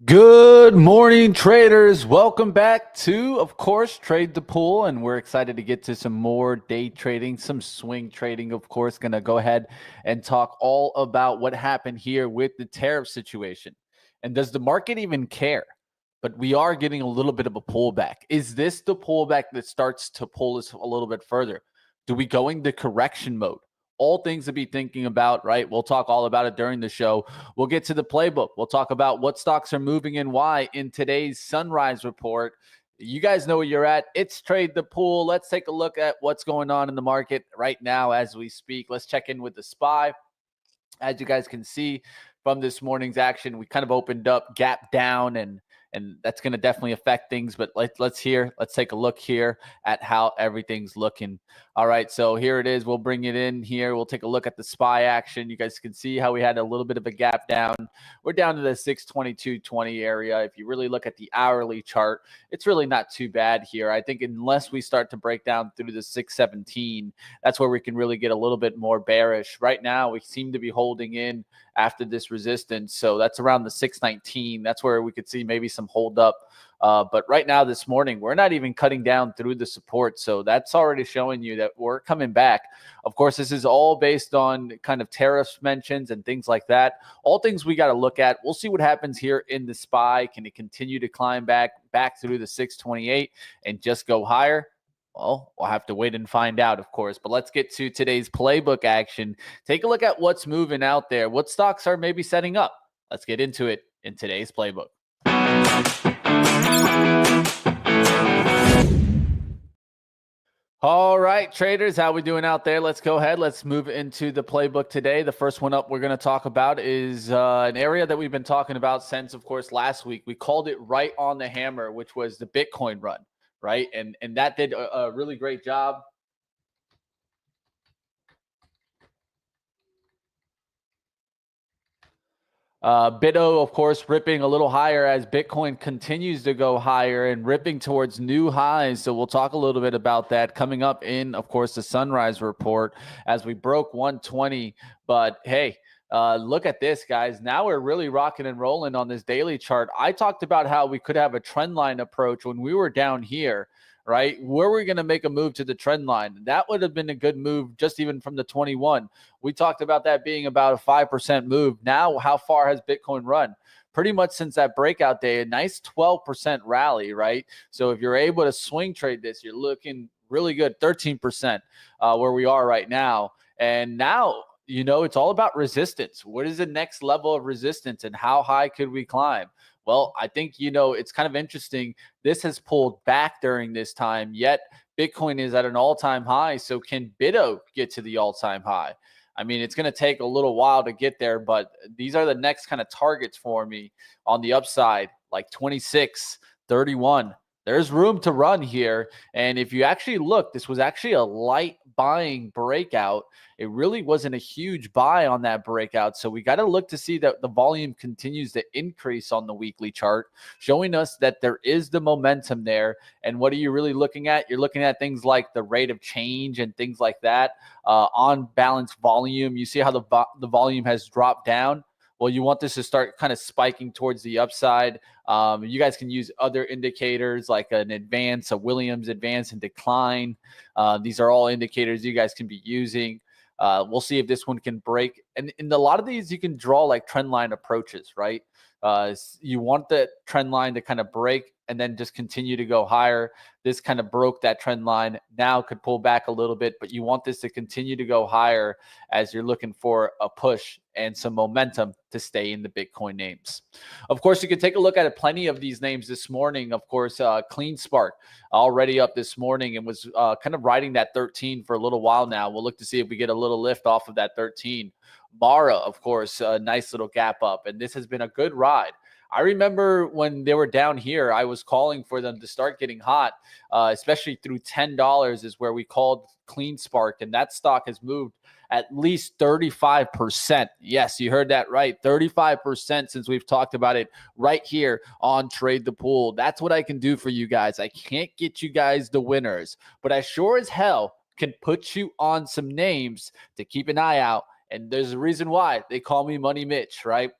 Good morning, traders. Welcome back to, of course, Trade the Pool. And we're excited to get to some more day trading, some swing trading, of course. Going to go ahead and talk all about what happened here with the tariff situation. And does the market even care? But we are getting a little bit of a pullback. Is this the pullback that starts to pull us a little bit further? Do we go into correction mode? All things to be thinking about, right? We'll talk all about it during the show. We'll get to the playbook. We'll talk about what stocks are moving and why in today's Sunrise Report. You guys know where you're at. It's Trade the Pool. Let's take a look at what's going on in the market right now as we speak. Let's check in with the SPY. As you guys can see from this morning's action, we kind of opened up, gap down, and that's going to definitely affect things. But let's take a look here at how everything's looking. All right, so here it is. We'll bring it in here. We'll take a look at the SPY action. You guys can see how we had a little bit of a gap down. We're down to the 622.20 area. If you really look at the hourly chart, it's really not too bad here. I think unless we start to break down through the 617, that's where we can really get a little bit more bearish. Right now, we seem to be holding in after this resistance. So that's around the 619. That's where we could see maybe some hold up. But right now this morning, we're not even cutting down through the support. So that's already showing you that we're coming back. Of course, this is all based on kind of tariffs mentions and things like that. All things we got to look at. We'll see what happens here in the SPY. Can it continue to climb back through the 628 and just go higher? Well, we'll have to wait and find out, of course. But let's get to today's playbook action. Take a look at what's moving out there. What stocks are maybe setting up? Let's get into it in today's playbook. All right, traders, how we doing out there? Let's go ahead. Let's move into the playbook today. The first one up we're going to talk about is an area that we've been talking about since, of course, last week. We called it right on the hammer, which was the Bitcoin run. Right. And that did a really great job. BITO, of course, ripping a little higher as Bitcoin continues to go higher and ripping towards new highs. So we'll talk a little bit about that coming up in, of course, the Sunrise Report as we broke 120. But hey, look at this, guys. Now we're really rocking and rolling on this daily chart. I talked about how we could have a trend line approach when we were down here, right? Were we going to make a move to the trend line? That would have been a good move just even from the 21. We talked about that being about a 5% move. Now, how far has Bitcoin run? Pretty much since that breakout day, a nice 12% rally, right? So if you're able to swing trade this, you're looking really good, 13% where we are right now. And now, it's all about resistance. What is the next level of resistance and how high could we climb? Well, I think, it's kind of interesting. This has pulled back during this time, yet Bitcoin is at an all-time high. So can BITO get to the all-time high? I mean, it's going to take a little while to get there, but these are the next kind of targets for me on the upside, like 26, 31. There's room to run here. And if you actually look, this was actually a light buying breakout. It really wasn't a huge buy on that breakout. So we got to look to see that the volume continues to increase on the weekly chart, showing us that there is the momentum there. And what are you really looking at? You're looking at things like the rate of change and things like that. On balance volume, you see how the volume has dropped down. Well, you want this to start kind of spiking towards the upside. You guys can use other indicators like an advance, a Williams advance and decline. These are all indicators you guys can be using. We'll see if this one can break. And in a lot of these, you can draw like trend line approaches, right? You want the trend line to kind of break and then just continue to go higher. This kind of broke that trend line. Now could pull back a little bit, but you want this to continue to go higher as you're looking for a push and some momentum to stay in the Bitcoin names. Of course, you can take a look at plenty of these names this morning. Of course, Clean Spark already up this morning and was kind of riding that 13 for a little while now. We'll look to see if we get a little lift off of that 13. Mara, of course, a nice little gap up, and this has been a good ride. I remember when they were down here, I was calling for them to start getting hot, especially through $10 is where we called Clean Spark, and that stock has moved at least 35%. Yes, you heard that right. 35% since we've talked about it right here on Trade the Pool. That's what I can do for you guys. I can't get you guys the winners, but I sure as hell can put you on some names to keep an eye out. And there's a reason why they call me Money Mitch, right?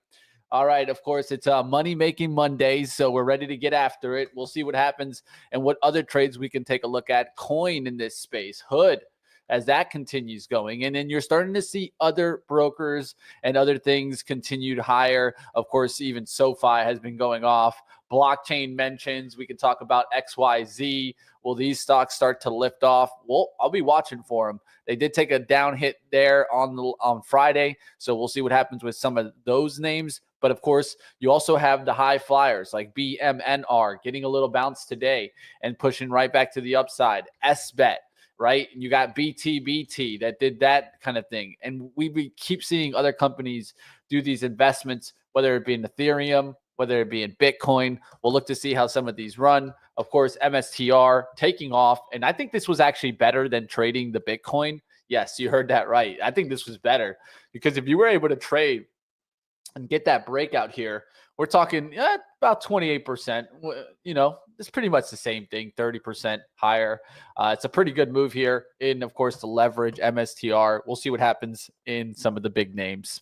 All right. Of course, it's money making Mondays, so we're ready to get after it. We'll see what happens and what other trades we can take a look at. Coin in this space, Hood, as that continues going. And then you're starting to see other brokers and other things continued higher. Of course, even SoFi has been going off. Blockchain mentions, we can talk about XYZ. Will these stocks start to lift off? Well, I'll be watching for them. They did take a down hit there on Friday, so we'll see what happens with some of those names. But of course, you also have the high flyers like BMNR getting a little bounce today and pushing right back to the upside. SBET, right? And you got BTBT that did that kind of thing. And we keep seeing other companies do these investments, whether it be in Ethereum, whether it be in Bitcoin. We'll look to see how some of these run. Of course, MSTR taking off. And I think this was actually better than trading the Bitcoin. Yes, you heard that right. I think this was better because if you were able to trade and get that breakout here, we're talking about 28%. It's pretty much the same thing, 30% higher. It's a pretty good move here in, of course, the leverage MSTR. We'll see what happens in some of the big names.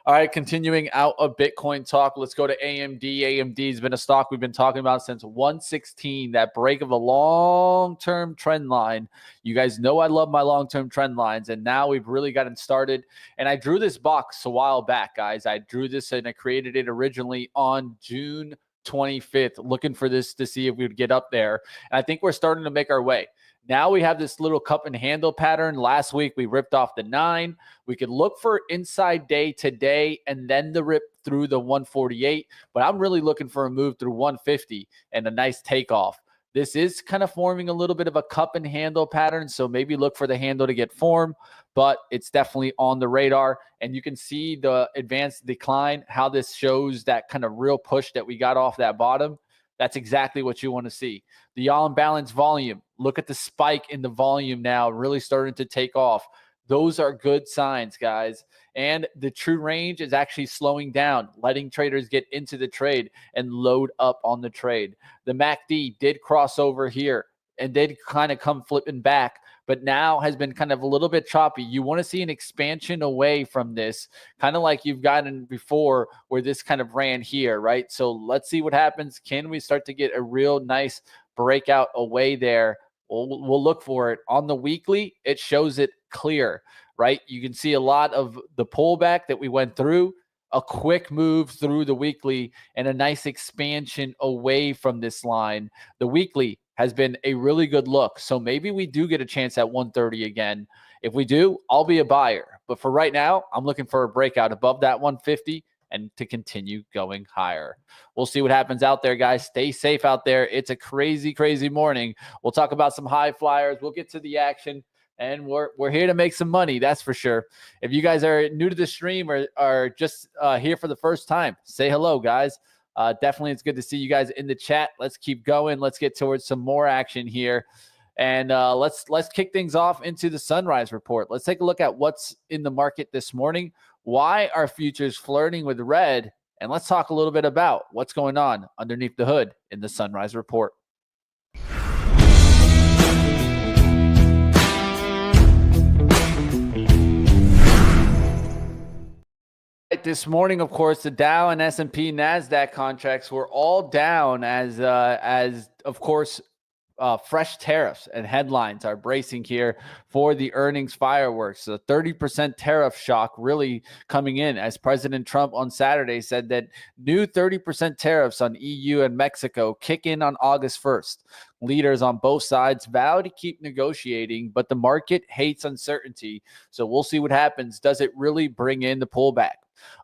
All right, continuing out of Bitcoin talk, let's go to AMD. AMD has been a stock we've been talking about since 116, that break of a long-term trend line. You guys know I love my long-term trend lines, and now we've really gotten started. And I drew this box a while back, guys. I drew this and I created it originally on June 25th, looking for this to see if we would get up there. And I think we're starting to make our way. Now we have this little cup and handle pattern. Last week, we ripped off the 9. We could look for inside day today and then the rip through the 148. But I'm really looking for a move through 150 and a nice takeoff. This is kind of forming a little bit of a cup and handle pattern. So maybe look for the handle to get formed, but it's definitely on the radar. And you can see the advanced decline, how this shows that kind of real push that we got off that bottom. That's exactly what you want to see. The all imbalance volume. Look at the spike in the volume now, really starting to take off. Those are good signs, guys. And the true range is actually slowing down, letting traders get into the trade and load up on the trade. The MACD did cross over here and did kind of come flipping back, but now has been kind of a little bit choppy. You want to see an expansion away from this, kind of like you've gotten before where this kind of ran here, right? So let's see what happens. Can we start to get a real nice breakout away there? We'll look for it. On the weekly, it shows it clear, right? You can see a lot of the pullback that we went through, a quick move through the weekly, and a nice expansion away from this line. The weekly has been a really good look. So maybe we do get a chance at 130 again. If we do, I'll be a buyer. But for right now, I'm looking for a breakout above that 150 and to continue going higher. We'll see what happens out there, guys. Stay safe out there. It's a crazy, crazy morning. We'll talk about some high flyers. We'll get to the action. And we're here to make some money, that's for sure. If you guys are new to the stream or are just here for the first time, say hello, guys. Definitely, it's good to see you guys in the chat. Let's keep going. Let's get towards some more action here. And let's kick things off into the Sunrise Report. Let's take a look at what's in the market this morning. Why are futures flirting with red? And let's talk a little bit about what's going on underneath the hood in the Sunrise Report. This morning, of course, the Dow and S&P NASDAQ contracts were all down as of course, fresh tariffs and headlines are bracing here for the earnings fireworks. So 30% tariff shock really coming in as President Trump on Saturday said that new 30% tariffs on EU and Mexico kick in on August 1st. Leaders on both sides vow to keep negotiating, but the market hates uncertainty. So we'll see what happens. Does it really bring in the pullback?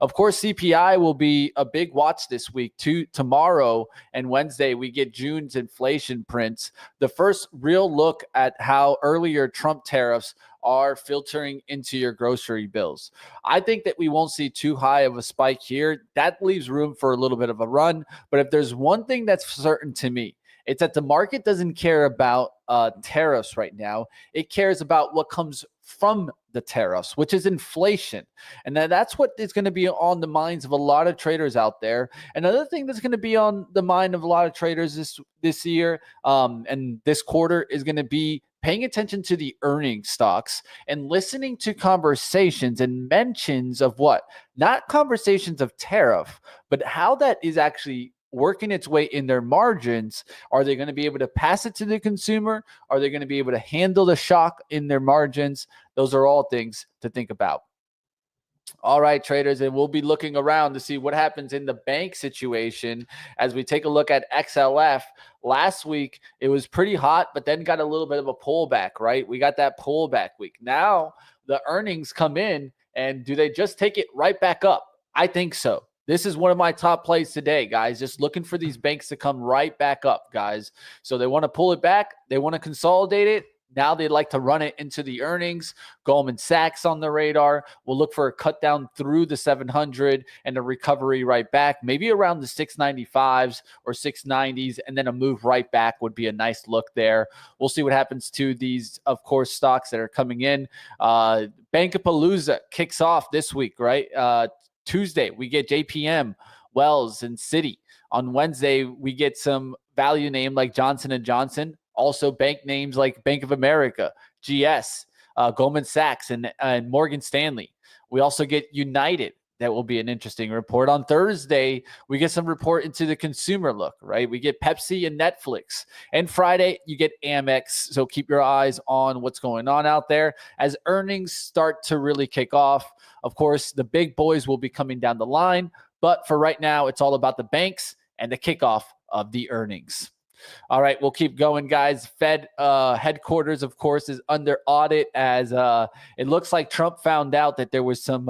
Of course, CPI will be a big watch this week. Tomorrow and Wednesday, we get June's inflation prints. The first real look at how earlier Trump tariffs are filtering into your grocery bills. I think that we won't see too high of a spike here. That leaves room for a little bit of a run. But if there's one thing that's certain to me, it's that the market doesn't care about tariffs right now. It cares about what comes from the tariffs, which is inflation. And that's what is going to be on the minds of a lot of traders out there. Another thing that's going to be on the mind of a lot of traders this year and this quarter is going to be paying attention to the earning stocks and listening to conversations and mentions of what? Not conversations of tariff, but how that is actually working its way in their margins. Are they going to be able to pass it to the consumer? Are they going to be able to handle the shock in their margins? Those are all things to think about. All right, traders, and we'll be looking around to see what happens in the bank situation as we take a look at XLF. Last week, it was pretty hot, but then got a little bit of a pullback, right? We got that pullback week. Now the earnings come in, and do they just take it right back up? I think so. This is one of my top plays today, guys. Just looking for these banks to come right back up, guys. So they want to pull it back. They want to consolidate it. Now they'd like to run it into the earnings. Goldman Sachs on the radar. We'll look for a cut down through the 700 and a recovery right back, maybe around the 695s or 690s, and then a move right back would be a nice look there. We'll see what happens to these, of course, stocks that are coming in. Bankapalooza kicks off this week, right? Tuesday, we get JPM, Wells, and Citi. On Wednesday, we get some value name like Johnson & Johnson. Also, bank names like Bank of America, GS, Goldman Sachs, and Morgan Stanley. We also get United. That will be an interesting report. On Thursday, we get some report into the consumer look, right? We get Pepsi and Netflix. And Friday, you get Amex. So keep your eyes on what's going on out there as earnings start to really kick off. Of course, the big boys will be coming down the line. But for right now, it's all about the banks and the kickoff of the earnings. All right, we'll keep going, guys. Fed headquarters, of course, is under audit as it looks like Trump found out that there was some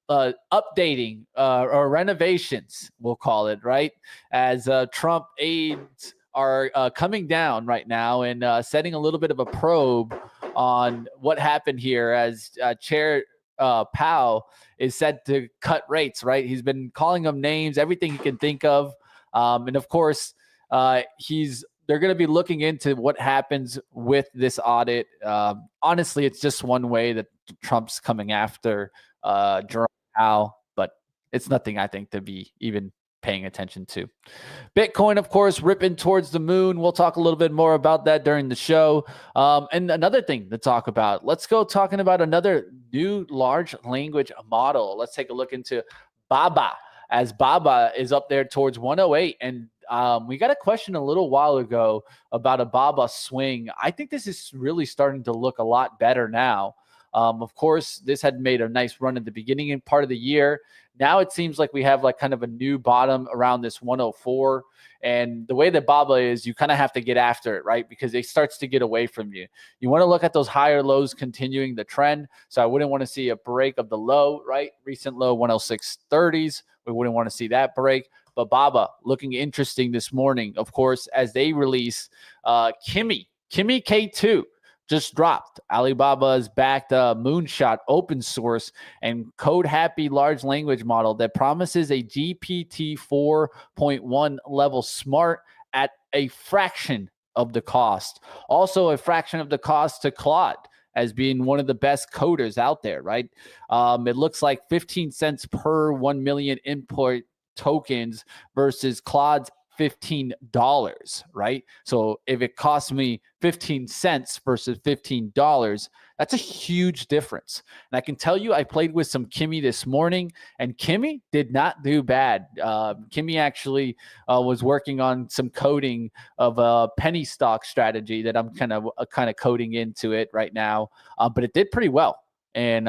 updating or renovations, we'll call it, right? As Trump aides are coming down right now and setting a little bit of a probe on what happened here as Chair Powell is said to cut rates, right? He's been calling them names, everything he can think of. And of course, they're going to be looking into what happens with this audit. Honestly, it's just one way that Trump's coming after Jerome Powell, but it's nothing I think to be even paying attention to. Bitcoin, of course, ripping towards the moon. We'll talk a little bit more about that during the show. And another thing to talk about, let's go talking about another new large language model. Let's take a look into Baba, as Baba is up there towards 108. And we got a question a little while ago about a Baba swing. I think this is really starting to look a lot better now. Of course, this had made a nice run at the beginning and part of the year. Now it seems like we have like kind of a new bottom around this 104. And the way that Baba is, you kind of have to get after it, right? Because it starts to get away from you. You want to look at those higher lows continuing the trend. So I wouldn't want to see a break of the low, right? Recent low 106.30s. We wouldn't want to see that break. But Baba looking interesting this morning, of course, as they release Kimi K2 just dropped. Alibaba's backed Moonshot open source and code happy large language model that promises a GPT 4.1 level smart at a fraction of the cost. Also a fraction of the cost to Claude as being one of the best coders out there, right? It looks like 15 cents per 1 million input tokens versus Claude's $15, right? So if it costs me 15 cents versus $15, that's a huge difference. And I can tell you, I played with some Kimi this morning, and Kimi did not do bad. Kimi actually was working on some coding of a penny stock strategy that I'm kind of coding into it right now, but it did pretty well. And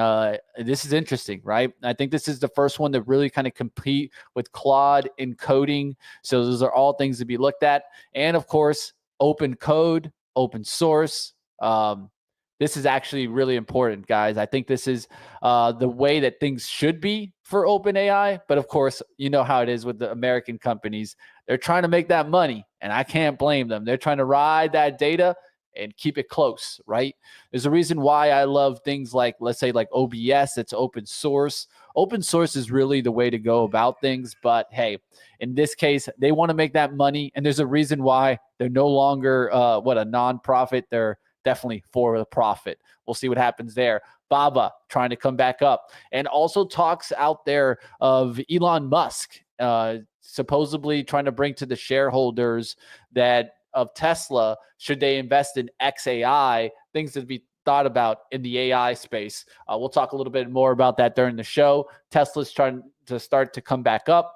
this is interesting, right? I think this is the first one to really kind of compete with Claude in coding. So those are all things to be looked at. And of course, open code, open source. This is actually really important, guys. I think this is the way that things should be for OpenAI. But of course, you know how it is with the American companies. They're trying to make that money, and I can't blame them. They're trying to ride that data and keep it close, right? There's a reason why I love things like, let's say, like OBS, it's open source. Open source is really the way to go about things. But hey, in this case, they want to make that money. And there's a reason why they're no longer a nonprofit. They're definitely for the profit. We'll see what happens there. Baba trying to come back up. And also talks out there of Elon Musk supposedly trying to bring to the shareholders that of Tesla, should they invest in XAI, things to be thought about in the AI space. We'll talk a little bit more about that during the show. Tesla's trying to start to come back up.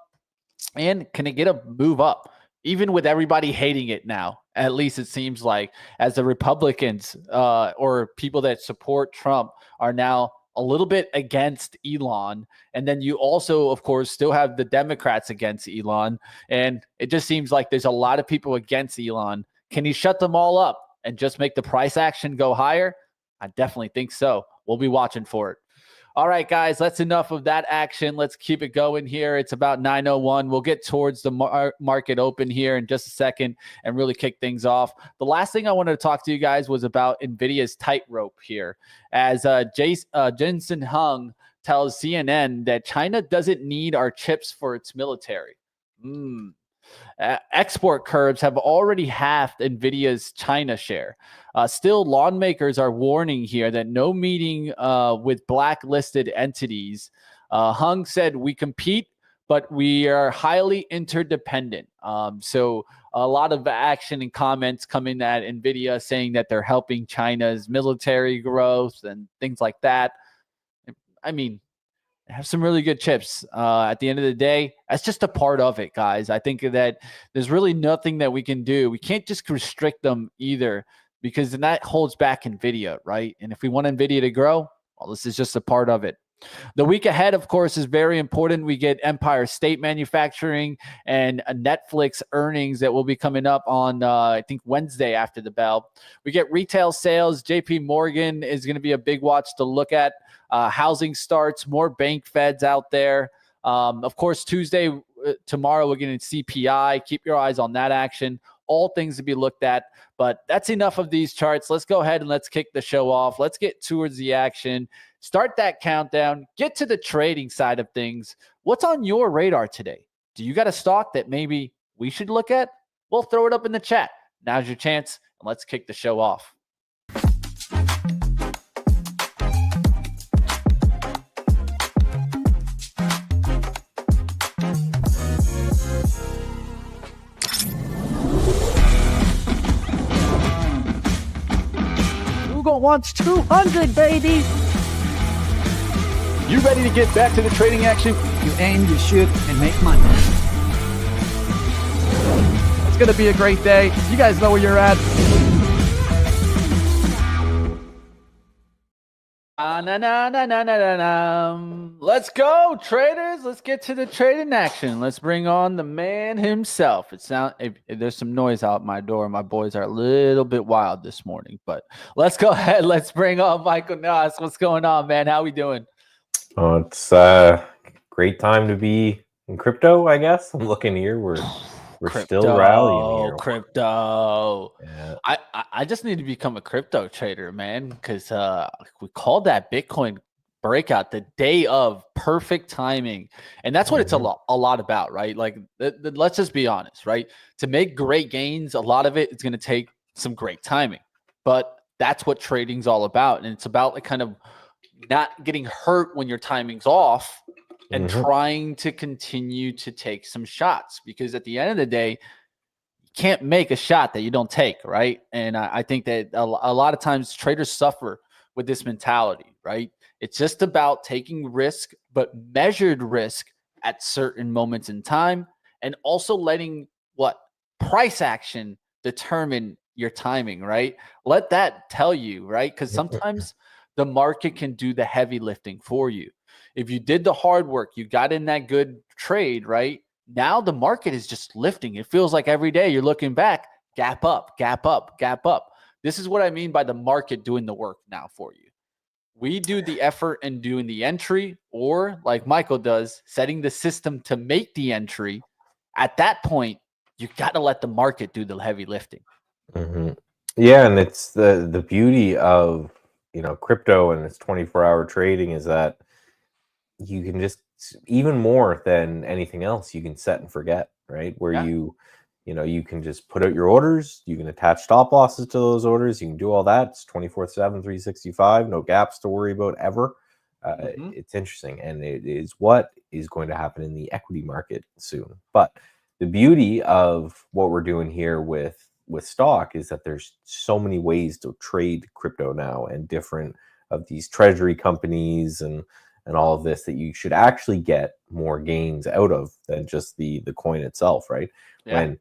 And can it get a move up? Even with everybody hating it now, at least it seems like, as the Republicans or people that support Trump are now a little bit against Elon. And then you also, of course, still have the Democrats against Elon. And it just seems like there's a lot of people against Elon. Can he shut them all up and just make the price action go higher? I definitely think so. We'll be watching for it. All right, guys, that's enough of that action. Let's keep it going here. It's about 9:01. We'll get towards the market open here in just a second and really kick things off. The last thing I wanted to talk to you guys was about NVIDIA's tightrope here. As Jensen Hung tells CNN that China doesn't need our chips for its military. Export curbs have already halved NVIDIA's China share. Still, lawmakers are warning here that no meeting with blacklisted entities. Hung said, we compete, but we are highly interdependent. So a lot of action and comments coming at NVIDIA saying that they're helping China's military growth and things like that. I mean, have some really good chips. At the end of the day, that's just a part of it, guys. I think that there's really nothing that we can do. We can't just restrict them either, because then that holds back NVIDIA, right? And if we want NVIDIA to grow, well, this is just a part of it. The week ahead, of course, is very important. We get Empire State Manufacturing and Netflix earnings that will be coming up on, I think, Wednesday after the bell. We get retail sales. JP Morgan is going to be a big watch to look at. Housing starts, more bank feds out there. Of course, Tuesday, tomorrow, we're getting CPI. Keep your eyes on that action. All things to be looked at. But that's enough of these charts. Let's go ahead and let's kick the show off. Let's get towards the action. Start that countdown. Get to the trading side of things. What's on your radar today? Do you got a stock that maybe we should look at? We'll throw it up in the chat. Now's your chance, and let's kick the show off. Hugo wants 200, baby. You ready to get back to the trading action? You aim, you shoot, and make money. It's going to be a great day. You guys know where you're at. Let's go, traders. Let's get to the trading action. Let's bring on the man himself. There's some noise out my door. My boys are a little bit wild this morning, but let's go ahead. Let's bring on Michael Nas. What's going on, man? How we doing? Oh, it's a great time to be in crypto, I guess. I'm looking here. We're still rallying here. Crypto. Yeah. I just need to become a crypto trader, man, because we called that Bitcoin breakout the day of perfect timing. And that's what it's a lot about, right? Like, let's just be honest, right? To make great gains, a lot of it is going to take some great timing. But that's what trading's all about. And it's about like kind of not getting hurt when your timing's off and trying to continue to take some shots, because at the end of the day, you can't make a shot that you don't take, right? And I think that a lot of times traders suffer with this mentality, right? It's just about taking risk, but measured risk at certain moments in time, and also letting price action determine your timing, right? Let that tell you, right? Because sometimes the market can do the heavy lifting for you. If you did the hard work, you got in that good trade, right? Now the market is just lifting. It feels like every day you're looking back, gap up, gap up, gap up. This is what I mean by the market doing the work now for you. We do the effort in doing the entry, or like Michael does, setting the system to make the entry. At that point, you got to let the market do the heavy lifting. Yeah, and it's the beauty of crypto and its 24-hour trading is that you can just, even more than anything else, you can set and forget, right? Where you can just put out your orders, you can attach stop losses to those orders, you can do all that. It's 24/7, 365, no gaps to worry about ever. It's interesting, and it is what is going to happen in the equity market soon. But the beauty of what we're doing here with with stock is that there's so many ways to trade crypto now, and different of these treasury companies and all of this, that you should actually get more gains out of than just the coin itself, right? Yeah. When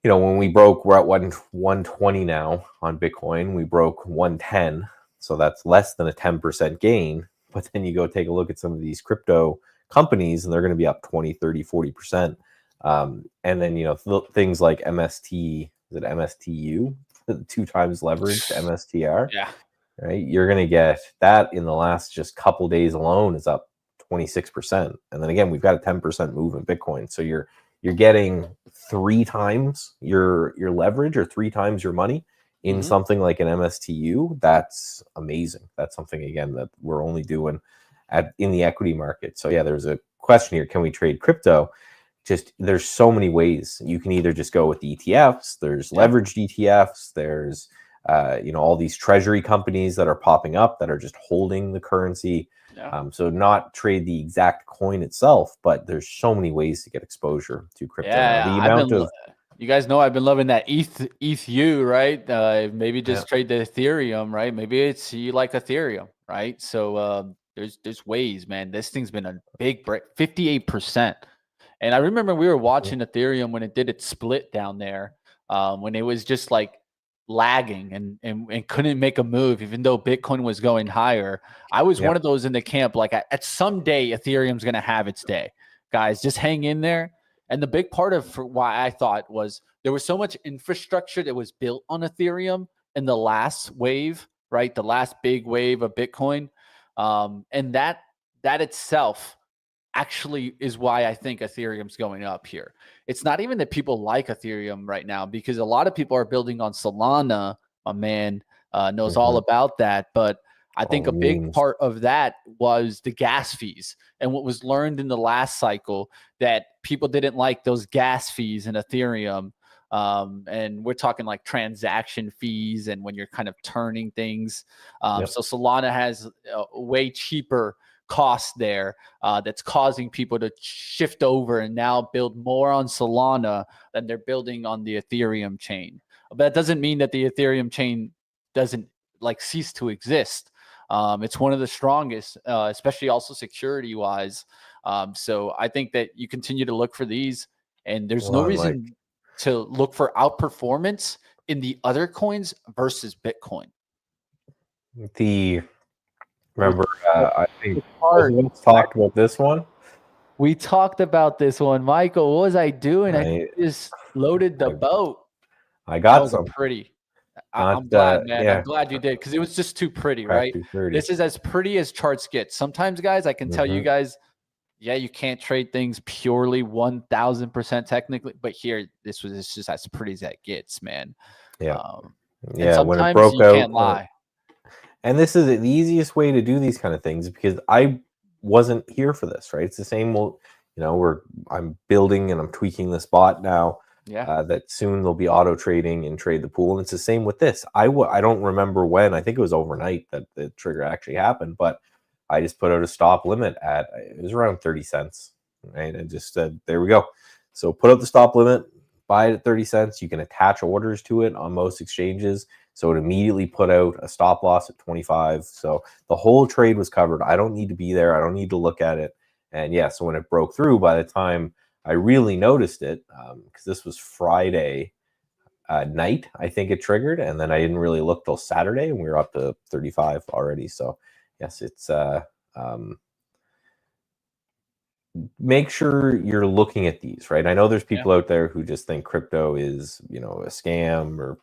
when we broke, we're at 120 now on Bitcoin. We broke 110, so that's less than a 10% gain. But then you go take a look at some of these crypto companies, and they're going to be up 20, 30, 40%. And then things like MST, is it MSTU, 2 times leveraged MSTR? Yeah. Right, you're going to get that in the last just couple days alone is up 26%. And then again, we've got a 10% move in Bitcoin, so you're getting 3 times your leverage, or 3 times your money in something like an MSTU. That's amazing. That's something, again, that we're only doing in the equity market. So yeah, there's a question here: can we trade crypto? Just, there's so many ways. You can either just go with ETFs. There's leveraged ETFs. There's all these treasury companies that are popping up that are just holding the currency. So not trade the exact coin itself, but there's so many ways to get exposure to crypto now. The amount of you guys know I've been loving that ETH, right? Maybe just trade the Ethereum, right? Maybe it's you like Ethereum, right? So there's ways, man. This thing's been a big break, 58%. And I remember we were watching Ethereum when it did its split down there, when it was just like lagging and couldn't make a move, even though Bitcoin was going higher. I was one of those in the camp, like at some day Ethereum's going to have its day. Guys, just hang in there. And the big part of why I thought was there was so much infrastructure that was built on Ethereum in the last wave, right? The last big wave of Bitcoin. And that itself actually is why I think Ethereum's going up here. It's not even that people like Ethereum right now, because a lot of people are building on Solana. My man knows all about that. But I think a big part of that was the gas fees, and what was learned in the last cycle, that people didn't like those gas fees in Ethereum. And we're talking like transaction fees and when you're kind of turning things. So Solana has a way cheaper cost there that's causing people to shift over and now build more on Solana than they're building on the Ethereum chain. But that doesn't mean that the Ethereum chain doesn't like cease to exist. It's one of the strongest, especially also security wise. So I think that you continue to look for these, and there's no reason to look for outperformance in the other coins versus Bitcoin. Remember, I think we talked about this one. We talked about this one, Michael. What was I doing? I just loaded the boat. I got some pretty. I'm glad, man. I'm glad you did, because it was just too pretty, right? This is as pretty as charts get. Sometimes, guys, I can tell you guys, you can't trade things purely 1,000% technically, but here, it's just as pretty as that gets, man. Sometimes when it broke you can't lie. And this is the easiest way to do these kind of things, because I wasn't here for this, right? It's the same. I'm building and I'm tweaking this bot now. That soon they'll be auto trading and trade the pool. And it's the same with this. I don't remember when. I think it was overnight that the trigger actually happened, but I just put out a stop limit it was around 30 cents, right? And just said, there we go. So put out the stop limit, buy it at 30 cents. You can attach orders to it on most exchanges. So it immediately put out a stop loss at 25. So the whole trade was covered. I don't need to be there. I don't need to look at it. And so when it broke through, by the time I really noticed it, because this was Friday night, I think it triggered. And then I didn't really look till Saturday, and we were up to 35 already. So yes, it's make sure you're looking at these, right? I know there's people out there who just think crypto is, a scam or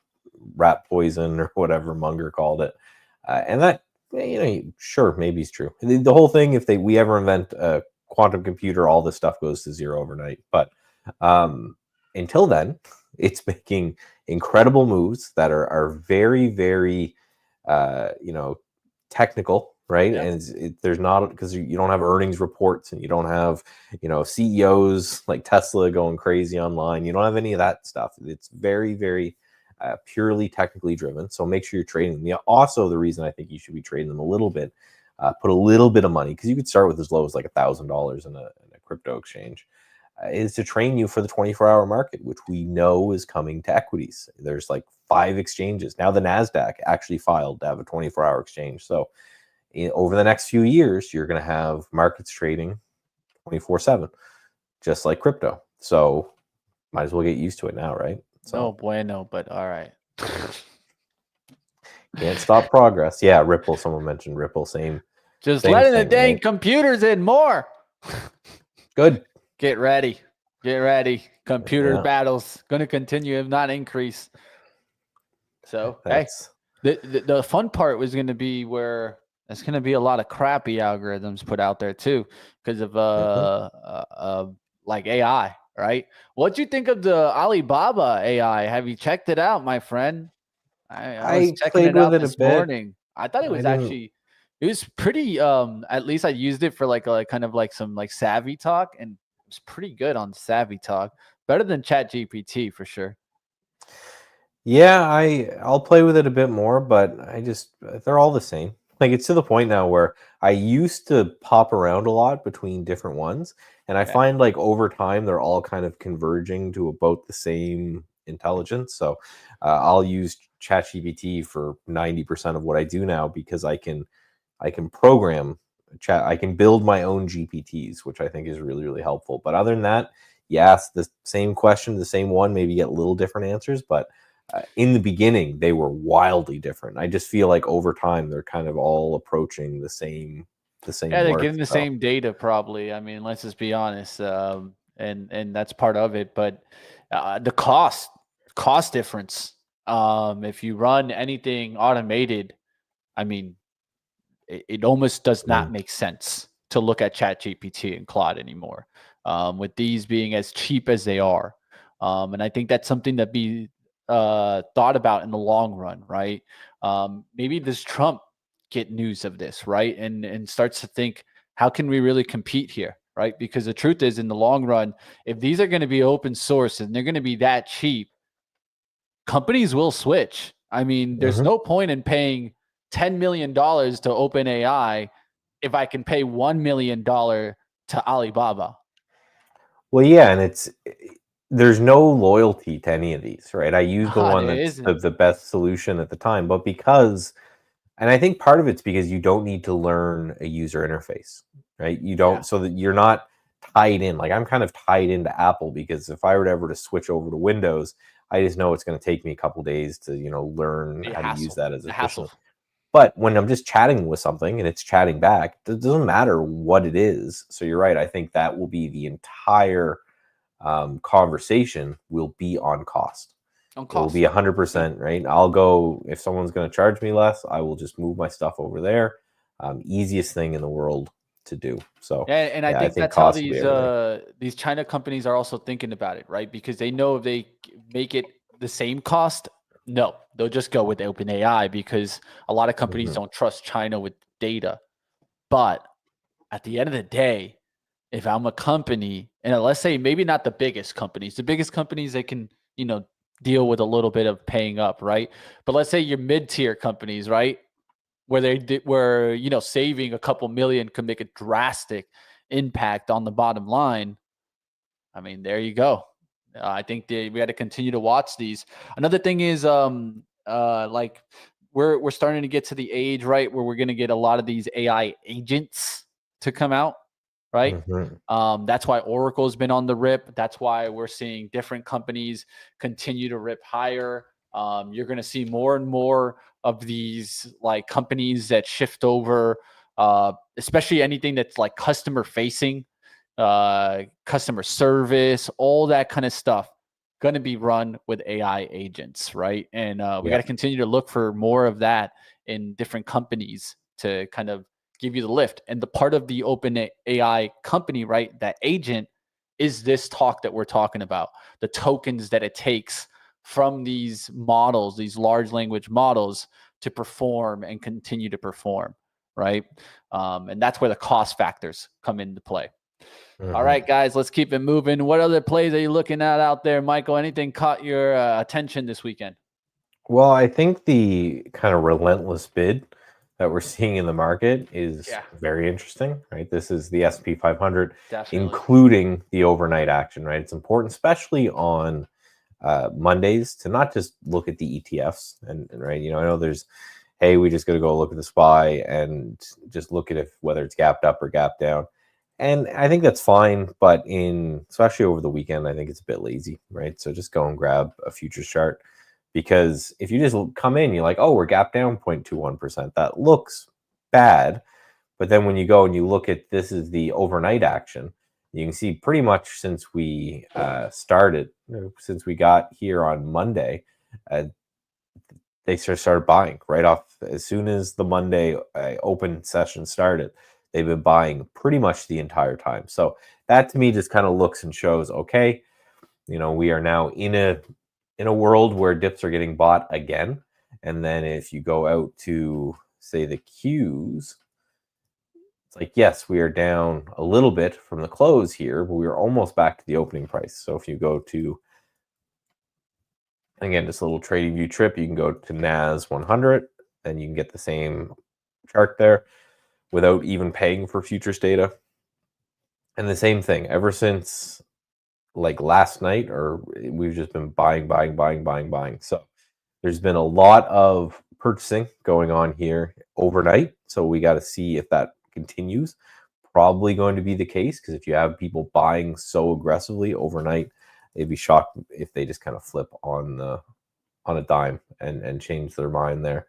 rat poison or whatever Munger called it. And that, sure, maybe it's true. The whole thing, if we ever invent a quantum computer, all this stuff goes to zero overnight. But until then, it's making incredible moves that are very, very, technical, right? And there's not, because you don't have earnings reports, and you don't have, CEOs like Tesla going crazy online. You don't have any of that stuff. It's very, very purely technically driven. So make sure you're trading them. Also, the reason I think you should be trading them a little bit, put a little bit of money, because you could start with as low as like $1,000 in a crypto exchange. is to train you for the 24-hour market, which we know is coming to equities. There's like 5 exchanges. Now the NASDAQ actually filed to have a 24-hour exchange. So over the next few years, you're going to have markets trading 24/7, just like crypto. So might as well get used to it now, right? So No bueno, but all right. can't stop progress. Yeah, Ripple. Someone mentioned Ripple. Same. Just same letting the thing, dang right? computers in more. Good. Get ready. Get ready. Computer Yeah. battles going to continue, if not increase. So, That's the fun part was going to be where there's going to be a lot of crappy algorithms put out there too, because of like AI, right? What'd you think of the Alibaba AI? Have you checked it out, my friend? I was I checking played it with out it a this bit. morning. I thought it I was didn't. actually it was pretty at least I used it for like kind of like some like savvy talk, and it was pretty good on savvy talk. Better than Chat GPT for sure. Yeah, I'll play with it a bit more, but they're all the same. Like it's to the point now where I used to pop around a lot between different ones, and I Okay. find like over time they're all kind of converging to about the same intelligence. So I'll use ChatGPT for 90% of what I do now because I can program chat. I can build my own GPTs, which I think is really, really helpful. But other than that, you ask the same question, the same one, maybe get little different answers, but in the beginning, they were wildly different. I just feel like over time, they're kind of all approaching the same Yeah, they're work. getting the So, same data probably. I mean, let's just be honest. And that's part of it. But the cost difference. If you run anything automated, I mean, it almost does not make sense to look at ChatGPT and Claude anymore. With these being as cheap as they are, and I think that's something that be thought about in the long run, right? Maybe does Trump get news of this, right, and starts to think, how can we really compete here, right? Because the truth is, in the long run, if these are going to be open source and they're going to be that cheap, companies will switch. I mean, there's mhm. no point in paying $10 million to OpenAI if I can pay $1 million to Alibaba. Well, yeah, and there's no loyalty to any of these, right? I use the one There that's isn't. the best solution at the time, but and I think part of it's because you don't need to learn a user interface, right? You Yeah. don't, so that you're not tied in. Like I'm kind of tied into Apple because if I were ever to switch over to Windows, I just know it's going to take me a couple days to, learn Be a how to use hassle. that as A hassle. efficiently. But when I'm just chatting with something and it's chatting back, it doesn't matter what it is. So you're right. I think that will be the entire conversation will be on cost. On It will cost. be 100%, right? I'll go, if someone's going to charge me less, I will just move my stuff over there. Easiest thing in the world to do. So, Yeah, and I yeah, I think think that's how cost will be everything. these China companies are also thinking about it, right? Because they know if they make it the same cost, no, they'll just go with OpenAI because a lot of companies Mhm. don't trust China with data. But at the end of the day, if I'm a company, and let's say maybe not the biggest companies they can, deal with a little bit of paying up, right? But let's say your mid-tier companies, right? Where saving a couple million can make a drastic impact on the bottom line. I mean, there you go. I think we got to continue to watch these. Another thing is like we're starting to get to the age, right, where we're going to get a lot of these AI agents to come out, right? Mhm. That's why Oracle's been on the rip. That's why we're seeing different companies continue to rip higher. You're going to see more and more of these like companies that shift over, especially anything that's like customer facing, customer service, all that kind of stuff, going to be run with AI agents, right? And we got Yeah. to continue to look for more of that in different companies to kind of give you the lift. And the part of the open AI company, right, that agent is this talk that we're talking about, the tokens that it takes from these models, these large language models to perform and continue to perform, right? And that's where the cost factors come into play. All Mhm. right, guys, let's keep it moving. What other plays are you looking at out there, Michael? Anything caught your attention this weekend? Well, I think the kind of relentless bid that we're seeing in the market is Yeah. very interesting, right? This is the SP 500, Definitely. including the overnight action, right? It's important, especially on Mondays, to not just look at the ETFs and right. You know, I know there's, hey, we just got to go look at the SPY and just look at whether it's gapped up or gapped down. And I think that's fine, but especially over the weekend, I think it's a bit lazy, right? So just go and grab a futures chart, because if you just come in, you're like, oh, we're gapped down 0.21%. That looks bad. But then when you go and you look at, this is the overnight action, you can see pretty much since we started, since we got here on Monday, they started buying right off as soon as the Monday open session started. They've been buying pretty much the entire time. So that to me just kind of looks and shows, okay, you know, we are now in a world where dips are getting bought again. And then if you go out to, say, the Qs, it's like, yes, we are down a little bit from the close here, but we are almost back to the opening price. So if you go to, again, just a little trading view trip, you can go to NAS 100 and you can get the same chart there without even paying for futures data. And the same thing, ever since like last night, or we've just been buying. So there's been a lot of purchasing going on here overnight. So we got to see if that continues. Probably going to be the case, because if you have people buying so aggressively overnight, they'd be shocked if they just kind of flip on a dime and change their mind there.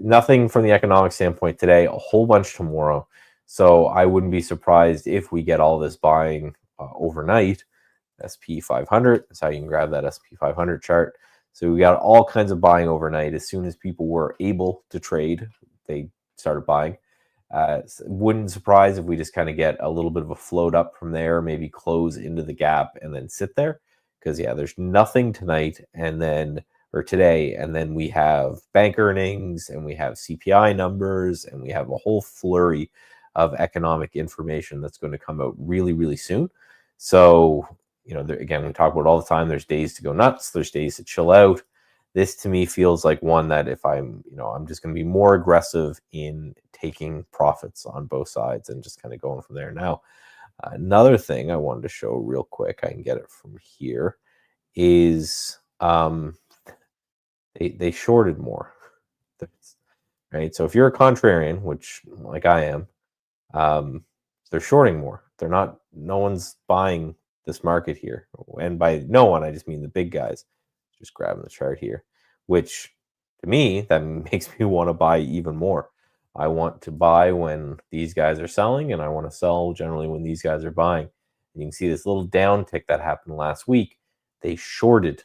Nothing from the economic standpoint today, a whole bunch tomorrow. So I wouldn't be surprised if we get all this buying overnight. SP 500, that's how you can grab that SP 500 chart. So we got all kinds of buying overnight. As soon as people were able to trade, they started buying. Wouldn't surprise if we just kind of get a little bit of a float up from there, maybe close into the gap and then sit there. Because yeah, there's nothing tonight or today, and then we have bank earnings, and we have CPI numbers, and we have a whole flurry of economic information that's going to come out really, really soon. So, you know, again, we talk about all the time, there's days to go nuts, there's days to chill out. This to me feels like one that if I'm just going to be more aggressive in taking profits on both sides and just kind of going from there. Now, another thing I wanted to show real quick, I can get it from here, is they shorted more, right? So if you're a contrarian, which like I am, they're shorting more. No one's buying this market here. And by no one, I just mean the big guys. Just grabbing the chart here, which to me, that makes me want to buy even more. I want to buy when these guys are selling, and I want to sell generally when these guys are buying. And you can see this little downtick that happened last week. They shorted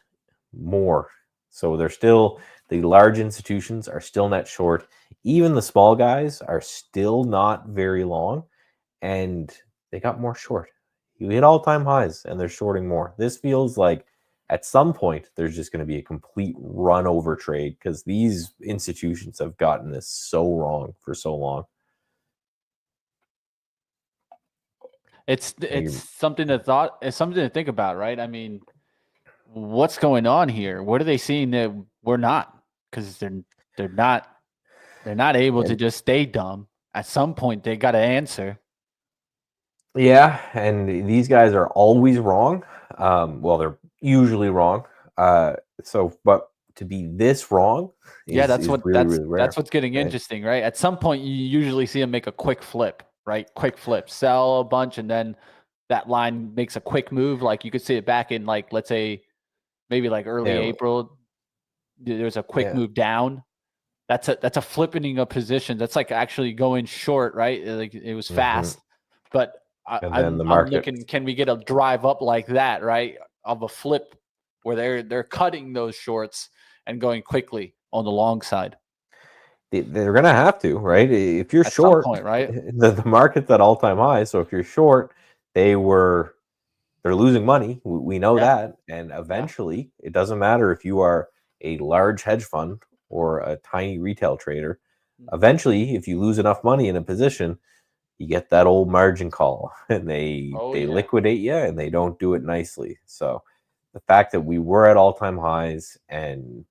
more. So the large institutions are still net short. Even the small guys are still not very long, and they got more short. You hit all-time highs, and they're shorting more. This feels like at some point there's just going to be a complete run over trade, because these institutions have gotten this so wrong for so long. It's something to think about, right? I mean, what's going on here? What are they seeing that we're not? Because they're not able to just stay dumb. At some point, they got to answer. Yeah, and these guys are always wrong. Well, they're usually wrong. But to be this wrong, that's really rare. That's what's getting interesting, right? At some point, you usually see them make a quick flip, right? Quick flip, sell a bunch, and then that line makes a quick move. Like you could see it back in, like, let's say, maybe like early April. There's a quick move down. That's a flipping of positions. That's like actually going short, right? Like it was fast, but I'm looking. Can we get a drive up like that, right? Of a flip where they're cutting those shorts and going quickly on the long side. They're gonna have to, right? If you're short, some point, right? The market's at all-time high. So if you're short, they're losing money. We know that, and eventually, it doesn't matter if you are a large hedge fund or a tiny retail trader. Eventually, if you lose enough money in a position, you get that old margin call, and they liquidate you, and they don't do it nicely. So the fact that we were at all-time highs and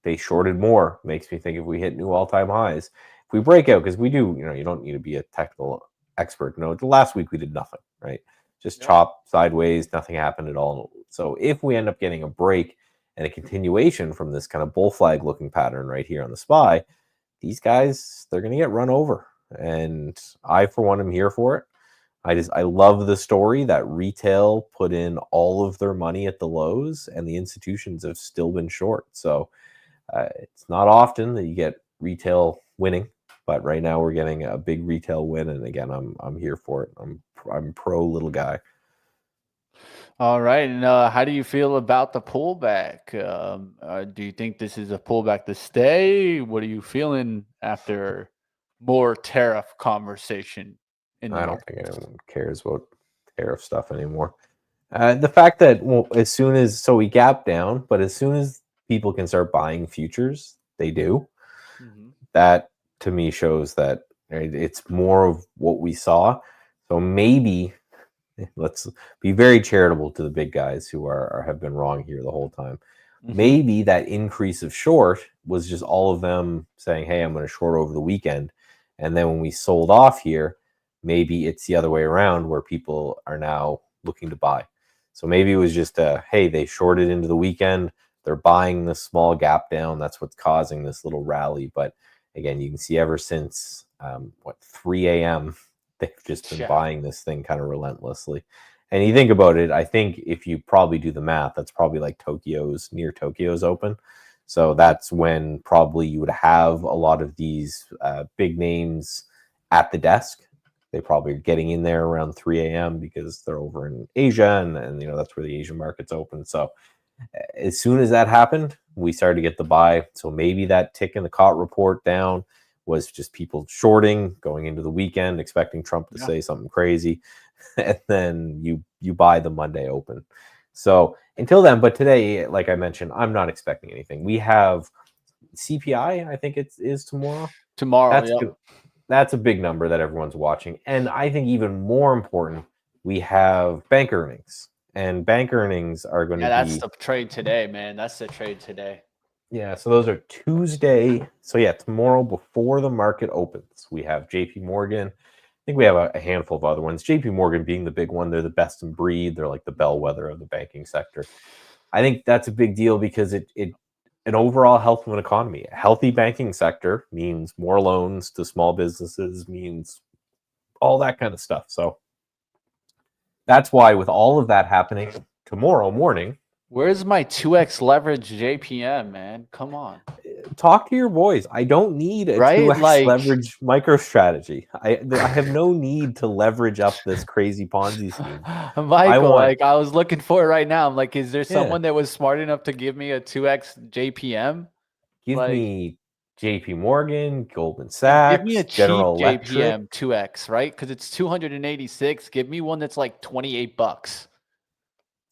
they shorted more. Makes me think if we hit new all-time highs, if we break out, because we do, you don't need to be a technical expert. No, the last week we did nothing, right? Just chop sideways, nothing happened at all. So if we end up getting a break and a continuation from this kind of bull flag looking pattern right here on the SPY, these guys, they're going to get run over. And I, for one, am here for it. I love the story that retail put in all of their money at the lows and the institutions have still been short. So it's not often that you get retail winning, but right now we're getting a big retail win. And again, I'm here for it. I'm pro little guy. All right. And how do you feel about the pullback? Do you think this is a pullback to stay? What are you feeling after more tariff conversation in the I don't market? think anyone cares about tariff stuff anymore. The fact that as soon as we gap down, but as soon as people can start buying futures, they do. Mm-hmm. That to me shows that it's more of what we saw. So maybe let's be very charitable to the big guys who have been wrong here the whole time. Mm-hmm. Maybe that increase of short was just all of them saying, hey, I'm going to short over the weekend. And then when we sold off here, maybe it's the other way around where people are now looking to buy. So maybe it was just hey, they shorted into the weekend. They're buying this small gap down. That's what's causing this little rally. But again, you can see ever since 3 a.m., they've just been buying this thing kind of relentlessly. And you think about it, I think if you probably do the math, that's probably like near Tokyo's open. So that's when probably you would have a lot of these big names at the desk. They probably are getting in there around 3 a.m. because they're over in Asia and that's where the Asian market's open. So as soon as that happened, we started to get the buy. So maybe that tick in the COT report down was just people shorting going into the weekend, expecting Trump to say something crazy. And then you buy the Monday open. So until then, but today, like I mentioned, I'm not expecting anything. We have CPI, I think it is tomorrow. That's a big number that everyone's watching. And I think even more important, we have bank earnings. And bank earnings are going to be... that's the trade today, man. That's the trade today. Yeah, so those are Tuesday. So yeah, tomorrow before the market opens, we have JP Morgan. I think we have a handful of other ones. JP Morgan being the big one. They're the best in breed. They're like the bellwether of the banking sector. I think that's a big deal because an overall health of an economy. A healthy banking sector means more loans to small businesses, means all that kind of stuff. So that's why with all of that happening tomorrow morning. Where's my 2x leverage JPM, man? Come on. Talk to your boys. I don't need a 2x leverage MicroStrategy. I have no need to leverage up this crazy Ponzi scheme. Michael, I was looking for it right now. I'm like, is there someone that was smart enough to give me a 2x JPM? Give me JP Morgan, Goldman Sachs, give me a cheap General Electric. JPM 2x, right? Because it's 286. Give me one that's like $28.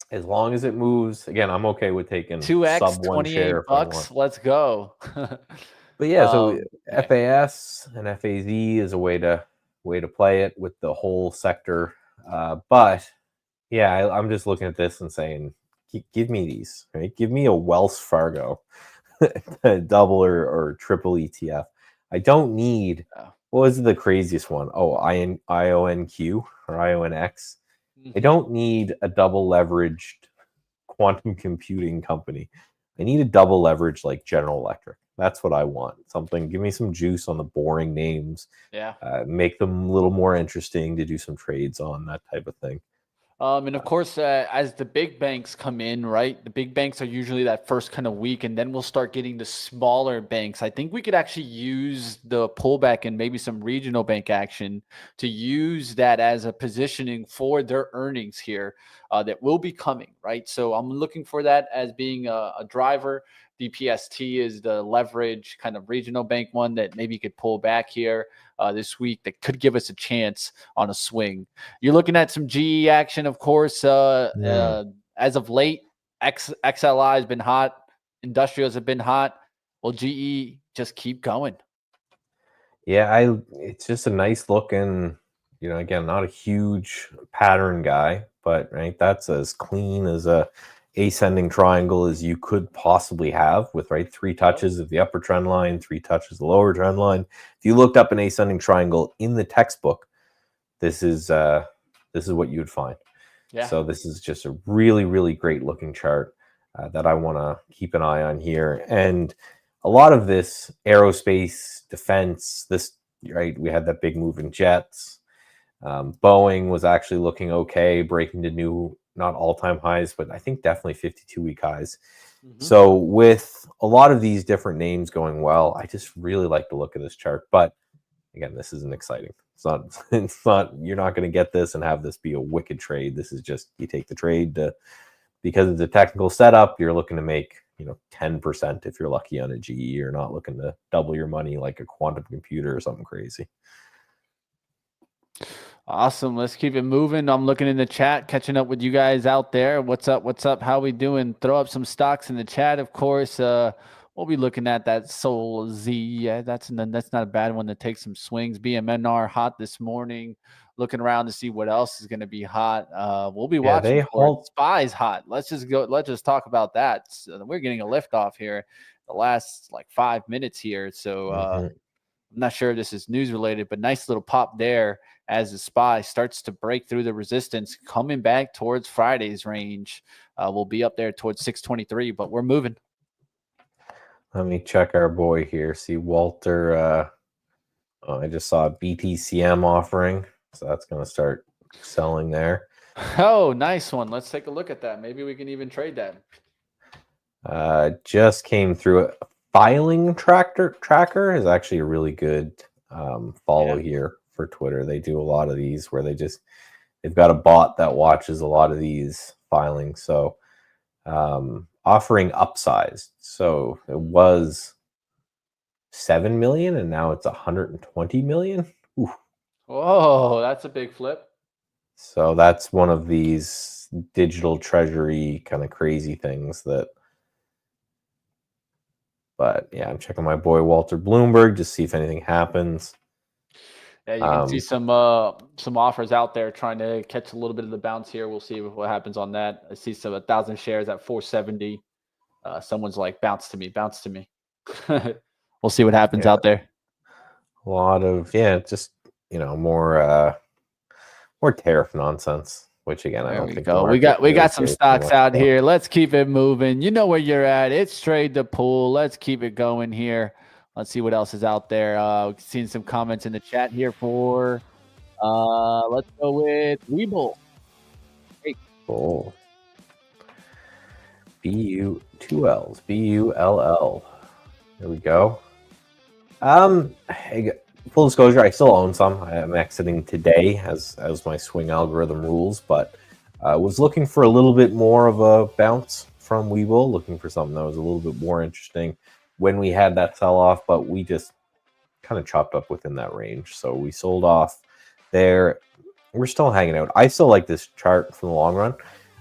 As long as it moves, again, I'm okay with taking 2x, sub one share. $28. Let's go. But yeah, so FAS and FAZ is a way to play it with the whole sector. But yeah, I'm just looking at this and saying, give me these, right? Give me a Wells Fargo, a double or triple ETF. I don't need. What was the craziest one? Oh, IONQ or IONX. I don't need a double leveraged quantum computing company. I need a double leverage like General Electric. That's what I want. Something, give me some juice on the boring names. Yeah. Make them a little more interesting to do some trades on, that type of thing. And of course, as the big banks come in, right? The big banks are usually that first kind of week, and then we'll start getting the smaller banks. I think we could actually use the pullback and maybe some regional bank action to use that as a positioning for their earnings here that will be coming, right? So I'm looking for that as being a driver. DPST is the leverage kind of regional bank one that maybe could pull back here this week that could give us a chance on a swing. You're looking at some GE action, of course. As of late, XLI has been hot. Industrials have been hot. Well, GE just keep going. Yeah, it's just a nice looking, again, not a huge pattern guy, but right, that's as clean as a ascending triangle as you could possibly have, with 3 touches of the upper trend line, 3 touches of the lower trend line. If you looked up an ascending triangle in the textbook, this is what you would find. Yeah. So this is just a really, really great looking chart that I want to keep an eye on here. And a lot of this aerospace, defense, we had that big move in jets. Boeing was actually looking okay, breaking to new, not all-time highs, but I think definitely 52-week highs. So with a lot of these different names going well, I just really like the look of this chart. But again, this isn't exciting. It's not, you're not going to get this and have this be a wicked trade. This is just, you take the trade because it's a technical setup, you're looking to make, 10% if you're lucky on a GE. You're not looking to double your money like a quantum computer or something crazy. Awesome. Let's keep it moving. I'm looking in the chat, catching up with you guys out there. What's up? What's up? How we doing? Throw up some stocks in the chat, of course. We'll be looking at that Sol Z. Yeah, that's not a bad one to take some swings. BMNR hot this morning. Looking around to see what else is going to be hot. We'll be watching for SPY's hot. Let's just talk about that. So we're getting a lift off here the last 5 minutes here. So I'm not sure if this is news related, but nice little pop there as the SPY starts to break through the resistance, coming back towards Friday's range. We'll be up there towards 623, but we're moving. Let me check our boy here. See Walter. I just saw a BTCM offering, so that's going to start selling there. Oh, nice one. Let's take a look at that. Maybe we can even trade that. Just came through it. Filing tracker is actually a really good follow here for Twitter. They do a lot of these where they've got a bot that watches a lot of these filings. So offering upsized. So it was 7 million and now it's 120 million. Ooh. Whoa, that's a big flip. So that's one of these digital treasury kind of crazy things that. But yeah, I'm checking my boy Walter Bloomberg to see if anything happens. Yeah, you can see some offers out there trying to catch a little bit of the bounce here. We'll see what happens on that. I see 1,000 shares at 470. Someone's like, bounce to me. We'll see what happens out there. A lot of just more tariff nonsense. Which again, I don't think we got some stocks out here. Let's keep it moving. You know where you're at. It's Trade the Pool. Let's keep it going here. Let's see what else is out there. We've seen some comments in the chat here for. Let's go with Webull. Hey. Cool. BU 2 L's. BULL. There we go. Full disclosure, I still own some. I'm exiting today as my swing algorithm rules, but I was looking for a little bit more of a bounce from Webull, looking for something that was a little bit more interesting when we had that sell-off, but we just kind of chopped up within that range. So we sold off there. We're still hanging out. I still like this chart for the long run.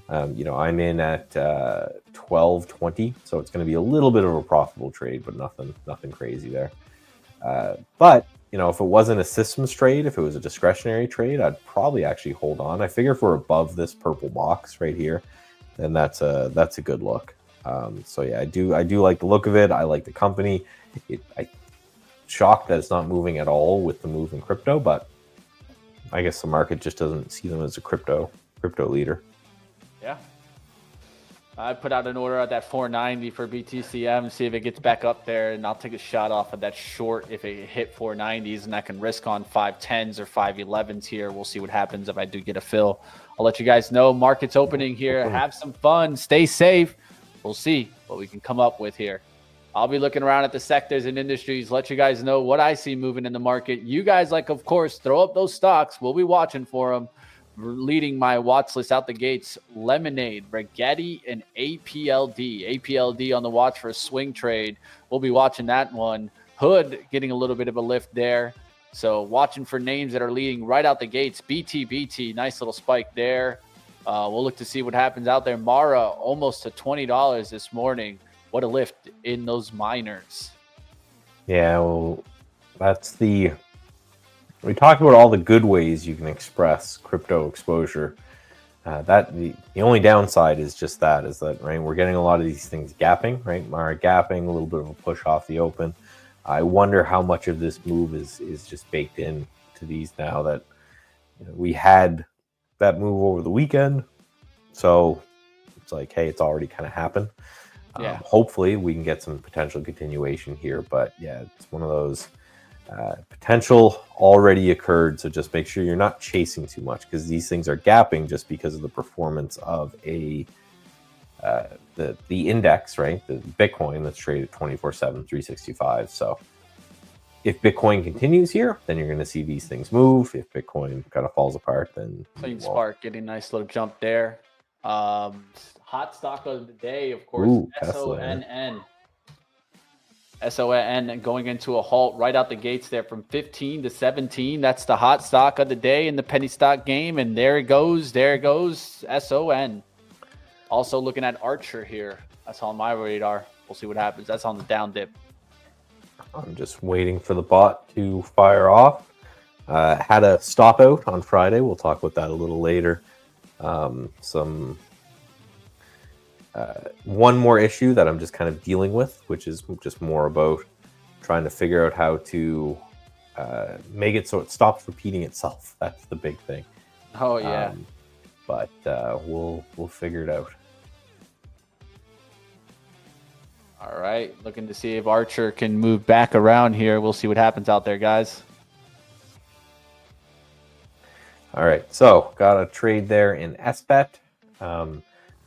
I'm in at 12.20, so it's going to be a little bit of a profitable trade, but nothing crazy there. But if it wasn't a systems trade, if it was a discretionary trade, I'd probably actually hold on. I figure if we're above this purple box right here, then that's a good look. So yeah, I do like the look of it. I like the company. I'm shocked that it's not moving at all with the move in crypto, but I guess the market just doesn't see them as a crypto leader. Yeah. I put out an order at that 490 for BTCM, see if it gets back up there, and I'll take a shot off of that short if it hit 490s, and I can risk on 510s or 511s here. We'll see what happens if I do get a fill. I'll let you guys know. Market's opening here. Have some fun. Stay safe. We'll see what we can come up with here. I'll be looking around at the sectors and industries, let you guys know what I see moving in the market. You guys, of course, throw up those stocks. We'll be watching for them. Leading my watch list out the gates, Lemonade, Rigetti, and APLD. APLD on the watch for a swing trade. We'll be watching that one. Hood getting a little bit of a lift there. So watching for names that are leading right out the gates. BT, nice little spike there. We'll look to see what happens out there. Mara, almost to $20 this morning. What a lift in those miners. Yeah, well, we talked about all the good ways you can express crypto exposure. The only downside is just that right, we're getting a lot of these things gapping, right? Mara gapping, a little bit of a push off the open. I wonder how much of this move is just baked in to these now that we had that move over the weekend. So it's like, hey, it's already kind of happened. Yeah. Hopefully we can get some potential continuation here, but yeah, it's one of those potential already occurred. So just make sure you're not chasing too much, because these things are gapping just because of the performance of the index, right? The Bitcoin that's traded 24/7, 365. So if Bitcoin continues here, then you're going to see these things move. If Bitcoin kind of falls apart, then Clean spark getting a nice little jump there. Hot stock of the day, of course. Ooh, SONN. SON going into a halt right out the gates there from 15 to 17. That's the hot stock of the day in the penny stock game. And there it goes. There it goes. SON. Also looking at Archer here. That's on my radar. We'll see what happens. That's on the down dip. I'm just waiting for the bot to fire off. Had a stop out on Friday. We'll talk about that a little later. One more issue that I'm just kind of dealing with, which is just more about trying to figure out how to make it so it stops repeating itself. That's the big thing. Oh yeah. But we'll figure it out. All right, looking to see if Archer can move back around here. We'll see what happens out there, guys. All right, so got a trade there in SBET.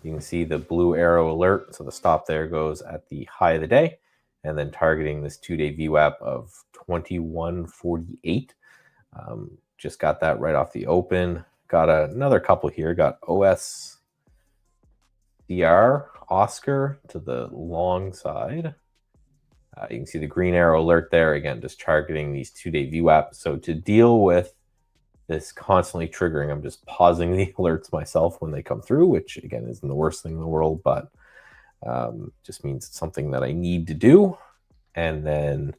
You can see the blue arrow alert. So the stop there goes at the high of the day, and then targeting this 2-day VWAP of 21.48. Just got that right off the open. Got another couple here. Got OSCR, Oscar to the long side. You can see the green arrow alert there. Again, just targeting these 2-day VWAP. So to deal with this constantly triggering, I'm just pausing the alerts myself when they come through, which again isn't the worst thing in the world, but just means it's something that I need to do, and then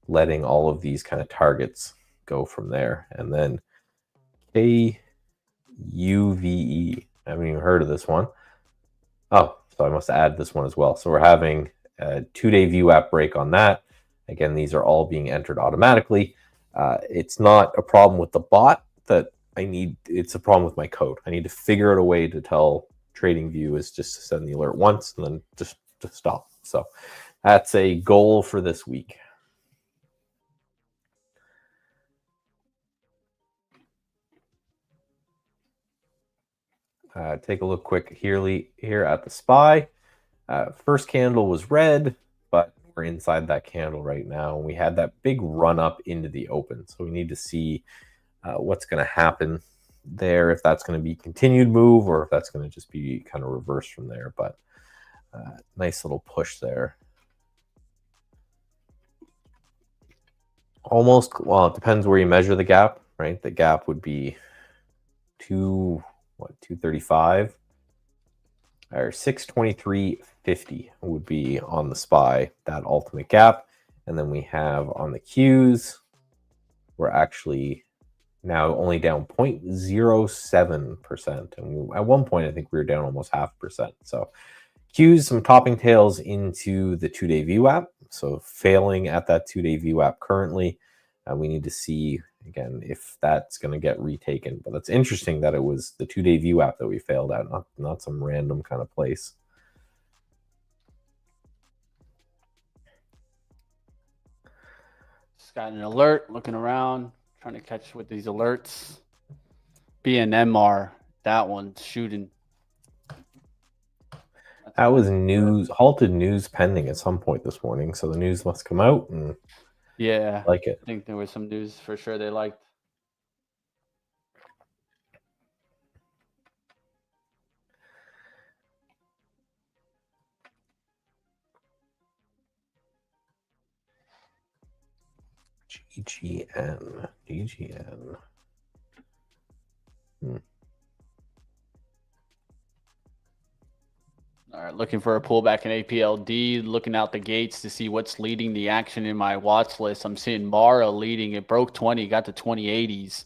letting all of these kind of targets go from there. And then KUVE, I haven't even heard of this one. Oh, so I must add this one as well. So we're having a 2-day VWAP break on that. Again, these are all being entered automatically. It's not a problem with the bot that I need. It's a problem with my code. I need to figure out a way to tell TradingView is just to send the alert once and then just to stop. So that's a goal for this week. Take a look quick here at the SPY. First candle was red, but we're inside that candle right now. We had that big run up into the open. So we need to see what's going to happen there, if that's going to be continued move or if that's going to just be kind of reversed from there. But nice little push there. Almost, well, it depends where you measure the gap, right? The gap would be 235 or 623.50 would be on the SPY, that ultimate gap. And then we have on the Qs, we're actually now only down 0.07%. And at one point, I think we were down almost 0.5%. So Qs, some topping tails into the 2-day VWAP. So failing at that 2-day VWAP currently. We need to see, again, if that's going to get retaken. But it's interesting that it was the 2-day VWAP that we failed at, not some random kind of place. Just got an alert, looking around, trying to catch with these alerts. BNMR, that one's shooting. That was news, halted news pending at some point this morning. So the news must come out and yeah, like it. I think there was some news for sure they liked. GGN. All right, looking for a pullback in APLD, looking out the gates to see what's leading the action in my watch list. I'm seeing Mara leading. It broke 20, got to 2080s.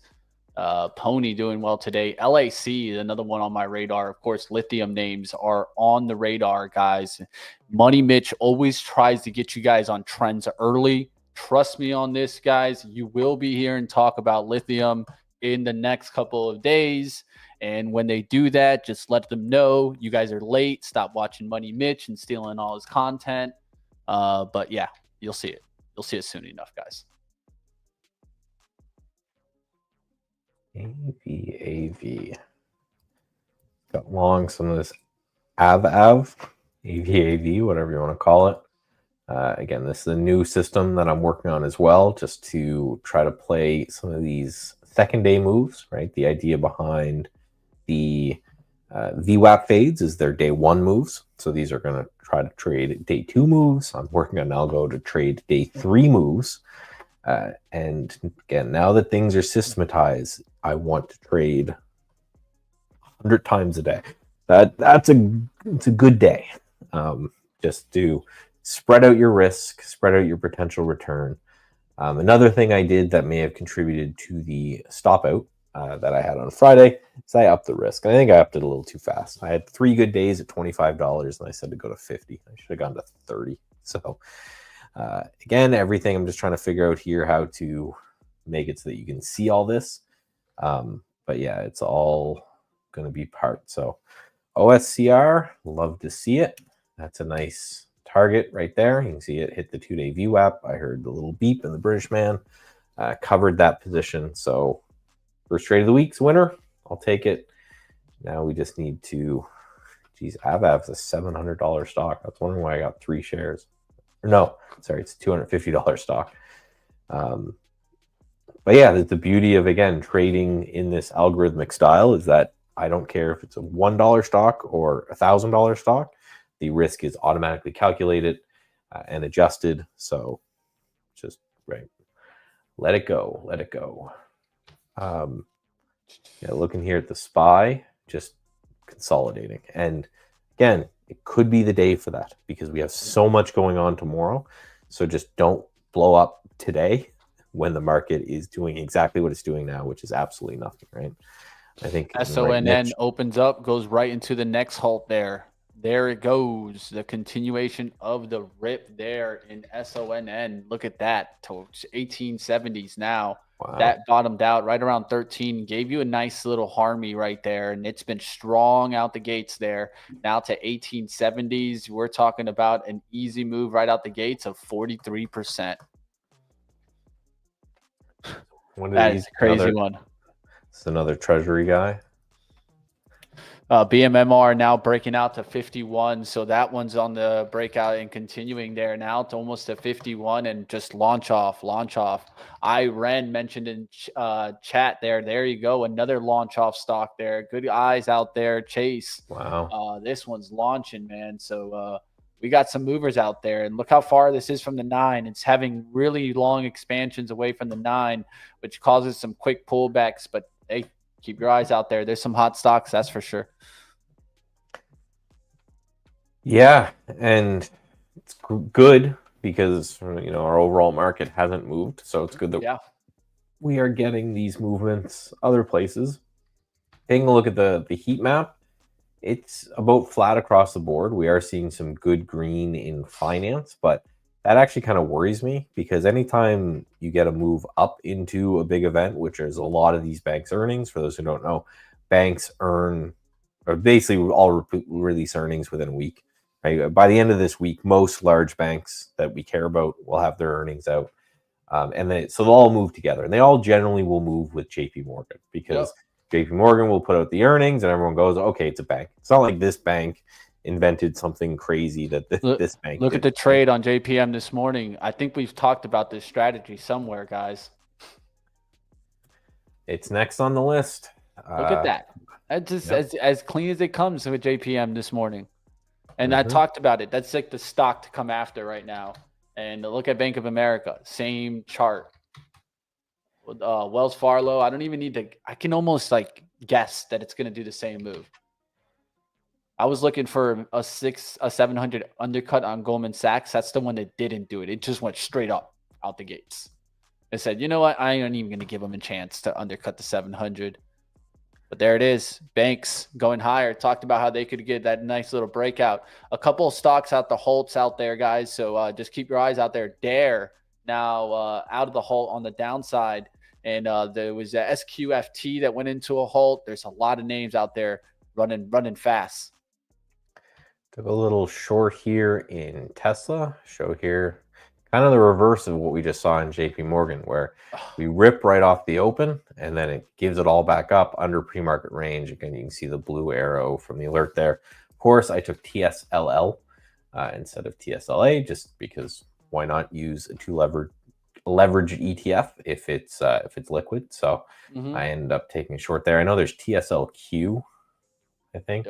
Pony doing well today. LAC, another one on my radar. Of course, lithium names are on the radar, guys. Money Mitch always tries to get you guys on trends early. Trust me on this, guys. You will be hearing talk about lithium in the next couple of days. And when they do that, just let them know you guys are late. Stop watching Money Mitch and stealing all his content. But yeah, you'll see it. You'll see it soon enough, guys. AV. Got long some of this AV, whatever you want to call it. Again, this is a new system that I'm working on as well, just to try to play some of these second day moves, right? The idea behind the VWAP fades is their day one moves. So these are going to try to trade day two moves. I'm working on algo to trade day three moves. And again, now that things are systematized, I want to trade 100 times a day. It's a good day. Just to spread out your risk, spread out your potential return. Another thing I did that may have contributed to the stop out that I had on Friday is I upped the risk. And I think I upped it a little too fast. I had 3 good days at $25 and I said to go to 50. I should have gone to 30. So again, everything I'm just trying to figure out here how to make it so that you can see all this. But yeah, it's all going to be part. So OSCR, love to see it. That's a nice target right there. You can see it hit the 2-day VWAP. I heard the little beep in the British man, covered that position. So first trade of the week's winner. I'll take it. Now we just need to, geez, Avav's a $700 stock. I was wondering why I got 3 shares. Or no, sorry, it's a $250 stock. But yeah, the beauty of, again, trading in this algorithmic style is that I don't care if it's a $1 stock or a $1,000 stock. The risk is automatically calculated and adjusted. So just right, let it go, let it go. Yeah, looking here at the SPY, just consolidating. And again, it could be the day for that because we have so much going on tomorrow. So just don't blow up today when the market is doing exactly what it's doing now, which is absolutely nothing, right? I think SONN opens up, goes right into the next halt there. There it goes. The continuation of the rip there in SONN. Look at that. To 1870s now. Wow. That bottomed out right around 13. Gave you a nice little harmy right there. And it's been strong out the gates there. Now to 1870s. We're talking about an easy move right out the gates of 43%. That is a crazy one. It's another treasury guy. BMMR now breaking out to 51. So that one's on the breakout and continuing there now to almost to 51 and just launch off. Ren mentioned in chat there. There you go. Another launch off stock there. Good eyes out there. Chase. Wow. This one's launching, man. So we got some movers out there. And look how far this is from the 9. It's having really long expansions away from the 9, which causes some quick pullbacks. But hey, keep your eyes out there. There's some hot stocks, that's for sure. Yeah, and it's good because our overall market hasn't moved, so it's good that we are getting these movements other places. Taking a look at the heat map, it's about flat across the board. We are seeing some good green in finance, but that actually kind of worries me because anytime you get a move up into a big event, which is a lot of these banks' earnings, for those who don't know, banks basically all release earnings within a week. Right? By the end of this week, most large banks that we care about will have their earnings out. So they'll all move together. And they all generally will move with JP Morgan because JP Morgan will put out the earnings and everyone goes, okay, it's a bank. It's not like this bank invented something crazy that this bank Look at the trade on JPM this morning. I think we've talked about this strategy somewhere, guys. It's next on the list. Look at that. That's just as clean as it comes with JPM this morning. And I talked about it. That's like the stock to come after right now. And look at Bank of America. Same chart. With Wells Fargo, I don't even need to. I can almost guess that it's going to do the same move. I was looking for a 700 undercut on Goldman Sachs. That's the one that didn't do it. It just went straight up out the gates. They said, you know what? I ain't even going to give them a chance to undercut the 700. But there it is. Banks going higher. Talked about how they could get that nice little breakout. A couple of stocks out the Holtz out there, guys. So just keep your eyes out there. Dare now out of the Holt on the downside. And there was a SQFT that went into a Holt. There's a lot of names out there running fast. Took a little short here in Tesla. Show here kind of the reverse of what we just saw in JP Morgan, where we rip right off the open and then it gives it all back up under pre-market range. Again, you can see the blue arrow from the alert there. Of course, I took TSLL instead of TSLA, just because why not use a leveraged ETF if it's liquid. So I ended up taking a short there. I know there's TSLQ, I think,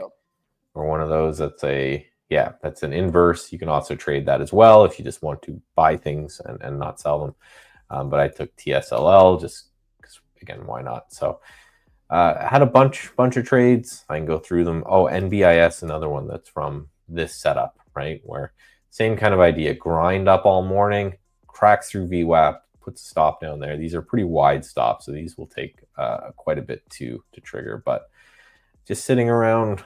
or one of those. That's an inverse. You can also trade that as well if you just want to buy things and not sell them. But I took TSLL just because, again, why not? So had a bunch of trades. I can go through them. Oh, NBIS, another one that's from this setup, right? Where same kind of idea, grind up all morning, cracks through VWAP, puts a stop down there. These are pretty wide stops, so these will take quite a bit to trigger. But just sitting around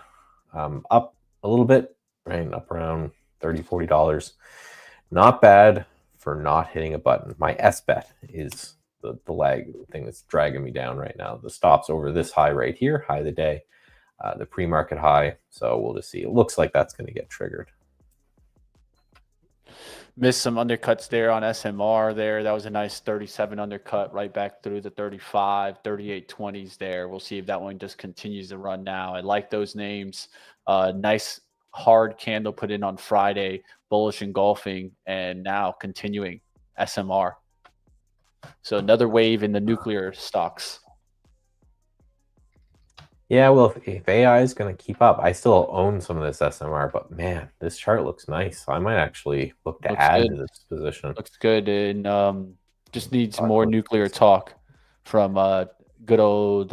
up a little bit, right, up around $30, $40. Not bad for not hitting a button. My S bet is the lag thing that's dragging me down right now. The stop's over this high right here, high of the day, the pre-market high. So we'll just see. It looks like that's going to get triggered. Missed some undercuts there on SMR there. That was a nice 37 undercut right back through the 35, 38.20s there. We'll see if that one just continues to run now. I like those names. Nice hard candle put in on Friday, bullish engulfing, and now continuing SMR. So another wave in the nuclear stocks. Yeah, well, if AI is going to keep up, I still own some of this SMR, but man, this chart looks nice. I might actually look to add to this position. Looks good, and just needs more nuclear talk from good old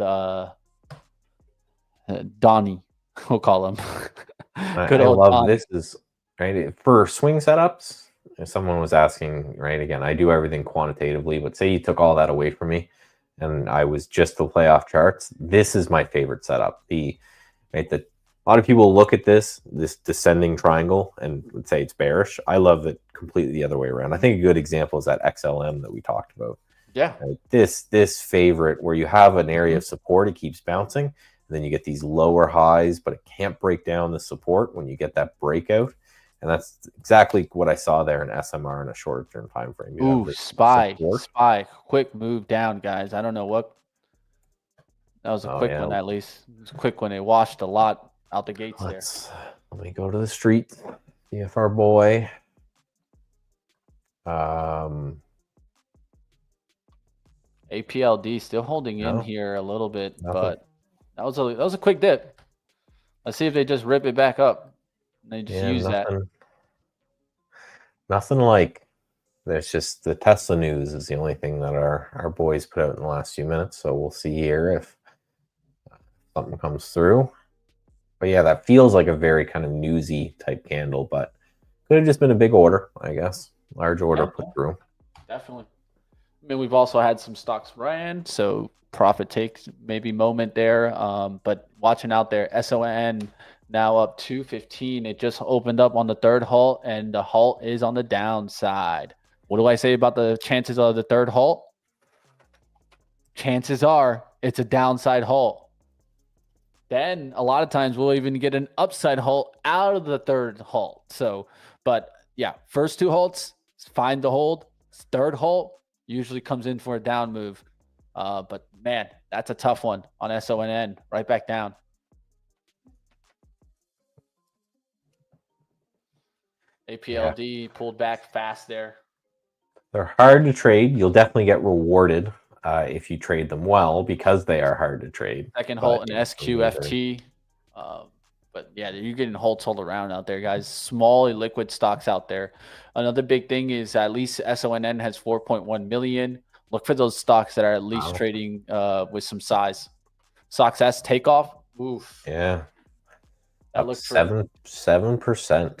Donnie, we'll call him. I love Donnie. This is right for swing setups. If someone was asking, right, again, I do everything quantitatively, but say you took all that away from me and I was just the playoff charts, this is my favorite setup. A lot of people look at this descending triangle and would say it's bearish. I love it completely the other way around. I think a good example is that XLM that we talked about. Yeah. Right? This favorite where you have an area of support, it keeps bouncing, and then you get these lower highs, but it can't break down the support when you get that breakout. And that's exactly what I saw there in SMR in a shorter term time frame. Ooh, SPY, quick move down, guys. I don't know what. That was a quick one, at least. It was a quick one. It washed a lot out the gates there. Let me go to the street, see if our boy. APLD still holding in here a little bit, but that was a quick dip. Let's see if they just rip it back up. They just use that. Nothing like there's just the Tesla news is the only thing that our boys put out in the last few minutes. So we'll see here if something comes through. But yeah, that feels like a very kind of newsy type candle, but could have just been a big order, I guess. Large order put through. Definitely. I mean, we've also had some stocks ran, so profit takes maybe moment there. But watching out there, SON now up 215. It just opened up on the third halt, and the halt is on the downside. What do I say about the chances of the third halt? Chances are it's a downside halt. Then a lot of times we'll even get an upside halt out of the third halt. So, but yeah, first two halts, find the hold. Third halt usually comes in for a down move. But man, that's a tough one on SONN. Right back down. APLD pulled back fast there. They're hard to trade. You'll definitely get rewarded if you trade them well because they are hard to trade. Second halt and SQFT. But yeah, you're getting halts all around out there, guys. Small liquid stocks out there. Another big thing is at least SONN has 4.1 million. Look for those stocks that are at least trading with some size. Stocks S takeoff. Oof. Yeah. That looks 7%.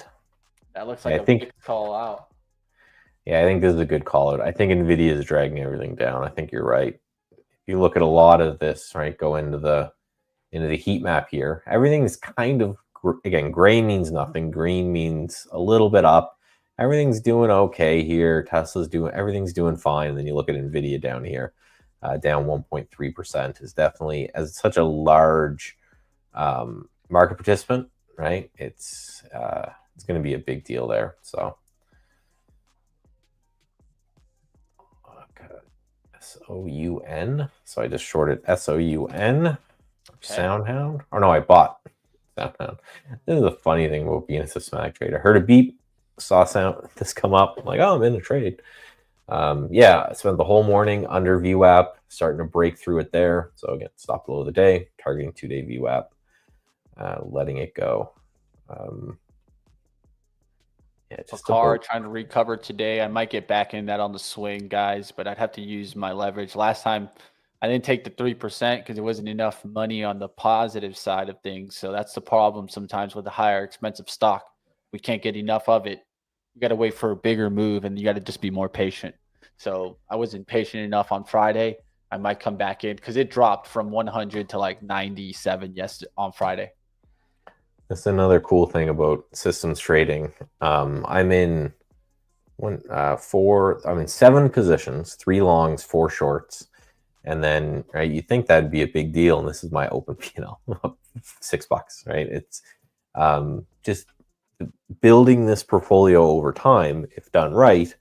That looks like a big call out. Yeah, I think this is a good call out. I think Nvidia is dragging everything down. I think you're right. If you look at a lot of this, right, go into the heat map here, everything's kind of, again, gray means nothing, green means a little bit up. Everything's doing okay here. Everything's doing fine. And then you look at Nvidia down here, down 1.3% is definitely, as such a large market participant, right? It's going to be a big deal there. So SOUN. So I just shorted SOUN. Okay. Soundhound. Or no, I bought Soundhound. This is a funny thing about being a systematic trader. I heard a beep, saw this come up. I'm like, oh, I'm in a trade. Yeah, I spent the whole morning under VWAP, starting to break through it there. So again, stop below the day, targeting 2-day VWAP, letting it go. Yeah, just trying to recover today. I might get back in that on the swing, guys, but I'd have to use my leverage. Last time I didn't take the 3% because there wasn't enough money on the positive side of things. So that's the problem sometimes with the higher expensive stock. We can't get enough of it. You got to wait for a bigger move, and you got to just be more patient. So I wasn't patient enough on Friday. I might come back in because it dropped from 100 to like 97 on Friday. That's another cool thing about systems trading. I'm in 7 positions, 3 longs, 4 shorts. And then, right, you think that'd be a big deal. And this is my open P&L, $6, right? It's just building this portfolio over time, if done right,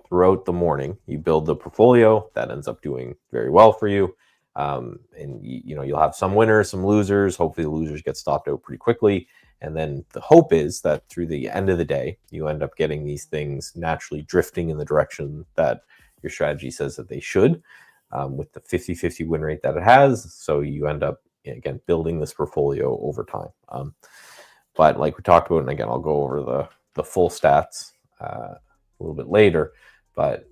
throughout the morning. You build the portfolio, that ends up doing very well for you. And you'll have some winners, some losers. Hopefully the losers get stopped out pretty quickly. And then the hope is that through the end of the day, you end up getting these things naturally drifting in the direction that your strategy says that they should, with the 50-50 win rate that it has. So you end up, again, building this portfolio over time. But like we talked about, and again, I'll go over the full stats a little bit later, but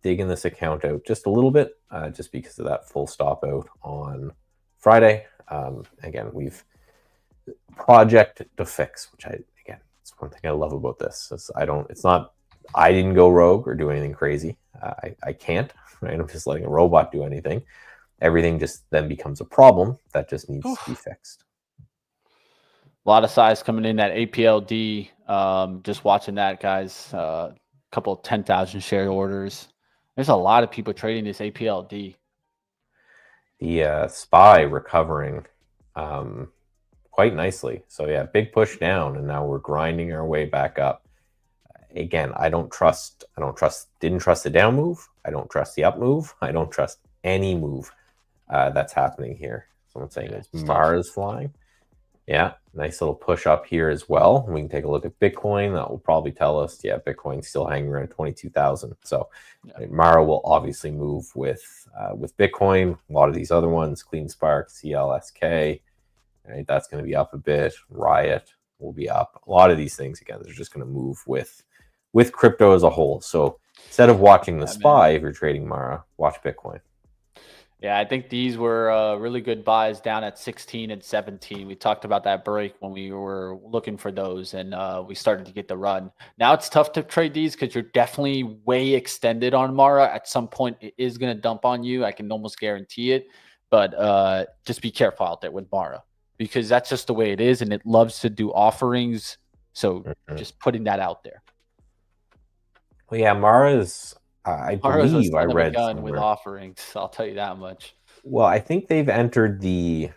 digging this account out just a little bit, just because of that full stop out on Friday. Again, we've project to fix, which it's one thing I love about this. I didn't go rogue or do anything crazy. I can't, right? I'm just letting a robot do anything. Everything just then becomes a problem that just needs to be fixed. A lot of size coming in at APLD. Just watching that, guys. A couple of 10,000 share orders. There's a lot of people trading this APLD. The SPY recovering quite nicely. So yeah, big push down, and now we're grinding our way back up. Again, didn't trust the down move. I don't trust the up move. I don't trust any move that's happening here. Someone's saying it's Mars flying. Yeah, nice little push up here as well. We can take a look at Bitcoin. That will probably tell us, yeah, Bitcoin's still hanging around 22,000. So Mara will obviously move with Bitcoin. A lot of these other ones, Clean Spark, CLSK, right, that's going to be up a bit. Riot will be up. A lot of these things, again, they're just going to move with crypto as a whole. So instead of watching the SPY, if you're trading Mara, watch Bitcoin. Yeah, I think these were really good buys down at 16 and 17. We talked about that break when we were looking for those, and we started to get the run. Now it's tough to trade these because you're definitely way extended on Mara. At some point, it is going to dump on you. I can almost guarantee it. But just be careful out there with Mara, because that's just the way it is, and it loves to do offerings. So just putting that out there. Well, yeah, Mara's... I believe I read somewhere with offerings. I'll tell you that much. Well, I think they've entered the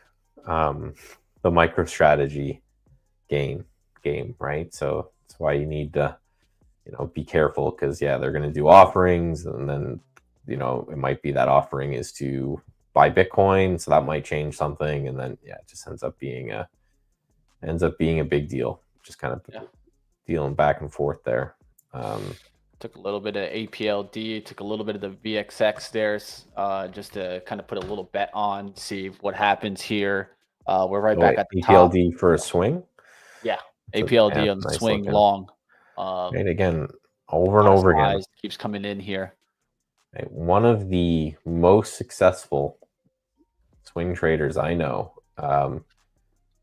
MicroStrategy game, right? So that's why you need to, be careful, because they're going to do offerings, and then it might be that offering is to buy Bitcoin, so that might change something, and then it just ends up being a big deal. Just kind of dealing back and forth there. Took a little bit of APLD, took a little bit of the VXX there, just to kind of put a little bet on, see what happens here. We're right back at the top. APLD for a swing? Yeah, APLD on the swing long. Right, again, over and over again. Keeps coming in here. Right, one of the most successful swing traders I know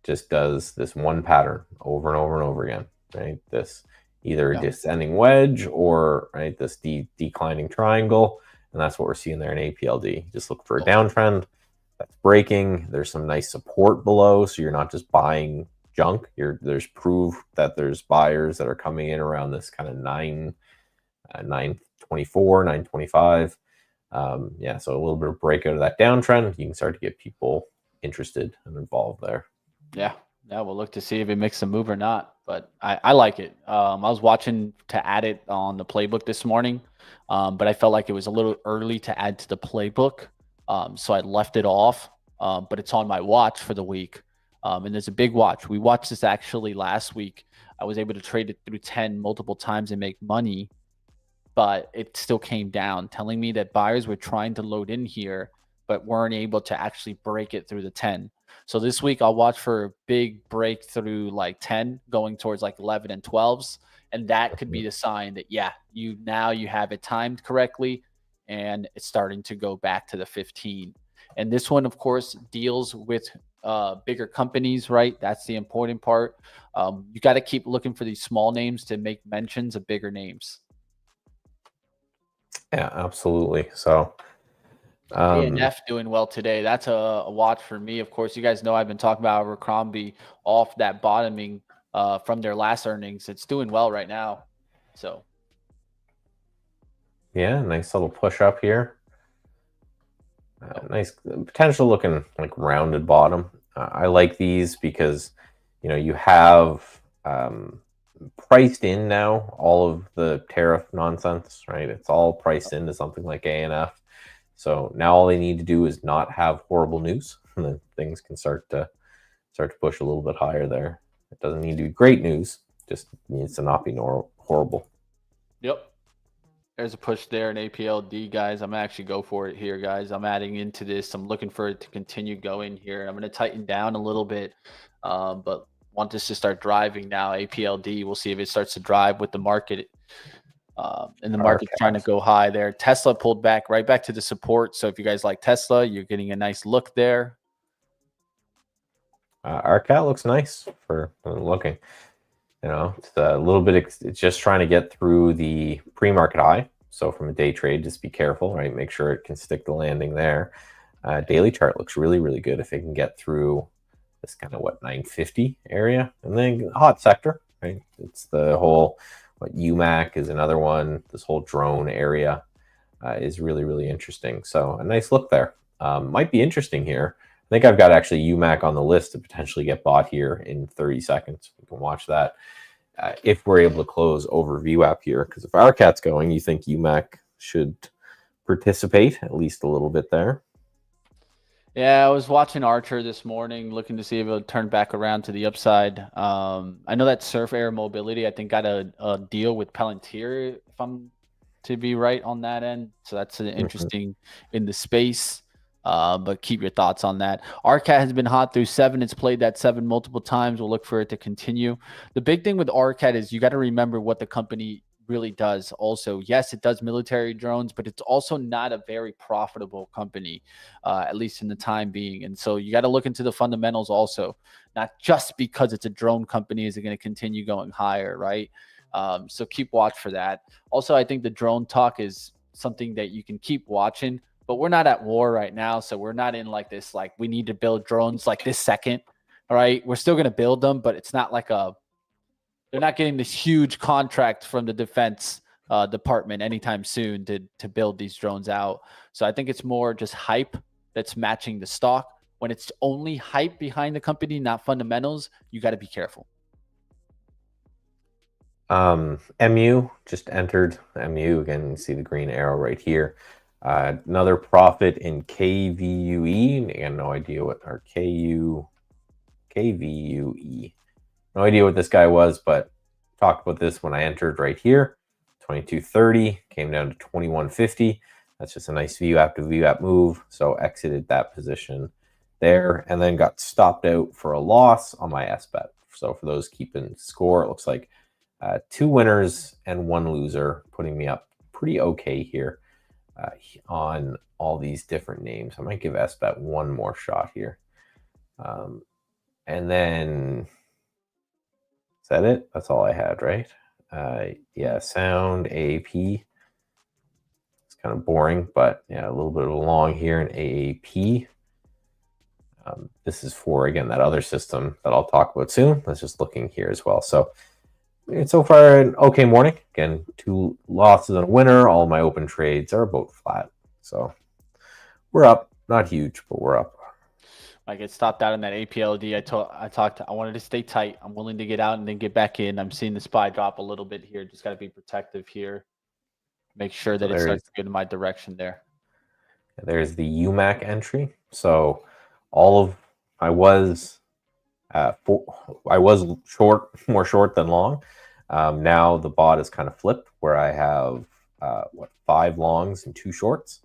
just does this one pattern over and over and over again, right? either a descending wedge or this declining triangle. And that's what we're seeing there in APLD. Just look for a downtrend that's breaking. There's some nice support below, so you're not just buying junk. There's proof that there's buyers that are coming in around this kind of 924, 925. Yeah, so a little bit of breakout of that downtrend. You can start to get people interested and involved there. Yeah, we'll look to see if it makes a move or not. But I like it. I was watching to add it on the playbook this morning, but I felt like it was a little early to add to the playbook, so I left it off. But it's on my watch for the week, and there's a big watch. We watched this actually last week. I was able to trade it through 10 multiple times and make money, but it still came down, telling me that buyers were trying to load in here, but weren't able to actually break it through the 10. So this week I'll watch for a big breakthrough like 10 going towards like 11 and 12s. And that could be the sign that, yeah, you have it timed correctly and it's starting to go back to the 15. And this one, of course, deals with bigger companies, right? That's the important part. You got to keep looking for these small names to make mentions of bigger names. Yeah, absolutely. So ANF doing well today. That's a watch for me. Of course, you guys know I've been talking about Abercrombie off that bottoming from their last earnings. It's doing well right now. So yeah, nice little push up here. Nice potential looking like rounded bottom. I like these because you have priced in now all of the tariff nonsense, right? It's all priced into something like ANF. So now all they need to do is not have horrible news, and then things can start to push a little bit higher there. It doesn't need to be great news; just needs to not be horrible. Yep. There's a push there in APLD, guys. I'm actually go for it here, guys. I'm adding into this. I'm looking for it to continue going here. I'm going to tighten down a little bit, but want this to start driving now. APLD. We'll see if it starts to drive with the market. And the market's trying to go high there. Tesla pulled back right back to the support. So if you guys like Tesla, you're getting a nice look there. Our cat looks nice for looking. It's a little bit. It's just trying to get through the pre-market high. So from a day trade, just be careful, right? Make sure it can stick the landing there. Daily chart looks really, really good if it can get through this kind of 950 area, and then hot sector, right? It's the whole UMAC is another one. This whole drone area is really, really interesting. So a nice look there. Might be interesting here. I think I've got actually UMAC on the list to potentially get bought here in 30 seconds. You can watch that if we're able to close over VWAP here. Because if our cat's going, you think UMAC should participate at least a little bit there. Yeah, I was watching Archer this morning, looking to see if it'll turn back around to the upside. I know that Surf Air Mobility, I think, got a deal with Palantir, if I'm to be right on that end. So that's interesting in the space. But keep your thoughts on that. RCAT has been hot through 7. It's played that 7 multiple times. We'll look for it to continue. The big thing with RCAT is you got to remember what the company really does. Also, yes, it does military drones, but it's also not a very profitable company, at least in the time being. And so you got to look into the fundamentals also, not just because it's a drone company is it going to continue going higher, right? So keep watch for that. Also, I think the drone talk is something that you can keep watching, but we're not at war right now. So we're not in like this, like we need to build drones like this second. All right. We're still going to build them, but it's not like they're not getting this huge contract from the defense department anytime soon to build these drones out. So I think it's more just hype that's matching the stock. When it's only hype behind the company, not fundamentals, you got to be careful. MU just entered. MU, again, you see the green arrow right here. Another profit in KVUE. I have no idea what our KVUE. No idea what this guy was, but talked about this when I entered right here. 22.30 came down to 21.50. That's just a nice VWAP to VWAP move. So exited that position there and then got stopped out for a loss on my SBET. So for those keeping score, it looks like 2 winners and 1 loser, putting me up pretty okay here on all these different names. I might give SBET one more shot here. And then, is that it? That's all I had, right? Yeah, sound AAP. It's kind of boring, but yeah, a little bit of a long here in AAP. This is for, again, that other system that I'll talk about soon. Let's just looking here as well. So it's so far an okay morning. Again, 2 losses and a winner. All my open trades are about flat. So we're up. Not huge, but we're up. I get stopped out in that APLD. I wanted to stay tight. I'm willing to get out and then get back in. I'm seeing the SPY drop a little bit here. Just got to be protective here. Make sure that it starts to get in my direction there. There's the UMAC entry. So I was short, more short than long. Now the bot is kind of flipped where I have 5 longs and 2 shorts.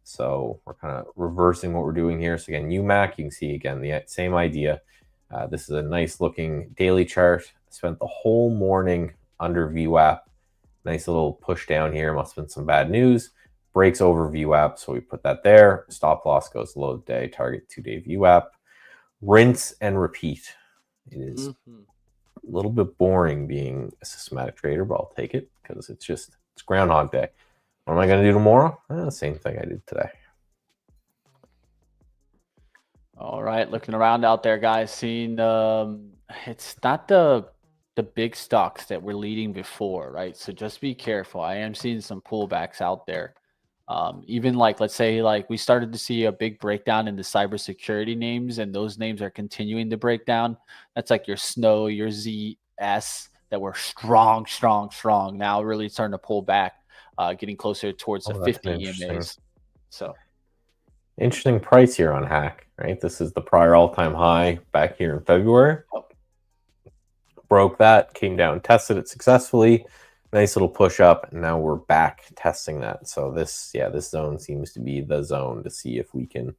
So we're kind of reversing what we're doing here. So again, UMAC, you can see again the same idea. This is a nice looking daily chart. Spent the whole morning under VWAP. Nice little push down here. Must have been some bad news. Breaks over VWAP, so we put that there. Stop loss goes low day, target 2-day VWAP. Rinse and repeat. It is a little bit boring being a systematic trader, but I'll take it because it's Groundhog Day. What am I going to do tomorrow? The same thing I did today. All right, looking around out there, guys, seeing it's not the big stocks that were leading before, right? So just be careful. I am seeing some pullbacks out there. Even like, let's say, like we started to see a big breakdown in the cybersecurity names, and those names are continuing to break down. That's like your Snow, your ZS that were strong. Now really starting to pull back, getting closer towards the 50 EMAs. So interesting price here on Hack, right? This is the prior all-time high back here in February. Broke that, came down, tested it successfully. Nice little push up, and now we're back testing that. So this zone seems to be the zone to see if we can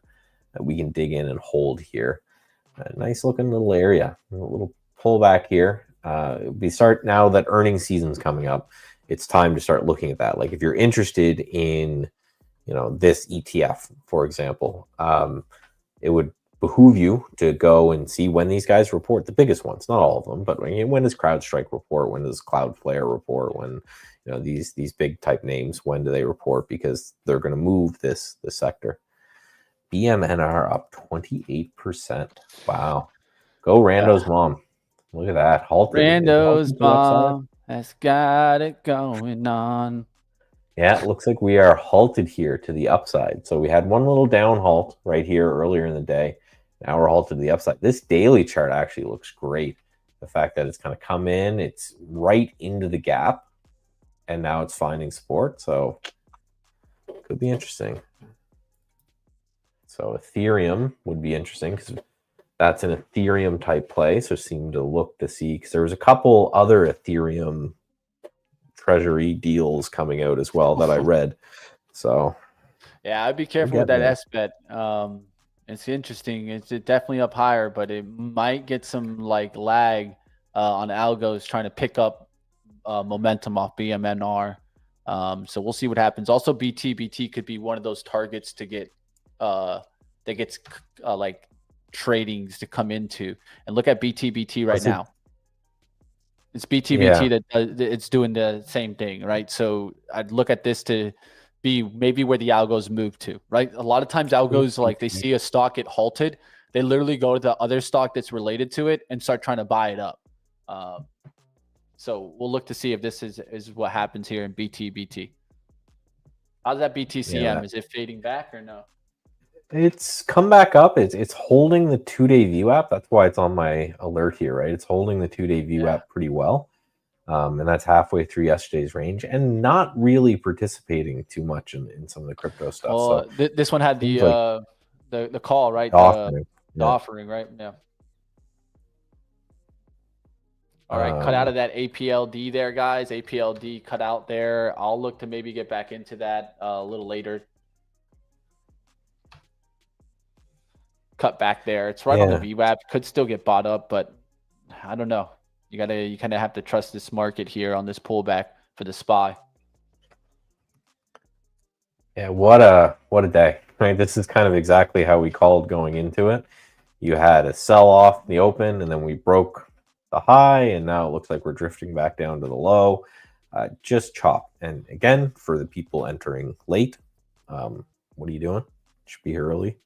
dig in and hold here. A nice looking little area, a little pullback here. We start now that earnings season's coming up. It's time to start looking at that. Like if you're interested in, this ETF, for example, it would behoove you to go and see when these guys report, the biggest ones, not all of them, but when does CrowdStrike report? When does Cloudflare report? When these big type names, when do they report? Because they're going to move this sector. BMNR up 28%. Wow. Go Rando's mom. Look at that. Halted. Rando's mom has got it going on. Yeah, it looks like we are halted here to the upside. So we had one little down halt right here earlier in the day. Now we're halted to the upside. This daily chart actually looks great. The fact that it's kind of come in, it's right into the gap, and now it's finding support. So could be interesting. So Ethereum would be interesting because that's an Ethereum type play. So seem to look to see, because there was a couple other Ethereum treasury deals coming out as well that I read. So yeah, I'd be careful with that SBET. It's interesting. It's definitely up higher, but it might get some like lag on algos trying to pick up momentum off BMNR. So we'll see what happens. Also, BT could be one of those targets to get that gets like tradings to come into. And look at BT right now. It's BT that it's doing the same thing, right? So I'd look at this to be maybe where the algos move to, right? A lot of times algos, like they see a stock get halted, they literally go to the other stock that's related to it and start trying to buy it up. So we'll look to see if this is what happens here in BT. How's that BTCM? Yeah. Is it fading back or no? It's come back up. It's holding the 2-day VWAP. That's why it's on my alert here, right? It's holding the 2-day VWAP pretty well. And that's halfway through yesterday's range and not really participating too much in some of the crypto stuff. Well, so this one had the call, right? The offering, right? Yeah. All right, cut out of that APLD there, guys. APLD cut out there. I'll look to maybe get back into that a little later. Cut back there. It's right on the VWAP. Could still get bought up, but I don't know. You kind of have to trust this market here on this pullback for the SPY. Yeah, what a day. Right? This is kind of exactly how we called going into it. You had a sell off in the open, and then we broke the high, and now it looks like we're drifting back down to the low. Just chop. And again, for the people entering late, what are you doing? Should be here early.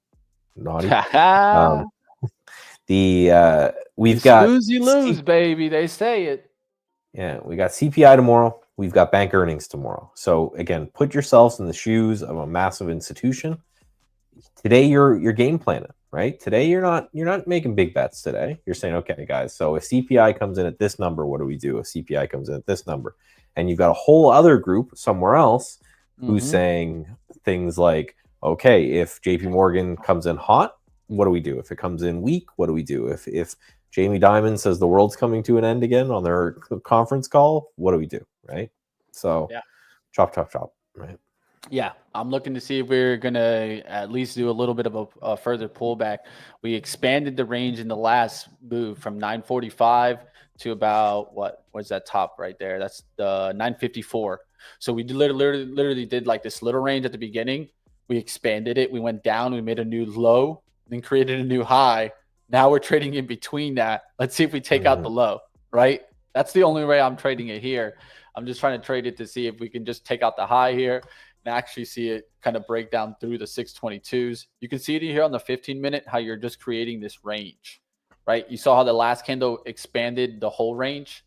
Naughty. We've You got snooze, you lose, baby. They say it. Yeah, we got CPI tomorrow. We've got bank earnings tomorrow. So again, put yourselves in the shoes of a massive institution. Today you're game planning, right? Today you're not making big bets today. You're saying, okay, guys, so if CPI comes in at this number, what do we do? If CPI comes in at this number, and you've got a whole other group somewhere else who's saying things like, okay, if JP Morgan comes in hot, what do we do? If it comes in weak, what do we do? If Jamie Dimon says the world's coming to an end again on their conference call, what do we do, right? So Yeah. chop, chop, chop, right? Yeah, I'm looking to see if we're going to at least do a little bit of a further pullback. We expanded the range in the last move from 945 to about, what was that top right there? That's the 954. So we literally did like this little range at the beginning. We expanded it. We went down. We made a new low, then created a new high. Now we're trading in between that. Let's see if we take out the low, right? That's the only way I'm trading it here. I'm just trying to trade it to see if we can just take out the high here and actually see it kind of break down through the 622s. You can see it here on the 15-minute, how you're just creating this range, right? You saw how the last candle expanded the whole range.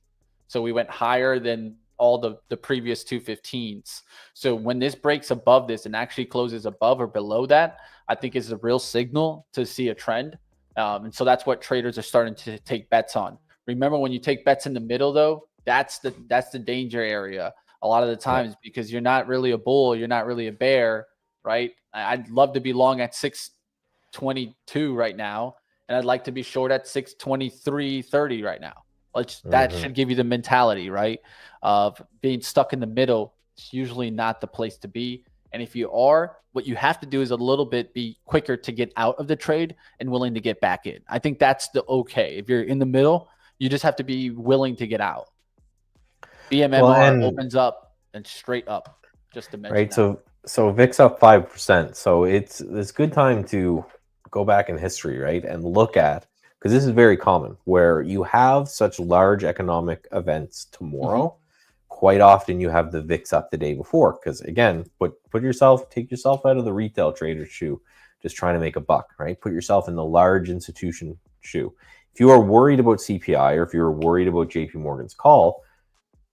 So we went higher than all the previous 215s. So when this breaks above this and actually closes above or below that, I think is a real signal to see a trend. And so that's what traders are starting to take bets on. Remember, when you take bets in the middle, though, that's the danger area a lot of the times, because you're not really a bull, you're not really a bear, right? I'd love to be long at 622 right now, and I'd like to be short at 623.30 right now. That should give you the mentality, right, of being stuck in the middle. It's usually not the place to be. And if you are, what you have to do is a little bit be quicker to get out of the trade and willing to get back in. I think that's the okay. If you're in the middle, you just have to be willing to get out. BMMR opens up and straight up, just to mention. Right. That. So VIX up 5%. So it's good time to go back in history, right, and look at, because this is very common where you have such large economic events tomorrow. Quite often you have the VIX up the day before, because again, take yourself out of the retail trader's shoe, just trying to make a buck, right? Put yourself in the large institution shoe. If you are worried about CPI, or if you're worried about JP Morgan's call,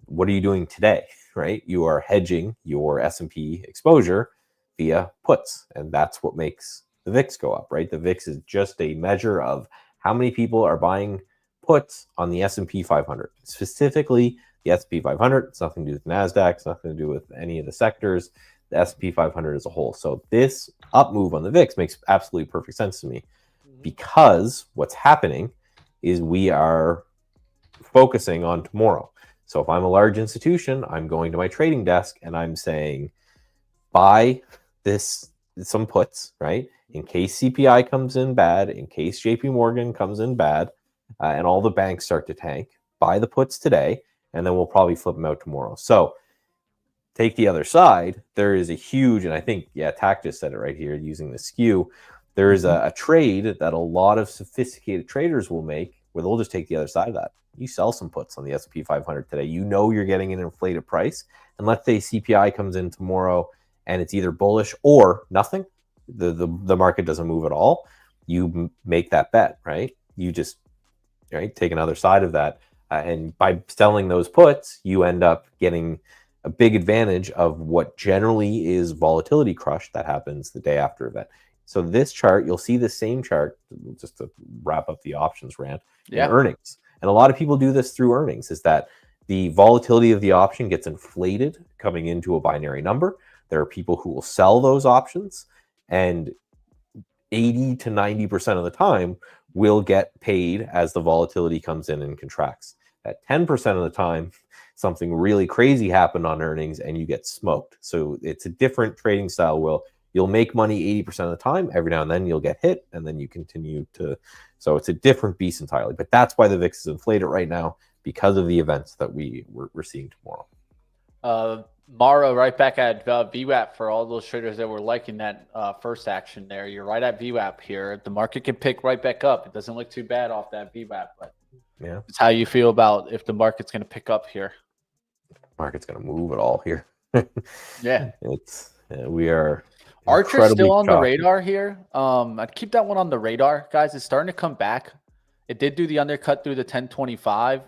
what are you doing today, right? You are hedging your S&P exposure via puts, and that's what makes the VIX go up, right? The VIX is just a measure of how many people are buying puts on the S&P 500, specifically the S&P 500. It's nothing to do with NASDAQ. It's nothing to do with any of the sectors. The S&P 500 as a whole. So this up move on the VIX makes absolutely perfect sense to me, because what's happening is we are focusing on tomorrow. So if I'm a large institution, I'm going to my trading desk and I'm saying, buy some puts, right? In case CPI comes in bad, in case JP Morgan comes in bad, and all the banks start to tank, buy the puts today, and then we'll probably flip them out tomorrow. So take the other side, there is a huge, and I think, Tack just said it right here using the skew, there is a trade that a lot of sophisticated traders will make where they'll just take the other side of that. You sell some puts on the S&P 500 today. You know you're getting an inflated price. And let's say CPI comes in tomorrow and it's either bullish or nothing. The market doesn't move at all. You make that bet, right? You just take another side of that. And by selling those puts, you end up getting a big advantage of what generally is volatility crush that happens the day after event. So this chart, you'll see the same chart, just to wrap up the options rant, in earnings. And a lot of people do this through earnings, is that the volatility of the option gets inflated coming into a binary number. There are people who will sell those options, and 80 to 90% of the time will get paid as the volatility comes in and contracts. At 10% of the time, something really crazy happened on earnings and you get smoked. So it's a different trading style. You'll make money 80% of the time. Every now and then you'll get hit, and then you continue to. So it's a different beast entirely. But that's why the VIX is inflated right now, because of the events that we're seeing tomorrow. Mara, right back at VWAP for all those traders that were liking that first action there. You're right at VWAP here. The market can pick right back up. It doesn't look too bad off that VWAP, but Yeah. It's how you feel about if the market's going to pick up here. Market's going to move at all here. Yeah. We are Archer's still incredibly on the choppy. radar here. I'd keep that one on the radar, guys. It's starting to come back. It did do the undercut through the 1025.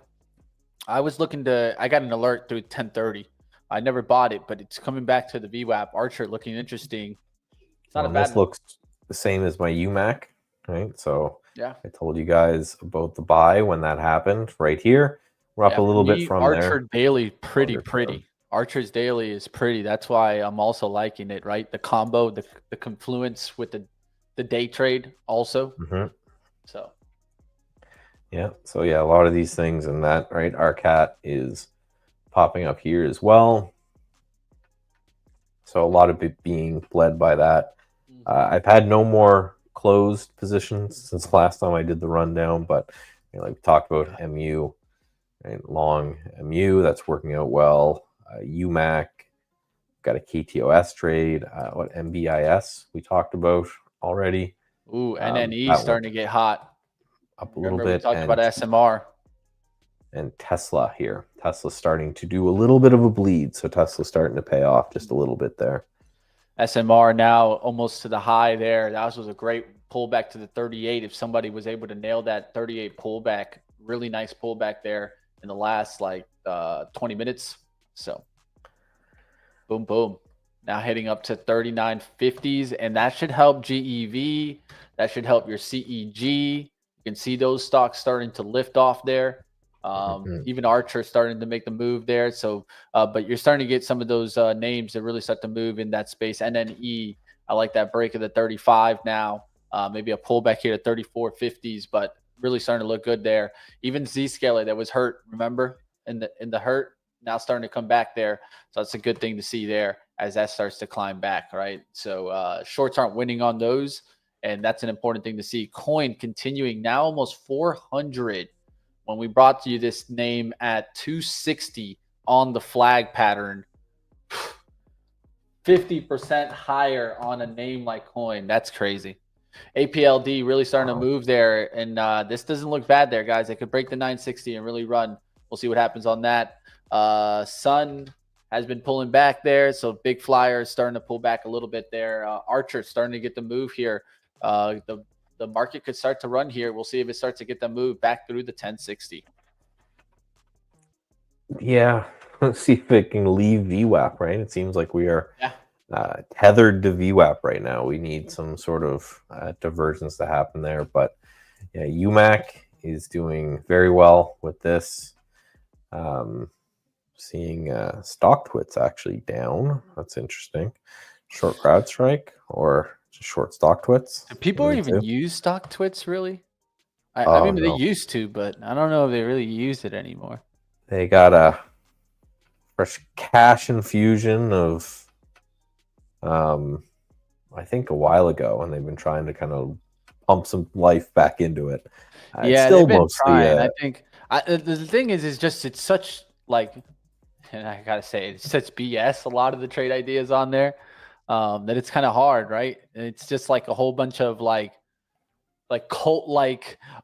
I got an alert through 1030. I never bought it, but it's coming back to the VWAP. Archer looking interesting. It's not a bad This one. looks the same as my UMAC, right? So Yeah. I told you guys about the buy when that happened right here. We're up a For little bit me, from Archer there. daily, pretty. Understood. Archer's daily is pretty. That's why I'm also liking it, right? The combo, the confluence with the day trade also. Mhm. So Yeah. So yeah, a lot of these things and that, right? Our cat is popping up here as well. So a lot of it being bled by that. I've had no more closed positions since last time I did the rundown, but like we talked about MU, right? Long MU, that's working out well. UMAC, got a KTOS trade. What MBIS we talked about already. ooh, NNE That starting to get hot. up a little Remember we bit, talked about SMR. and Tesla here. Tesla's starting to do a little bit of a bleed, so Tesla's starting to pay off just a little bit there. SMR now almost to the high there. That was a great pullback to the 38. If somebody was able to nail that 38 pullback, really nice pullback there in the last 20 minutes. So boom, boom. Now heading up to 39.50s, and that should help GEV. That should help your CEG. You can see those stocks starting to lift off there. Even Archer starting to make the move there. So, but you're starting to get some of those names that really start to move in that space. NNE, I like that break of the 35 now. Maybe a pullback here to 34.50s, but really starting to look good there. Even Zscaler that was hurt, remember, in the hurt, now starting to come back there. So that's a good thing to see there as that starts to climb back, right? So shorts aren't winning on those, and that's an important thing to see. Coin continuing now almost 400. When we brought you this name at 260 on the flag pattern, 50% higher on a name like Coin. That's crazy. APLD really starting to move there, and this doesn't look bad there, guys. It could break the 960 and really run. We'll see what happens on that. Sun has been pulling back there, so big flyer is starting to pull back a little bit there. Archer starting to get the move here. The market could start to run here. We'll see if it starts to get the move back through the 1060. Yeah, let's see if it can leave VWAP, right? It seems like we are tethered to VWAP right now. We need some sort of divergence to happen there. But yeah, UMAC is doing very well with this. Seeing stock twits actually down. That's interesting. Short crowd strike or just short stock twits. Do people even use stock twits, really? I mean, no. they used to, but I don't know if they really use it anymore. They got a fresh cash infusion of, I think a while ago, and they've been trying to kind of pump some life back into it. Yeah, still they've been mostly, trying. I think the thing is just it's such and I gotta say it's such BS. A lot of the trade ideas on there, that it's kind of hard, right? It's just like a whole bunch of like cult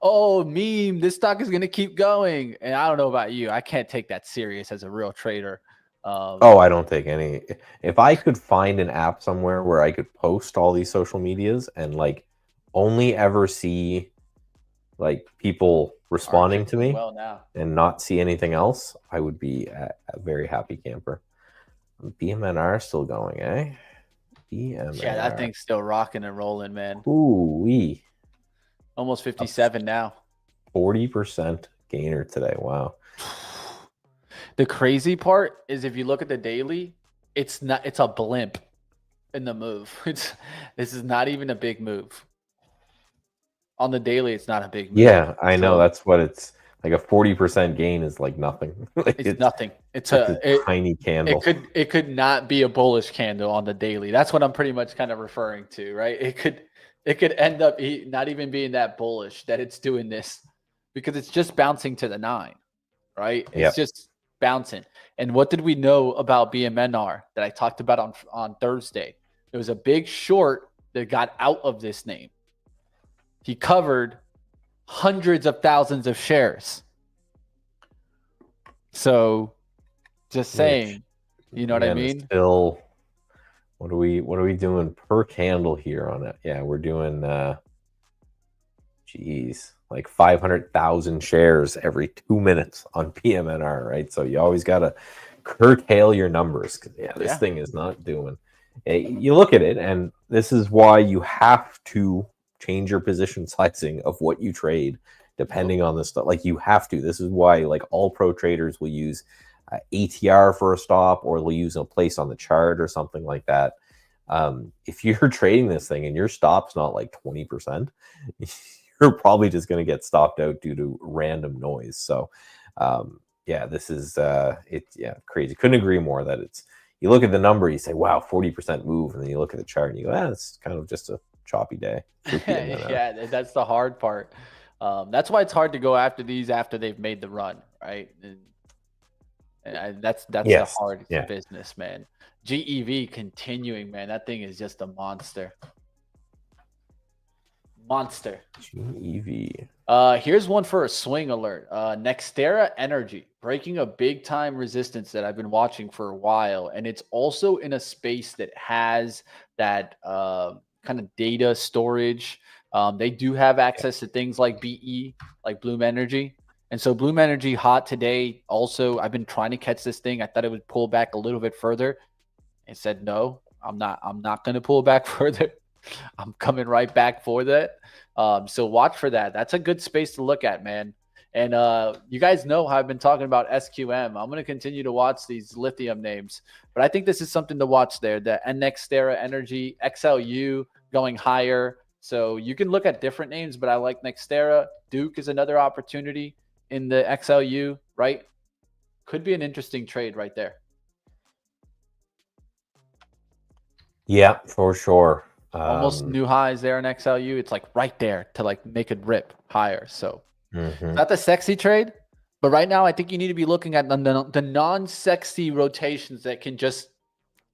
oh, meme, this stock is gonna keep going. And I don't know about you, I can't take that serious as a real trader. I don't take any. If I could find an app somewhere where I could post all these social medias and only ever see people responding to me and not see anything else, I would be a very happy camper. BMNR still going, eh? BMNR. Yeah, that thing's still rocking and rolling, man. Ooh wee. Almost 57 now. 40% gainer today. Wow. The crazy part is if you look at the daily, it's a blimp in the move. This is not even a big move. On the daily, it's not a big move. Yeah, I know. That's what it's like. A 40% gain is like nothing. It's nothing. It's a tiny candle. It could not be a bullish candle on the daily. That's what I'm pretty much kind of referring to, right? It could end up not even being that bullish that it's doing this, because it's just bouncing to the 9, right? It's just bouncing. And what did we know about BMNR that I talked about on Thursday? There was a big short that got out of this name. He covered hundreds of thousands of shares. So just Which, saying, you know what I again, is mean? still, what are we doing per candle here on it? Yeah, we're doing geez, like 500,000 shares every 2 minutes on PMNR, right? So you always got to curtail your numbers. Yeah, this Yeah. thing is not doing. You look at it, and this is why you have to change your position sizing of what you trade depending on the stuff. Like, you have to. This is why, like, all pro traders will use ATR for a stop, or they'll use a place on the chart or something like that. If you're trading this thing and your stop's not like 20%, you're probably just going to get stopped out due to random noise. So, yeah, this is crazy. Couldn't agree more that it's, you look at the number, you say, wow, 40% move, and then you look at the chart and you go, it's kind of just a choppy day. Yeah, that's the hard part. That's why it's hard to go after these after they've made the run, right? And that's Yes. the hard Yeah. business, man. GEV continuing, man. That thing is just a monster. GEV. Here's one for a swing alert. Nextera Energy breaking a big time resistance that I've been watching for a while, and it's also in a space that has that kind of data storage. They do have access to things like BE, like Bloom Energy. And so Bloom Energy hot today. Also, I've been trying to catch this thing. I thought it would pull back a little bit further. It said no. I'm not going to pull back further. I'm coming right back for that. So watch for that. That's a good space to look at, man. And you guys know how I've been talking about SQM. I'm going to continue to watch these lithium names, but I think this is something to watch there. The Nextera Energy, XLU going higher. So you can look at different names, but I like Nextera. Duke is another opportunity in the XLU, right? Could be an interesting trade right there. Yeah, for sure. Almost new highs there in XLU. It's like right there to like make it rip higher. So not the sexy trade, but right now I think you need to be looking at the non-sexy rotations that can just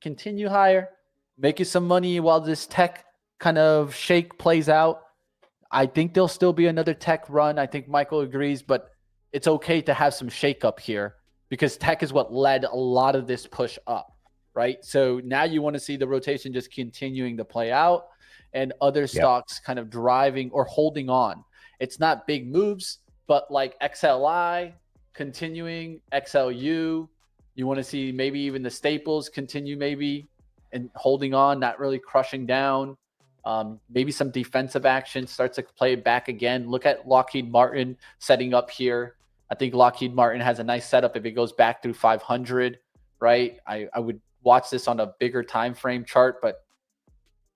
continue higher, make you some money while this tech kind of shake plays out. I think there'll still be another tech run. I think Michael agrees, but it's okay to have some shake up here because tech is what led a lot of this push up, right? So now you want to see the rotation just continuing to play out and other stocks kind of driving or holding on. It's not big moves, but like XLI continuing, XLU, you want to see maybe even the staples continue maybe and holding on, not really crushing down. Maybe some defensive action starts to play back again. Look at Lockheed Martin setting up here. I think Lockheed Martin has a nice setup if it goes back through 500, right? I would watch this on a bigger time frame chart, but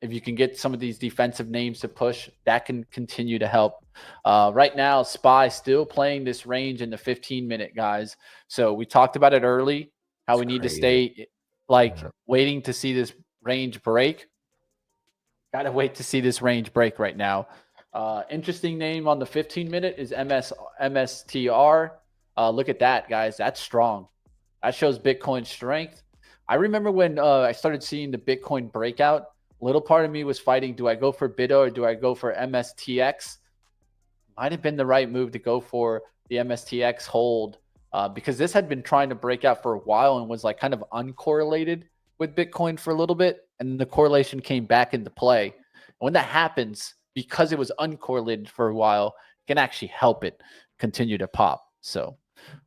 if you can get some of these defensive names to push, that can continue to help. Right now, SPY still playing this range in the 15-minute, guys. So we talked about it early, how we need to stay like waiting to see this range break. Got to wait to see this range break right now. Interesting name on the 15-minute is MSTR. Look at that, guys. That's strong. That shows Bitcoin strength. I remember when I started seeing the Bitcoin breakout, little part of me was fighting, do I go for BITO or do I go for MSTX? Might have been the right move to go for the MSTX hold because this had been trying to break out for a while and was like kind of uncorrelated with Bitcoin for a little bit. And the correlation came back into play. And when that happens, because it was uncorrelated for a while, it can actually help it continue to pop. So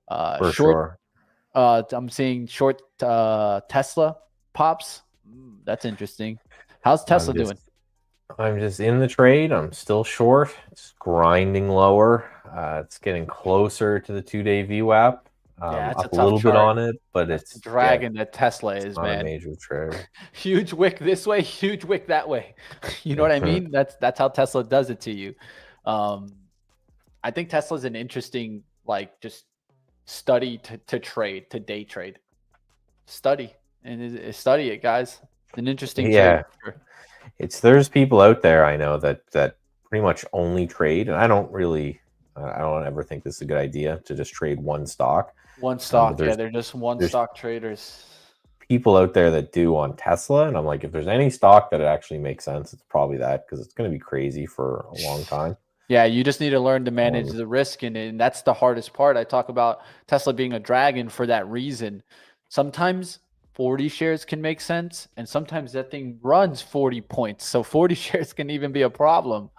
For sure. I'm seeing short Tesla pops. That's interesting. How's Tesla doing? I'm just in the trade. I'm still short. It's grinding lower. It's getting closer to the 2-day VWAP. Yeah, it's up a a tough little chart. bit on it, but That's it's the dragon that Tesla is, not man. a major trade. Huge wick this way, huge wick that way. You know what I mean? That's how Tesla does it to you. I think Tesla's an interesting, like, just study to trade, to day trade. Study study it, guys. It's an interesting trade. There's people out there I know that pretty much only trade, and I don't ever think this is a good idea to just trade one stock. One stock, they're just one stock traders. People out there that do on Tesla, and I'm like, if there's any stock that it actually makes sense, it's probably that, because it's going to be crazy for a long time. Yeah, you just need to learn to manage Um, the risk in it. And that's the hardest part. I talk about Tesla being a dragon for that reason. Sometimes 40 shares can make sense, and sometimes that thing runs 40 points. So 40 shares can even be a problem.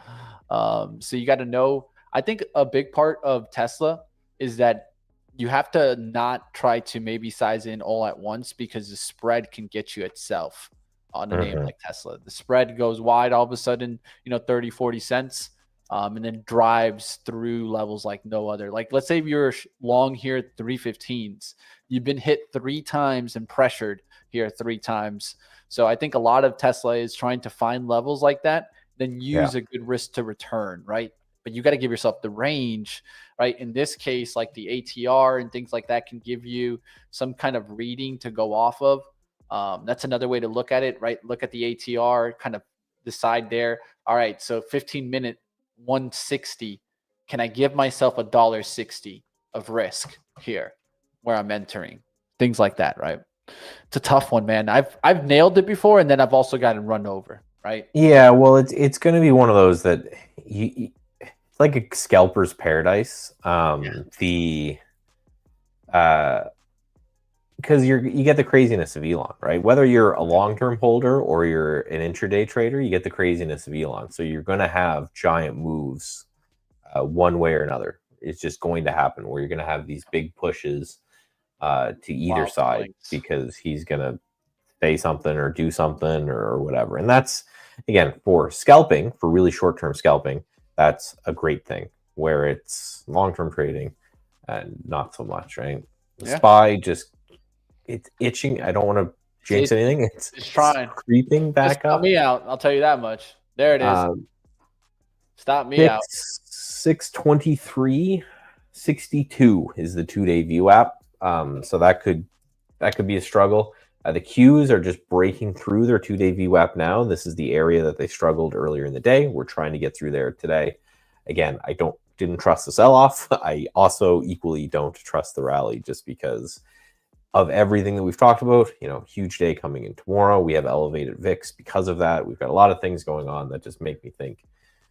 So you got to know. I think a big part of Tesla is that you have to not try to maybe size in all at once, because the spread can get you itself on a name mhm. like Tesla. The spread goes wide all of a sudden, 30, 40 cents, and then drives through levels like no other. Like, let's say if you're long here at 315s, you've been hit 3 times and pressured here 3 times. So I think a lot of Tesla is trying to find levels like that, then Yeah. use a good risk to return, right? But you got to give yourself the range, right? In this case, like the ATR and things like that can give you some kind of reading to go off of. That's another way to look at it, right? Look at the ATR, kind of decide there. All right, so 15-minute 160. Can I give myself $1.60 of risk here where I'm entering? Things like that, right? It's a tough one, man. I've nailed it before, and then I've also gotten run over, right? Yeah, well, it's going to be one of those that it's like a scalper's paradise. The because you get the craziness of Elon, right? Whether you're a long-term holder or you're an intraday trader, you get the craziness of Elon. So you're going to have giant moves, one way or another. It's just going to happen where you're going to have these big pushes to either Wild side swings. because he's going to say something or do something or whatever. And that's, again, for scalping, for really short-term scalping, that's a great thing. Where it's long-term trading and not so much, right? The Yeah. SPY just, it's itching. I don't want to jinx It's, anything. it's It's trying. creeping Just back stop up. me out. I'll tell you that much. There it is. Um, Stop me out. 623.62 is the 2-day view app. So that could be a struggle. The Qs are just breaking through their 2-day VWAP now. This is the area that they struggled earlier in the day. We're trying to get through there today. Again, I didn't trust the sell-off. I also equally don't trust the rally just because of everything that we've talked about. Huge day coming in tomorrow. We have elevated VIX because of that. We've got a lot of things going on that just make me think,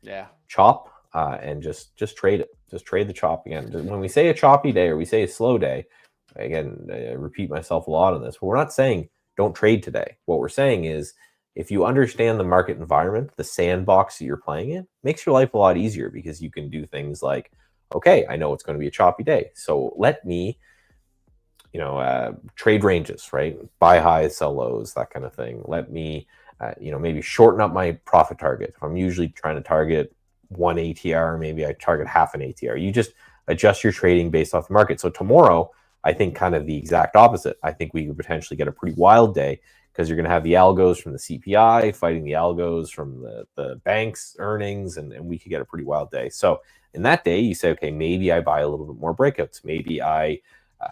Yeah. chop and just trade it. Just trade the chop again. When we say a choppy day or we say a slow day, again, I repeat myself a lot on this, but we're not saying don't trade today. What we're saying is if you understand the market environment, the sandbox that you're playing in, makes your life a lot easier because you can do things like, okay, I know it's going to be a choppy day. So let me, trade ranges, right? Buy highs, sell lows, that kind of thing. Let me, maybe shorten up my profit target. If I'm usually trying to target one ATR, maybe I target half an ATR. You just adjust your trading based off the market. So tomorrow, I think kind of the exact opposite. I think we could potentially get a pretty wild day because you're going to have the algos from the CPI fighting the algos from the banks' earnings, and we could get a pretty wild day. So in that day, you say, okay, maybe I buy a little bit more breakouts. Maybe I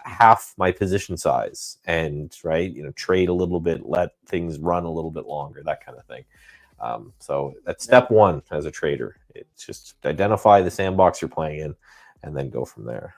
half my position size and, right, trade a little bit, let things run a little bit longer, that kind of thing. So that's step one as a trader. It's just identify the sandbox you're playing in and then go from there.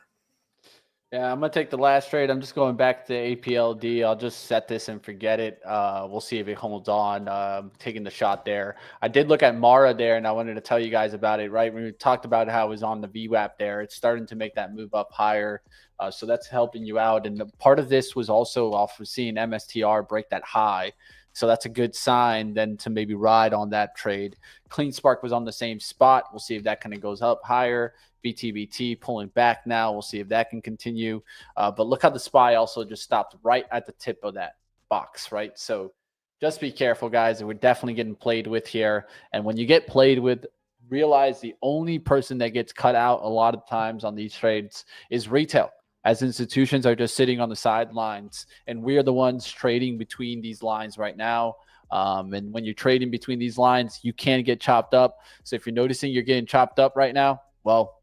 Yeah, I'm going to take the last trade. I'm just going back to APLD. I'll just set this and forget it. We'll see if it holds on. Taking the shot there. I did look at Mara there, and I wanted to tell you guys about it, right? We talked about how it was on the VWAP there. It's starting to make that move up higher. So that's helping you out. And part of this was also off of seeing MSTR break that high. So that's a good sign then to maybe ride on that trade. Clean Spark was on the same spot. We'll see if that kind of goes up higher. BTBT pulling back now. We'll see if that can continue. But look how the SPY also just stopped right at the tip of that box, right? So just be careful, guys. We're definitely getting played with here. And when you get played with, realize the only person that gets cut out a lot of times on these trades is retail, as institutions are just sitting on the sidelines. And we are the ones trading between these lines right now. And when you're trading between these lines, you can get chopped up. So if you're noticing you're getting chopped up right now, well,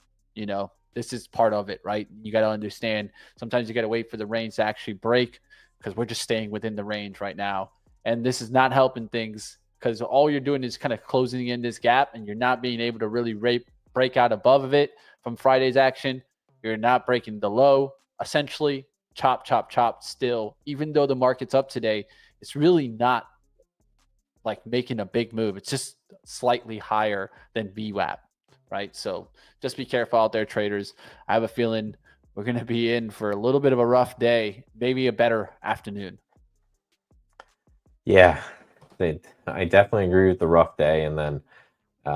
this is part of it, right? You got to understand sometimes you got to wait for the range to actually break because we're just staying within the range right now. And this is not helping things because all you're doing is kind of closing in this gap and you're not being able to really break out above of it from Friday's action. You're not breaking the low, essentially chop, chop, chop still. Even though the market's up today, it's really not like making a big move. It's just slightly higher than VWAP. right? So just be careful out there, traders. I have a feeling we're going to be in for a little bit of a rough day, maybe a better afternoon. Yeah, I definitely agree with the rough day. And then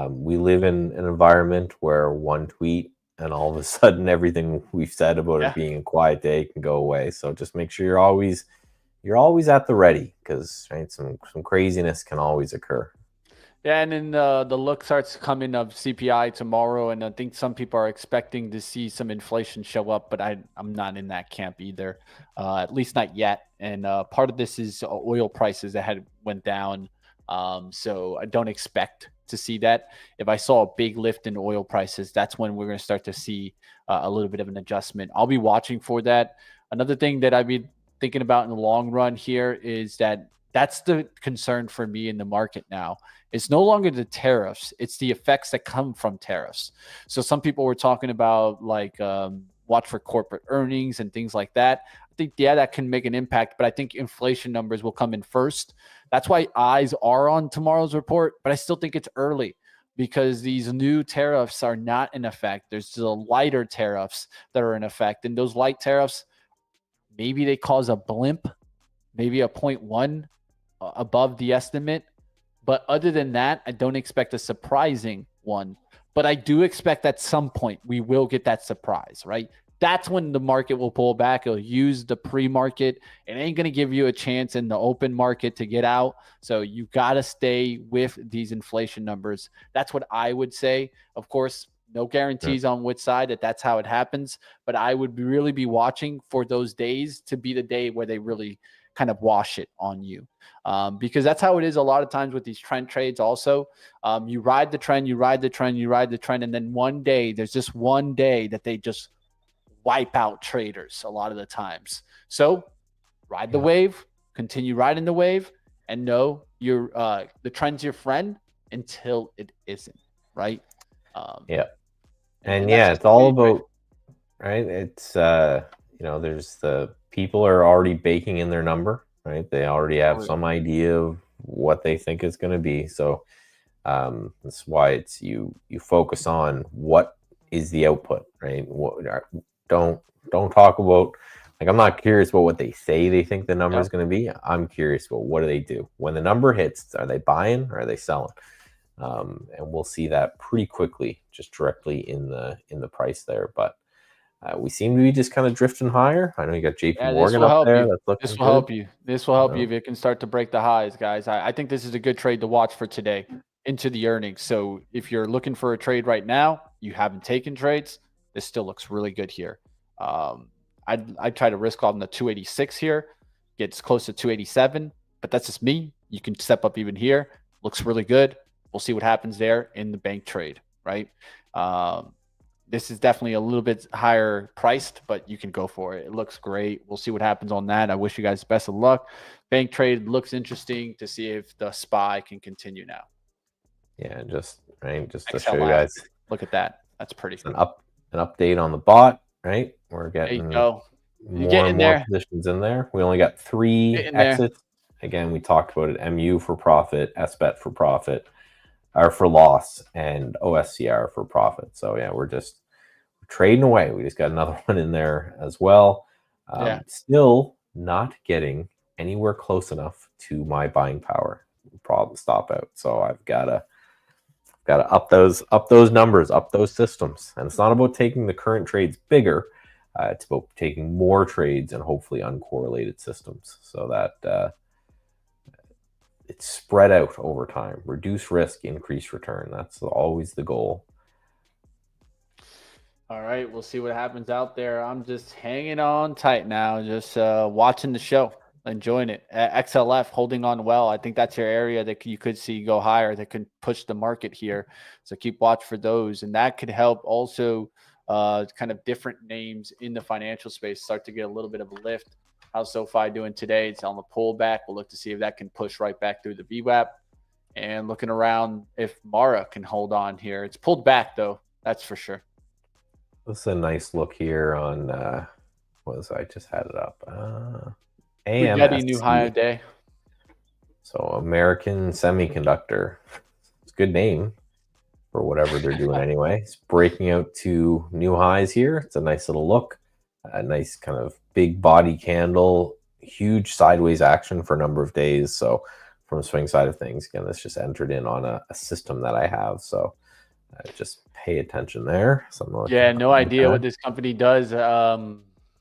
we live in an environment where one tweet and all of a sudden everything we've said about it being a quiet day can go away. So just make sure you're always at the ready, because some craziness can always occur. Yeah, and then the look starts coming of CPI tomorrow, and I think some people are expecting to see some inflation show up, but I'm not in that camp either, at least not yet. And part of this is oil prices that had went down, so I don't expect to see that. If I saw a big lift in oil prices, that's when we're going to start to see a little bit of an adjustment. I'll be watching for that. Another thing that I'd be thinking about in the long run here is that's the concern for me in the market now. It's no longer the tariffs, it's the effects that come from tariffs. So some people were talking about like watch for corporate earnings and things like that. I think, yeah, that can make an impact, but I think inflation numbers will come in first. That's why eyes are on tomorrow's report, but I still think it's early because these new tariffs are not in effect. There's still lighter tariffs that are in effect. And those light tariffs, maybe they cause a blimp, maybe a 0.1 above the estimate. But other than that, I don't expect a surprising one. But I do expect at some point we will get that surprise, right? That's when the market will pull back. It'll use the pre-market. It ain't going to give you a chance in the open market to get out. So you got to stay with these inflation numbers. That's what I would say. Of course, no guarantees on which side that's how it happens. But I would really be watching for those days to be the day where they really kind of wash it on you. Because that's how it is a lot of times with these trend trades also. You ride the trend, and then one day, there's just one day that they just wipe out traders a lot of the times. So ride the wave, continue riding the wave, and know the trend's your friend until it isn't, right? And it's all about, right? It's there's the people are already baking in their number, right? They already have some idea of what they think it's going to be. So that's why it's you focus on what is the output, right? Don't talk about, like, I'm not curious about what they say they think the number is going to be. I'm curious about what do they do when the number hits. Are they buying or are they selling? And we'll see that pretty quickly, just directly in the price there. But we seem to be just kind of drifting higher. I know you got JP Morgan up there. This will help you. This will help you if it can start to break the highs, guys. I think this is a good trade to watch for today into the earnings. So if you're looking for a trade right now, you haven't taken trades, this still looks really good here. I'd try to risk on the 286 here, gets close to 287, but that's just me. You can step up even here. Looks really good. We'll see what happens there in the bank trade, right? This is definitely a little bit higher priced, but you can go for it. It looks great. We'll see what happens on that. I wish you guys best of luck. Bank trade looks interesting to see if the SPY can continue now. Yeah, just to show you guys. Look at that. That's pretty cool. An update on the bot, right? We're getting more and more positions in there. We only got 3 exits. Again, we talked about it. MU for profit, SBET for profit, or for loss, and OSCR for profit. So yeah, we're trading away. We just got another one in there as well. Still not getting anywhere close enough to my buying power problem stop out. So I've got to up those numbers, up those systems. And it's not about taking the current trades bigger. It's about taking more trades and hopefully uncorrelated systems so that it's spread out over time. Reduce risk, increase return. That's always the goal. All right, we'll see what happens out there. I'm just hanging on tight now, just watching the show, enjoying it. XLF holding on well. I think that's your area that you could see go higher, that could push the market here. So keep watch for those. And that could help also kind of different names in the financial space start to get a little bit of a lift. How's SoFi doing today? It's on the pullback. We'll look to see if that can push right back through the VWAP. And looking around if Mara can hold on here. It's pulled back, though. That's for sure. This is a nice look here on, I just had it up. AMSC. New high of day. So American Semiconductor. It's a good name. for whatever they're doing anyway. It's breaking out to new highs here. It's a nice little look, a nice kind of big body candle, huge sideways action for a number of days. So from a swing side of things, again, this just entered in on a system that I have. So just pay attention there. Yeah, no idea what this company does.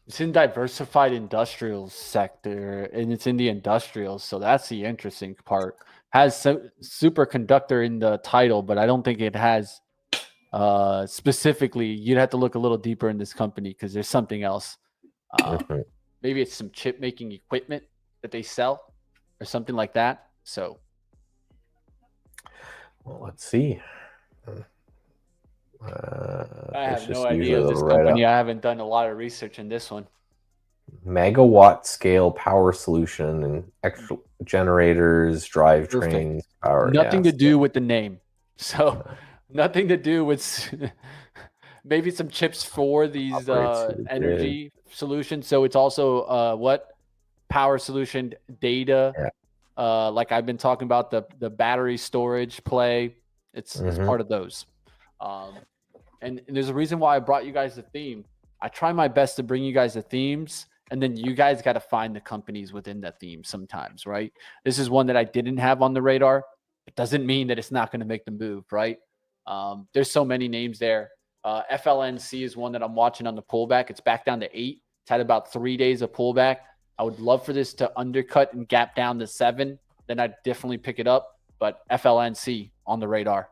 It's in diversified industrials sector, and it's in the industrials. So that's the interesting part. Has superconductor in the title, but I don't think it has specifically. You'd have to look a little deeper in this company because there's something else. Maybe it's some chip making equipment that they sell or something like that. So, well, let's see. I have no idea this company. I haven't done a lot of research in this one. Megawatt scale power solution and extra generators, drivetrains, power. Nothing to do with the name. So nothing to do with maybe some chips for these energy solutions. So it's also what power solution data. Like I've been talking about the battery storage play. It's part of those. And there's a reason why I brought you guys the theme. I try my best to bring you guys the themes, and then you guys got to find the companies within that theme sometimes, right? This is one that I didn't have on the radar. It doesn't mean that it's not going to make the move, right? There's so many names there. FLNC is one that I'm watching on the pullback. It's back down to 8. It's had about 3 days of pullback. I would love for this to undercut and gap down to 7. Then I'd definitely pick it up. But FLNC on the radar.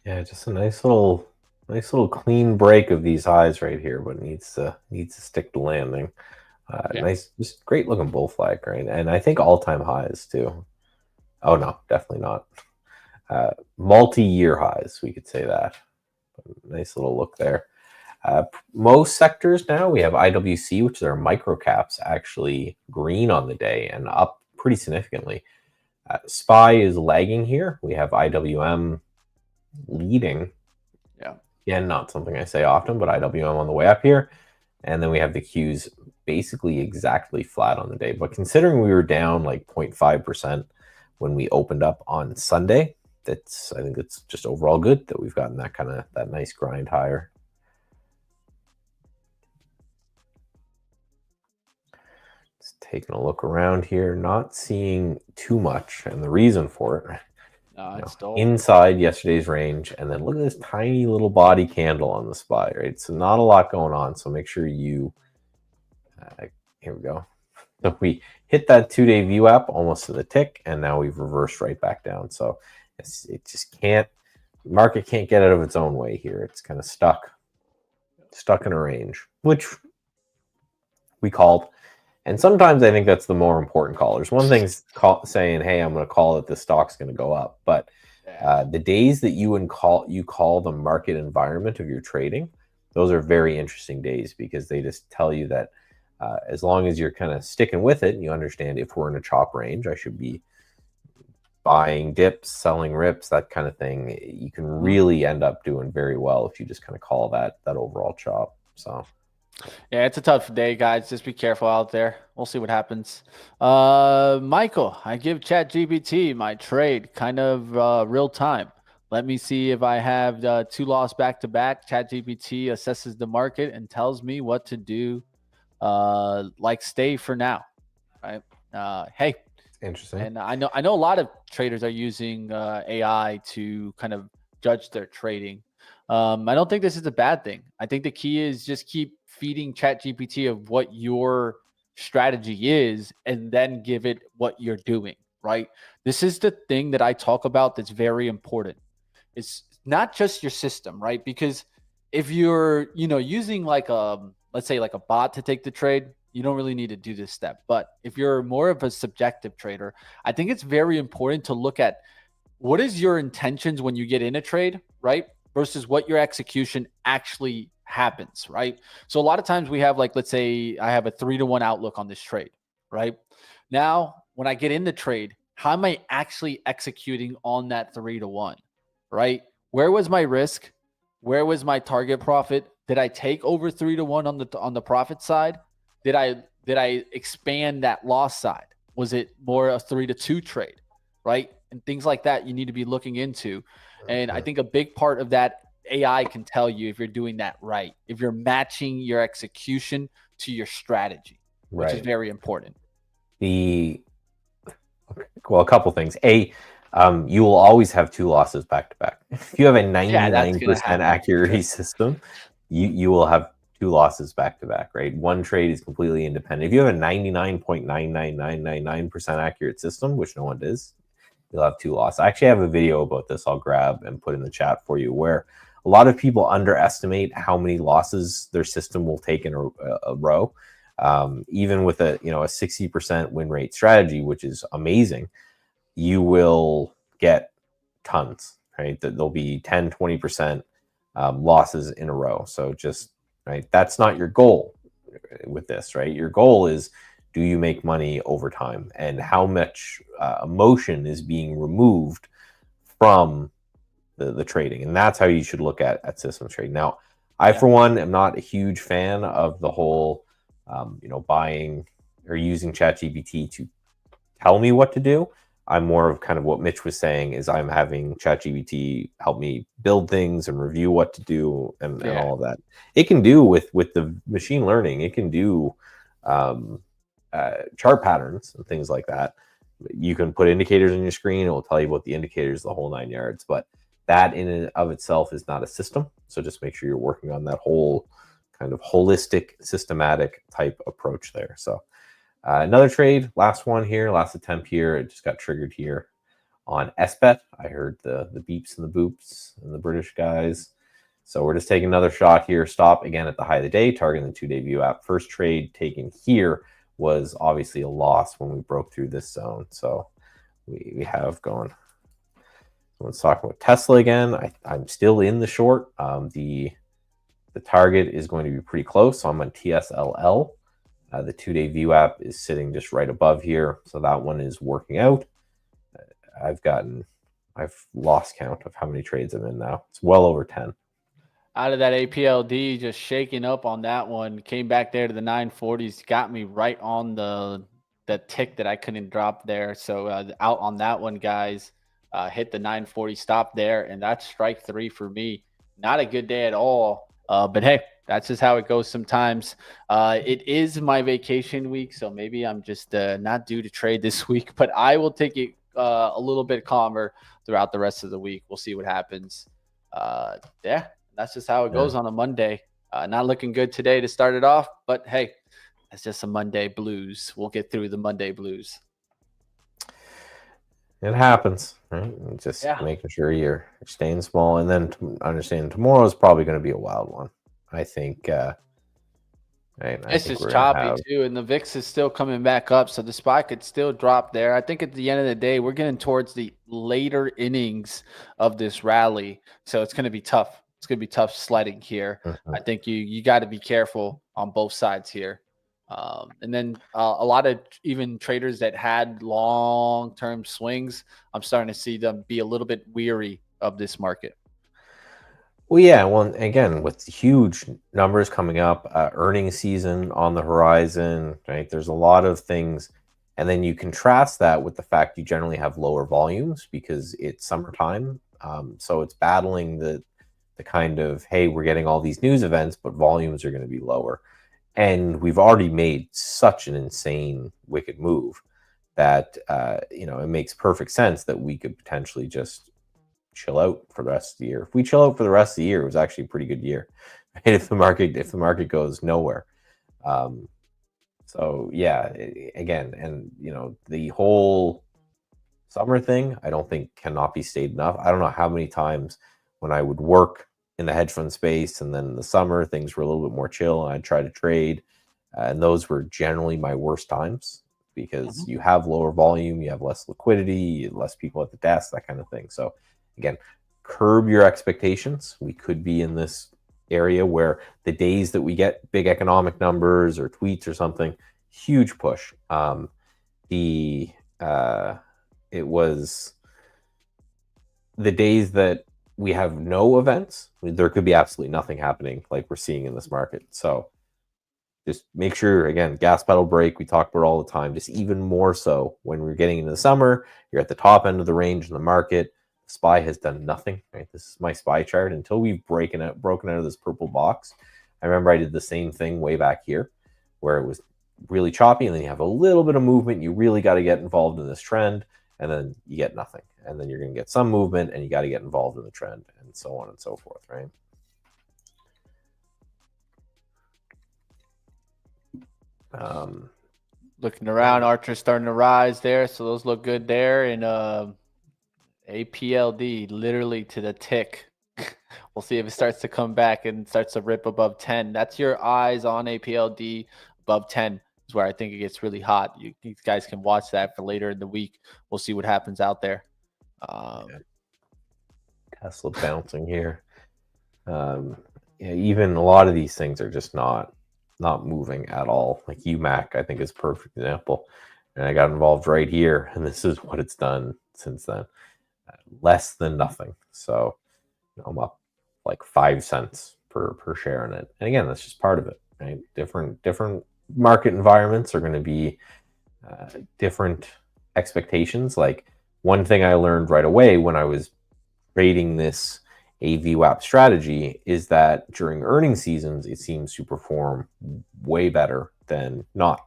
Yeah, just a nice little clean break of these highs right here, but needs to stick to landing. Nice, just great looking bull flag, right? And I think all-time highs too. Oh no, definitely not. Multi-year highs, we could say that. Nice little look there. Most sectors now, we have IWC, which is our micro caps, actually green on the day and up pretty significantly. SPY is lagging here. We have IWM leading. Again, not something I say often, but IWM on the way up here. And then we have the Qs basically exactly flat on the day. But considering we were down like 0.5% when we opened up on Sunday, I think it's just overall good that we've gotten that nice grind higher. Just taking a look around here, not seeing too much, and the reason for it. Inside yesterday's range, and then look at this tiny little body candle on the SPY, right? So not a lot going on. So make sure you here we go. So we hit that 2-day VWAP almost to the tick, and now we've reversed right back down. So it just can't, the market can't get out of its own way here. It's kind of stuck in a range, which we called. And sometimes I think that's the more important call. There's one thing saying, hey, I'm going to call that this stock's going to go up. But the days that you call the market environment of your trading, those are very interesting days because they just tell you that as long as you're kind of sticking with it, and you understand if we're in a chop range, I should be buying dips, selling rips, that kind of thing. You can really end up doing very well if you just kind of call that overall chop. So. Yeah, it's a tough day, guys. Just be careful out there. We'll see what happens. Michael, I give ChatGPT my trade kind of real time. Let me see if I have 2 loss back-to-back. ChatGPT assesses the market and tells me what to do, like stay for now. Right? Hey, interesting. And I know a lot of traders are using AI to kind of judge their trading. I don't think this is a bad thing. I think the key is just keep feeding ChatGPT of what your strategy is and then give it what you're doing, right? This is the thing that I talk about that's very important. It's not just your system, right? Because if you're, using like let's say like a bot to take the trade, you don't really need to do this step. But if you're more of a subjective trader, I think it's very important to look at what is your intentions when you get in a trade, right? Versus what your execution actually happens, right? So a lot of times we have like, let's say I have a 3-to-1 outlook on this trade, right? Now, when I get in the trade, how am I actually executing on that 3-to-1, right? Where was my risk? Where was my target profit? Did I take over 3-to-1 on the profit side? Did I expand that loss side? Was it more a 3-to-2 trade, right? and things like that you need to be looking into. And I think a big part of that AI can tell you if you're doing that right, if you're matching your execution to your strategy, which is Right. very important. Well, a couple things. You will always have two losses back to back. If you have a Yeah, that's going to 99% happen. accuracy system, you will have two losses back to back, right? One trade is completely independent. If you have a 99.99999% accurate system, which no one does, you'll have two losses. I actually have a video about this I'll grab and put in the chat for you, where a lot of people underestimate how many losses their system will take in a row. Even with a 60% win rate strategy, which is amazing, you will get tons, right? That there'll be 10, 20% losses in a row. So just, right, that's not your goal with this, right? Your goal is, do you make money over time, and how much emotion is being removed from the trading? And that's how you should look at systems trading. Now, I, for one, am not a huge fan of the whole, buying or using ChatGPT to tell me what to do. I'm more of kind of what Mitch was saying, is I'm having ChatGPT help me build things and review what to do and all of that. It can do with the machine learning. It can do chart patterns and things like that. You can put indicators on your screen. It will tell you about the indicators, the whole 9 yards. But that in and of itself is not a system. So just make sure you're working on that whole kind of holistic, systematic type approach there. So another trade, last one here, last attempt here. It just got triggered here on SBET. I heard the beeps and the boops and the British guys. So we're just taking another shot here. Stop again at the high of the day, targeting the 2-day view app. First trade taken here was obviously a loss when we broke through this zone. So we have going. Let's talk about Tesla again. I'm still in the short. The target is going to be pretty close. So I'm on TSLL. The 2-day view app is sitting just right above here. So that one is working out. I've lost count of how many trades I'm in now. It's well over 10. Out of that APLD, just shaking up on that one. Came back there to the 940s. Got me right on the tick that I couldn't drop there. So out on that one, guys. Hit the 940 stop there. And that's strike 3 for me. Not a good day at all. But hey, that's just how it goes sometimes. It is my vacation week, so maybe I'm just not due to trade this week, but I will take it a little bit calmer throughout the rest of the week. We'll see what happens. Yeah, that's just how it goes on a Monday. Not looking good today to start it off, but hey, that's just a Monday blues. We'll get through the Monday blues. It happens, right? Just making sure you're staying small, and then understanding tomorrow is probably going to be a wild one. I think. It's just choppy too, and the VIX is still coming back up, so the spot could still drop there. I think at the end of the day, we're getting towards the later innings of this rally, so it's going to be tough. It's going to be tough sledding here. I think you got to be careful on both sides here. And then a lot of even traders that had long-term swings, I'm starting to see them be a little bit weary of this market. Well, yeah. Well, again, with huge numbers coming up, earnings season on the horizon, right? There's a lot of things. And then you contrast that with the fact you generally have lower volumes because it's summertime. So it's battling the kind of, hey, we're getting all these news events, but volumes are going to be lower. And we've already made such an insane, wicked move that, it makes perfect sense that we could potentially just chill out for the rest of the year. If we chill out for the rest of the year, it was actually a pretty good year. Right? If the market goes nowhere. So yeah, again, and the whole summer thing, I don't think cannot be stated enough. I don't know how many times when I would work in the hedge fund space, and then in the summer things were a little bit more chill, and I'd try to trade, and those were generally my worst times because you have lower volume, you have less liquidity, less people at the desk, that kind of thing. So again, curb your expectations. We could be in this area where the days that we get big economic numbers or tweets or something, huge push. It was the days that we have no events, there could be absolutely nothing happening like we're seeing in this market. So just make sure, again, gas pedal brake, we talk about all the time, just even more so when we're getting into the summer, you're at the top end of the range in the market. SPY has done nothing, right? This is my SPY chart. Until we've broken out of this purple box, I remember I did the same thing way back here where it was really choppy, and then you have a little bit of movement. You really got to get involved in this trend, and then you get nothing. And then you're going to get some movement, and you got to get involved in the trend, and so on and so forth, right? Looking around, Archer's starting to rise there, so those look good there. And APLD literally to the tick. We'll see if it starts to come back and starts to rip above 10. That's your eyes on APLD above 10 is where I think it gets really hot. You guys can watch that for later in the week. We'll see what happens out there. Tesla bouncing here. Even a lot of these things are just not moving at all. Like UMAC, I think, is a perfect example. And I got involved right here, and this is what it's done since then. Less than nothing. So I'm up like 5 cents per share in it. And again, that's just part of it, right? Different market environments are going to be different expectations. Like one thing I learned right away when I was trading this AVWAP strategy is that during earning seasons, it seems to perform way better than not.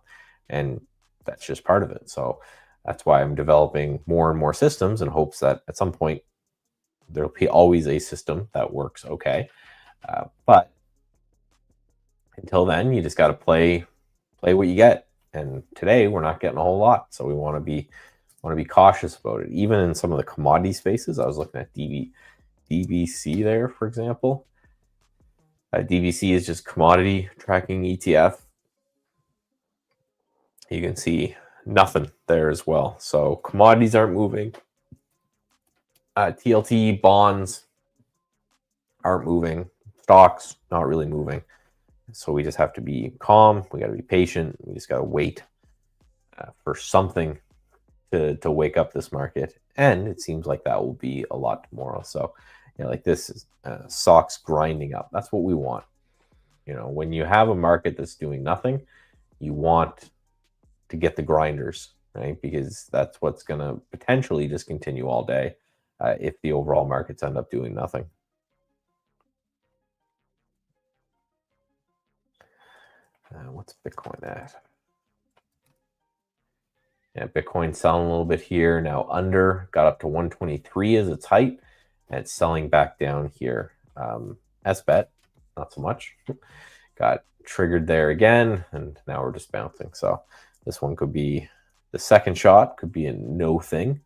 And that's just part of it. So that's why I'm developing more and more systems in hopes that at some point there'll be always a system that works okay. But until then, you just got to play what you get. And today we're not getting a whole lot. So we want to be cautious about it. Even in some of the commodity spaces, I was looking at DBC there, for example. DBC is just commodity tracking ETF. You can see nothing there as well. So commodities aren't moving. TLT bonds aren't moving. Stocks not really moving. So we just have to be calm. We got to be patient. We just got to wait for something to wake up this market. And it seems like that will be a lot tomorrow. So like this is SOX grinding up. That's what we want. When you have a market that's doing nothing, you want to get the grinders, right? Because that's what's going to potentially just continue all day if the overall markets end up doing nothing. What's Bitcoin at? Yeah, Bitcoin selling a little bit here. Now under, got up to 123 as its height, and it's selling back down here. SBET, not so much. Got triggered there again, and now we're just bouncing. So this one could be the second shot, could be a no thing.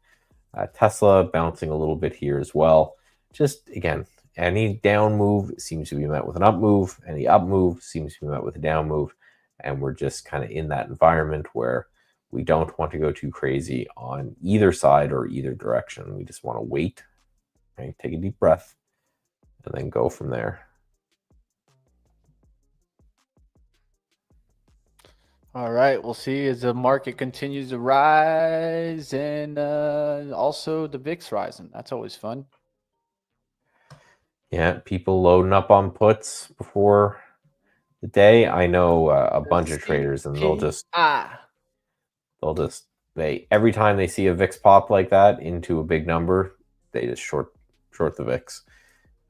Tesla bouncing a little bit here as well. Just, again, any down move seems to be met with an up move. Any up move seems to be met with a down move. And we're just kind of in that environment where we don't want to go too crazy on either side or either direction. We just want to wait, right? Take a deep breath, and then go from there. All right, we'll see as the market continues to rise, and also the VIX rising. That's always fun. Yeah, people loading up on puts before the day. I know a bunch of traders, and they every time they see a VIX pop like that into a big number, they just short the VIX.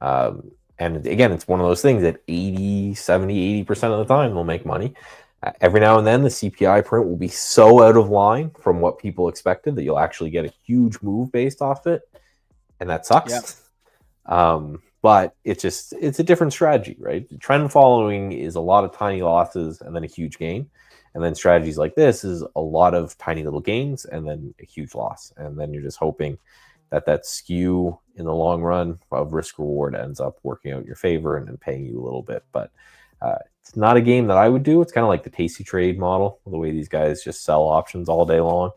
And again, it's one of those things that 80, 70, 80% of the time they'll make money. Every now and then, the CPI print will be so out of line from what people expected that you'll actually get a huge move based off it, and that sucks. Yeah. But it's a different strategy, right? Trend following is a lot of tiny losses and then a huge gain, and then strategies like this is a lot of tiny little gains and then a huge loss, and then you're just hoping that skew in the long run of risk reward ends up working out in your favor and then paying you a little bit, but. It's not a game that I would do. It's kind of like the Tasty Trade model, the way these guys just sell options all day long.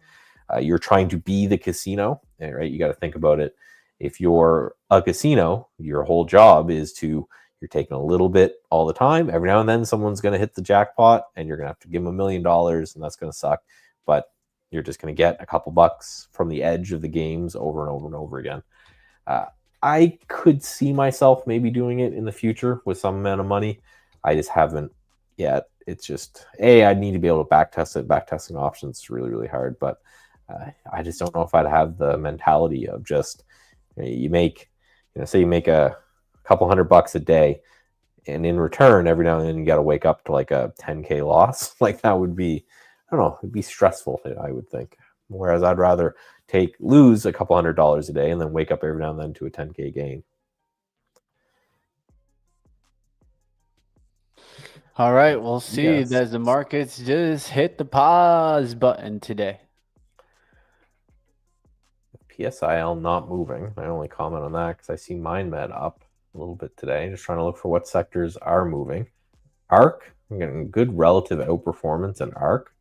You're trying to be the casino, right? You got to think about it. If you're a casino, your whole job is you're taking a little bit all the time. Every now and then someone's going to hit the jackpot and you're going to have to give them $1 million, and that's going to suck. But you're just going to get a couple bucks from the edge of the games over and over and over again. I could see myself maybe doing it in the future with some amount of money. I just haven't yet it's just I need to be able to backtest it. Backtesting options is really, really hard, but I just don't know if I'd have the mentality of just you make, say you make a couple $100 a day, and in return, every now and then you got to wake up to like a 10K loss. Like that would be, I don't know, it'd be stressful, I would think. Whereas I'd rather lose a couple $100 a day and then wake up every now and then to a 10K gain. All right, we'll see. Yes. As the markets just hit the pause button today. PSIL not moving. I only comment on that because I see MindMed up a little bit today. Just trying to look for what sectors are moving. ARC, I'm getting good relative outperformance in ARC.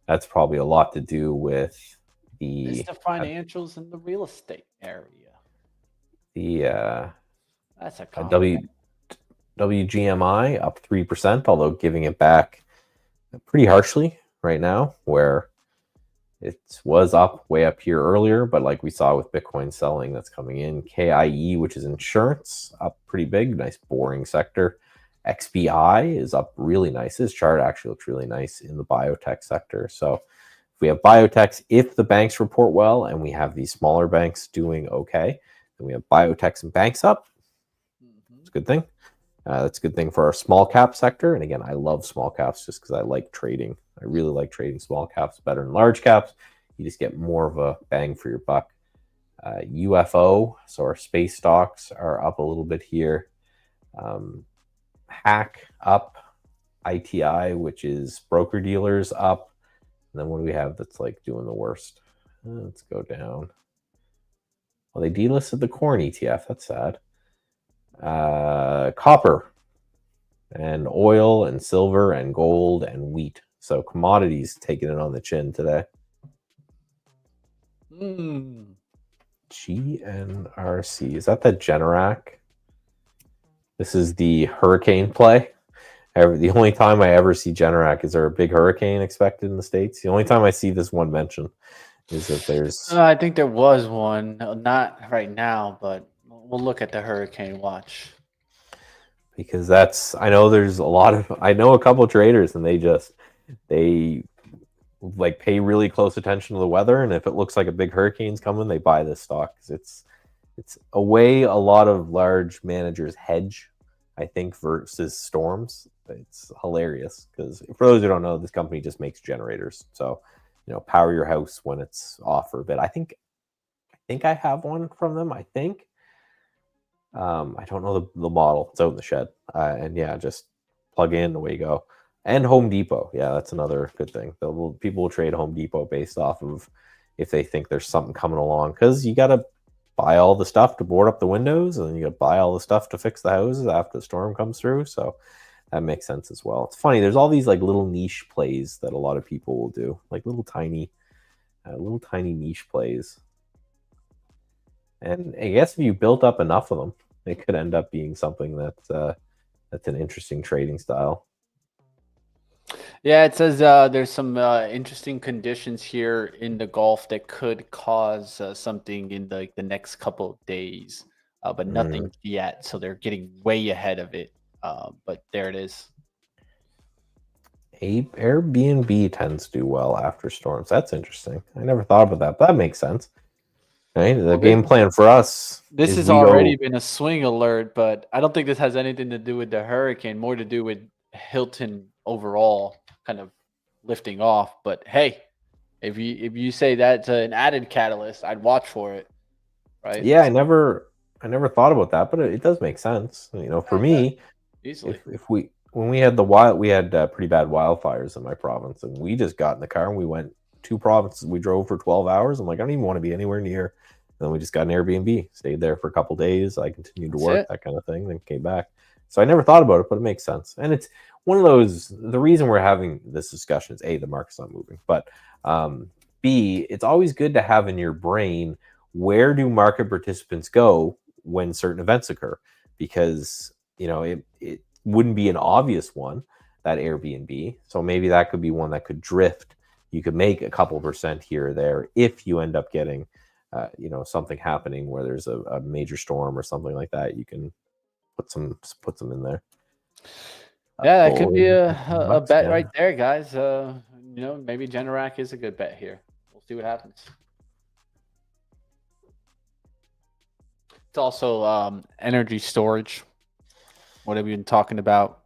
That's probably a lot to do with It's the financials in the real estate area. That's a compliment. WGMI up 3%, although giving it back pretty harshly right now, where it was way up here earlier, but like we saw with Bitcoin selling, that's coming in. KIE, which is insurance, up pretty big, nice boring sector. XBI is up really nice. This chart actually looks really nice in the biotech sector. So if we have biotechs, if the banks report well, and we have these smaller banks doing okay, then we have biotechs and banks up. It's a good thing. That's a good thing for our small cap sector. And again, I love small caps just because I like trading. I really like trading small caps better than large caps. You just get more of a bang for your buck. UFO, so our space stocks are up a little bit here. Hack up. ITI, which is broker dealers, up. And then what do we have that's like doing the worst? Let's go down. Well, they delisted the corn ETF. That's sad. Copper and oil and silver and gold and wheat. So commodities taking it on the chin today. GNRC. Is that the Generac? This is the hurricane play. The only time I ever see Generac, is there a big hurricane expected in the States? The only time I see this one mentioned is that there's... I think there was one. Not right now, but we'll look at the hurricane watch. Because I know there's I know a couple of traders, and they like pay really close attention to the weather, and if it looks like a big hurricane's coming, they buy this stock. It's a way a lot of large managers hedge, I think, versus storms. It's hilarious because for those who don't know, this company just makes generators. So, power your house when it's off for a bit. I think I have one from them. I think. I don't know the model. It's out in the shed. And yeah, just plug in, away you go. And Home Depot. Yeah, that's another good thing. People will trade Home Depot based off of if they think there's something coming along. Because you got to buy all the stuff to board up the windows, and then you got to buy all the stuff to fix the houses after the storm comes through. So that makes sense as well. It's funny. There's all these like little niche plays that a lot of people will do. Like little tiny niche plays. And I guess if you built up enough of them, it could end up being something that's an interesting trading style. Yeah, it says there's some interesting conditions here in the Gulf that could cause something in the next couple of days, but nothing yet. So they're getting way ahead of it. But there it is. Airbnb tends to do well after storms. That's interesting. I never thought about that. But that makes sense. Right? The game plan for us. This has already been a swing alert, but I don't think this has anything to do with the hurricane. More to do with Hilton overall kind of lifting off. But hey, if you say that's an added catalyst, I'd watch for it. Right? Yeah, I never thought about that, but it does make sense. For me, easily. When we had pretty bad wildfires in my province, and we just got in the car and we went 2 provinces. We drove for 12 hours. I'm like, I don't even want to be anywhere near. And then we just got an Airbnb, stayed there for a couple days. I continued to work, that kind of thing, then came back. So I never thought about it, but it makes sense. And it's one of those, the reason we're having this discussion is A, the market's not moving, but B, it's always good to have in your brain, where do market participants go when certain events occur? Because, it wouldn't be an obvious one, that Airbnb. So maybe that could be one that could drift. You could make a couple % here or there if you end up getting, something happening where there's a major storm or something like that. You can put some in there. Yeah, that could be Gold, a bucks, bet yeah. right there, guys. Maybe Generac is a good bet here. We'll see what happens. It's also energy storage. What have we been talking about?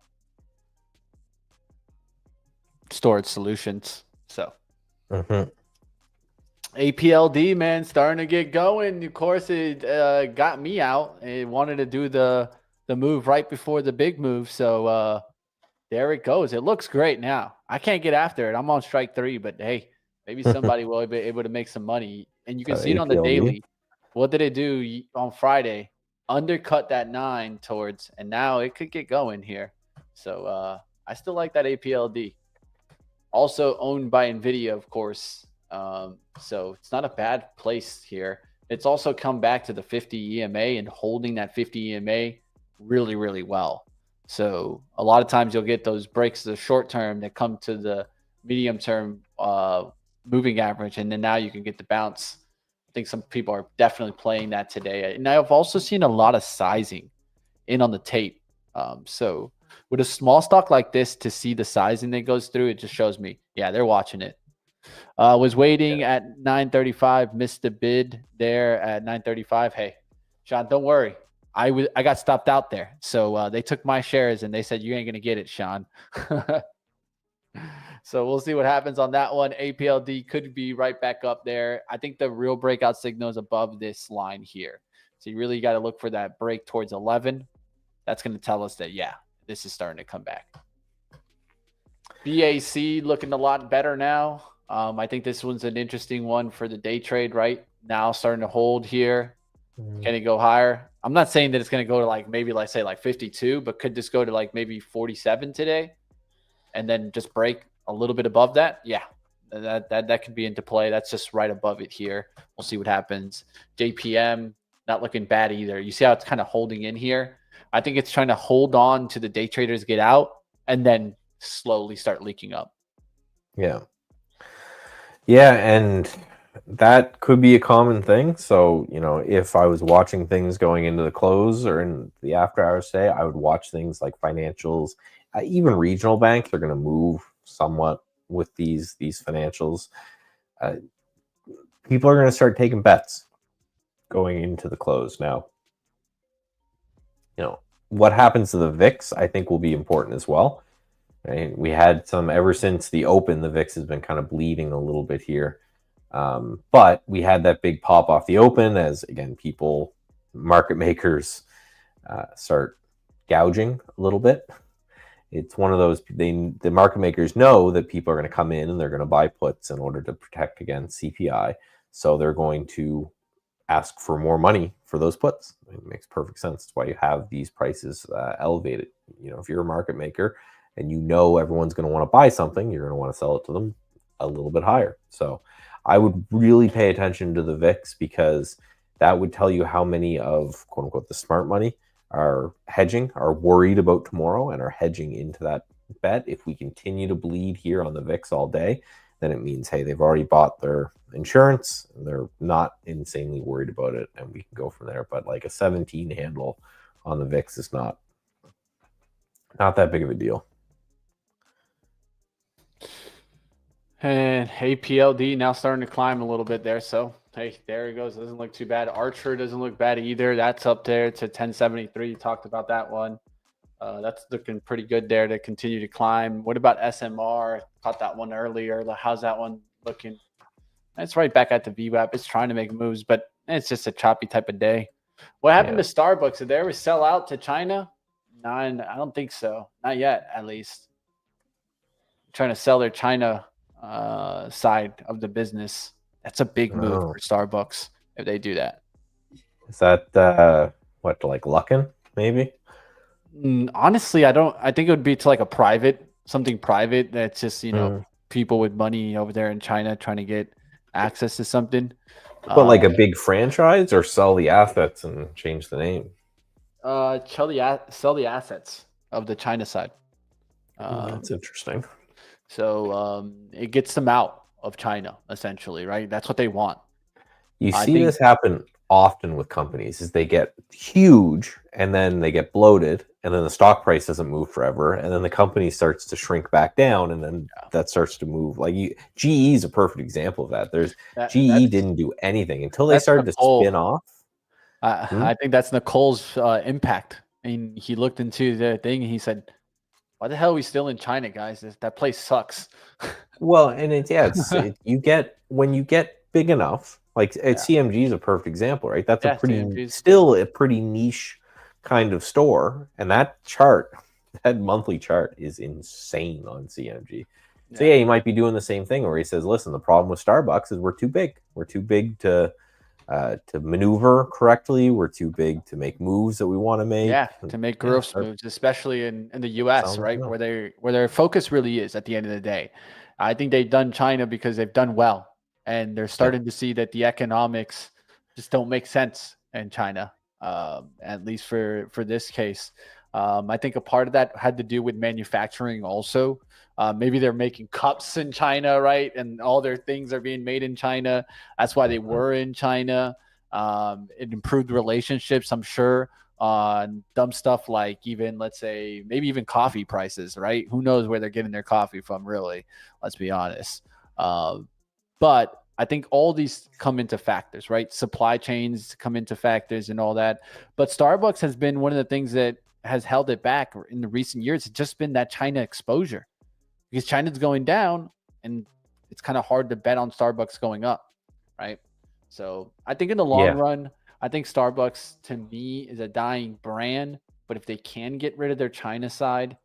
Storage solutions. So Mhm. APLD, man, starting to get going. Of course, it got me out. It wanted to do the move right before the big move. So there it goes. It looks great now. I can't get after it. I'm on strike 3, but hey, maybe somebody will be able to make some money. And you can So see it on the APLD. daily. What did it do on Friday? Undercut that 9 towards, and now it could get going here. So I still like that APLD. Also owned by NVIDIA, of course. So it's not a bad place here. It's also come back to the 50 EMA and holding that 50 EMA really, really well. So a lot of times you'll get those breaks the short term that come to the medium term moving average, and then now you can get the bounce. I think some people are definitely playing that today. And I've also seen a lot of sizing in on the tape. So with a small stock like this, to see the sizing that goes through, it just shows me, yeah, they're watching it. Was waiting at 9:35, missed the bid there at 9:35. Hey, Sean, don't worry. I got stopped out there. So they took my shares and they said, you ain't going to get it, Sean. So we'll see what happens on that one. APLD could be right back up there. I think the real breakout signal is above this line here. So you really got to look for that break towards 11. That's going to tell us that, yeah, this is starting to come back. BAC looking a lot better now. I think this one's an interesting one for the day trade right now, starting to hold here. Can it go higher? I'm not saying that it's going to go to like maybe like say like 52, but could this go to like maybe 47 today and then just break a little bit above that? Yeah, that could be into play. That's just right above it here. We'll see what happens. JPM not looking bad either. You see how it's kind of holding in here? I think it's trying to hold on to the day traders get out and then slowly start leaking up. Yeah. Yeah, and that could be a common thing. So, if I was watching things going into the close or in the after hours today, I would watch things like financials, even regional banks. They're going to move somewhat with these financials. People are going to start taking bets going into the close now. What happens to the VIX, I think, will be important as well. Right? We had some ever since the open. The VIX has been kind of bleeding a little bit here, but we had that big pop off the open as again market makers start gouging a little bit. It's one of those the market makers know that people are going to come in and they're going to buy puts in order to protect against CPI, so they're going to ask for more money for those puts. It makes perfect sense. That's why you have these prices elevated. If you're a market maker and everyone's going to want to buy something, you're going to want to sell it to them a little bit higher. So I would really pay attention to the VIX, because that would tell you how many of quote unquote the smart money are hedging, are worried about tomorrow and are hedging into that bet. If we continue to bleed here on the VIX all day, then it means, hey, they've already bought their insurance and they're not insanely worried about it, and we can go from there. But like a 17 handle on the VIX is not that big of a deal. And APLD now starting to climb a little bit there. So, hey, there it goes. Doesn't look too bad. Archer doesn't look bad either. That's up there to 1073. Talked about that one. That's looking pretty good there to continue to climb. What about SMR? Caught that one earlier. How's that one looking? It's right back at the VWAP. It's trying to make moves, but it's just a choppy type of day. What happened to Starbucks? Did they ever sell out to China? No, I don't think so. Not yet, at least. Trying to sell their China side of the business. That's a big move for Starbucks if they do that. Is that like Luckin maybe? Honestly, I think it would be to like something private that's just people with money over there in China trying to get access to something. But like a big franchise, or sell the assets and change the name? Sell the assets of the China side. That's interesting. So it gets them out of China, essentially, right? That's what they want. You see this happen often with companies, is they get huge and then they get bloated and then the stock price doesn't move forever, and then the company starts to shrink back down, and then that starts to move. Like GE is a perfect example of that. GE That's didn't do anything until they started to spin Nicole. off. I think that's Nicole's impact. I mean, he looked into the thing and he said, "Why the hell are we still in China, guys? That place sucks." Well, and when you get big enough, like CMG is a perfect example, right? That's CMG's still a pretty niche kind of store, and that monthly chart is insane on CMG. So he might be doing the same thing where he says, "Listen, the problem with Starbucks is we're too big. We're too big to maneuver correctly. We're too big to make moves that we want to make." Yeah, to make growth moves, especially in the US, right? Where their focus really is at the end of the day. I think they've done China because they've done well, and they're starting to see that the economics just don't make sense in China, at least for this case. I think a part of that had to do with manufacturing also. Maybe they're making cups in China, right? And all their things are being made in China. That's why they were in China. It improved relationships, I'm sure, on dumb stuff like even, let's say, maybe even coffee prices, right? Who knows where they're getting their coffee from, really? Let's be honest. But I think all these come into factors, right? Supply chains come into factors and all that. But Starbucks has been one of the things that has held it back in the recent years. It's just been that China exposure, because China's going down and it's kind of hard to bet on Starbucks going up, right? So I think in the long run, I think Starbucks to me is a dying brand, but if they can get rid of their China side,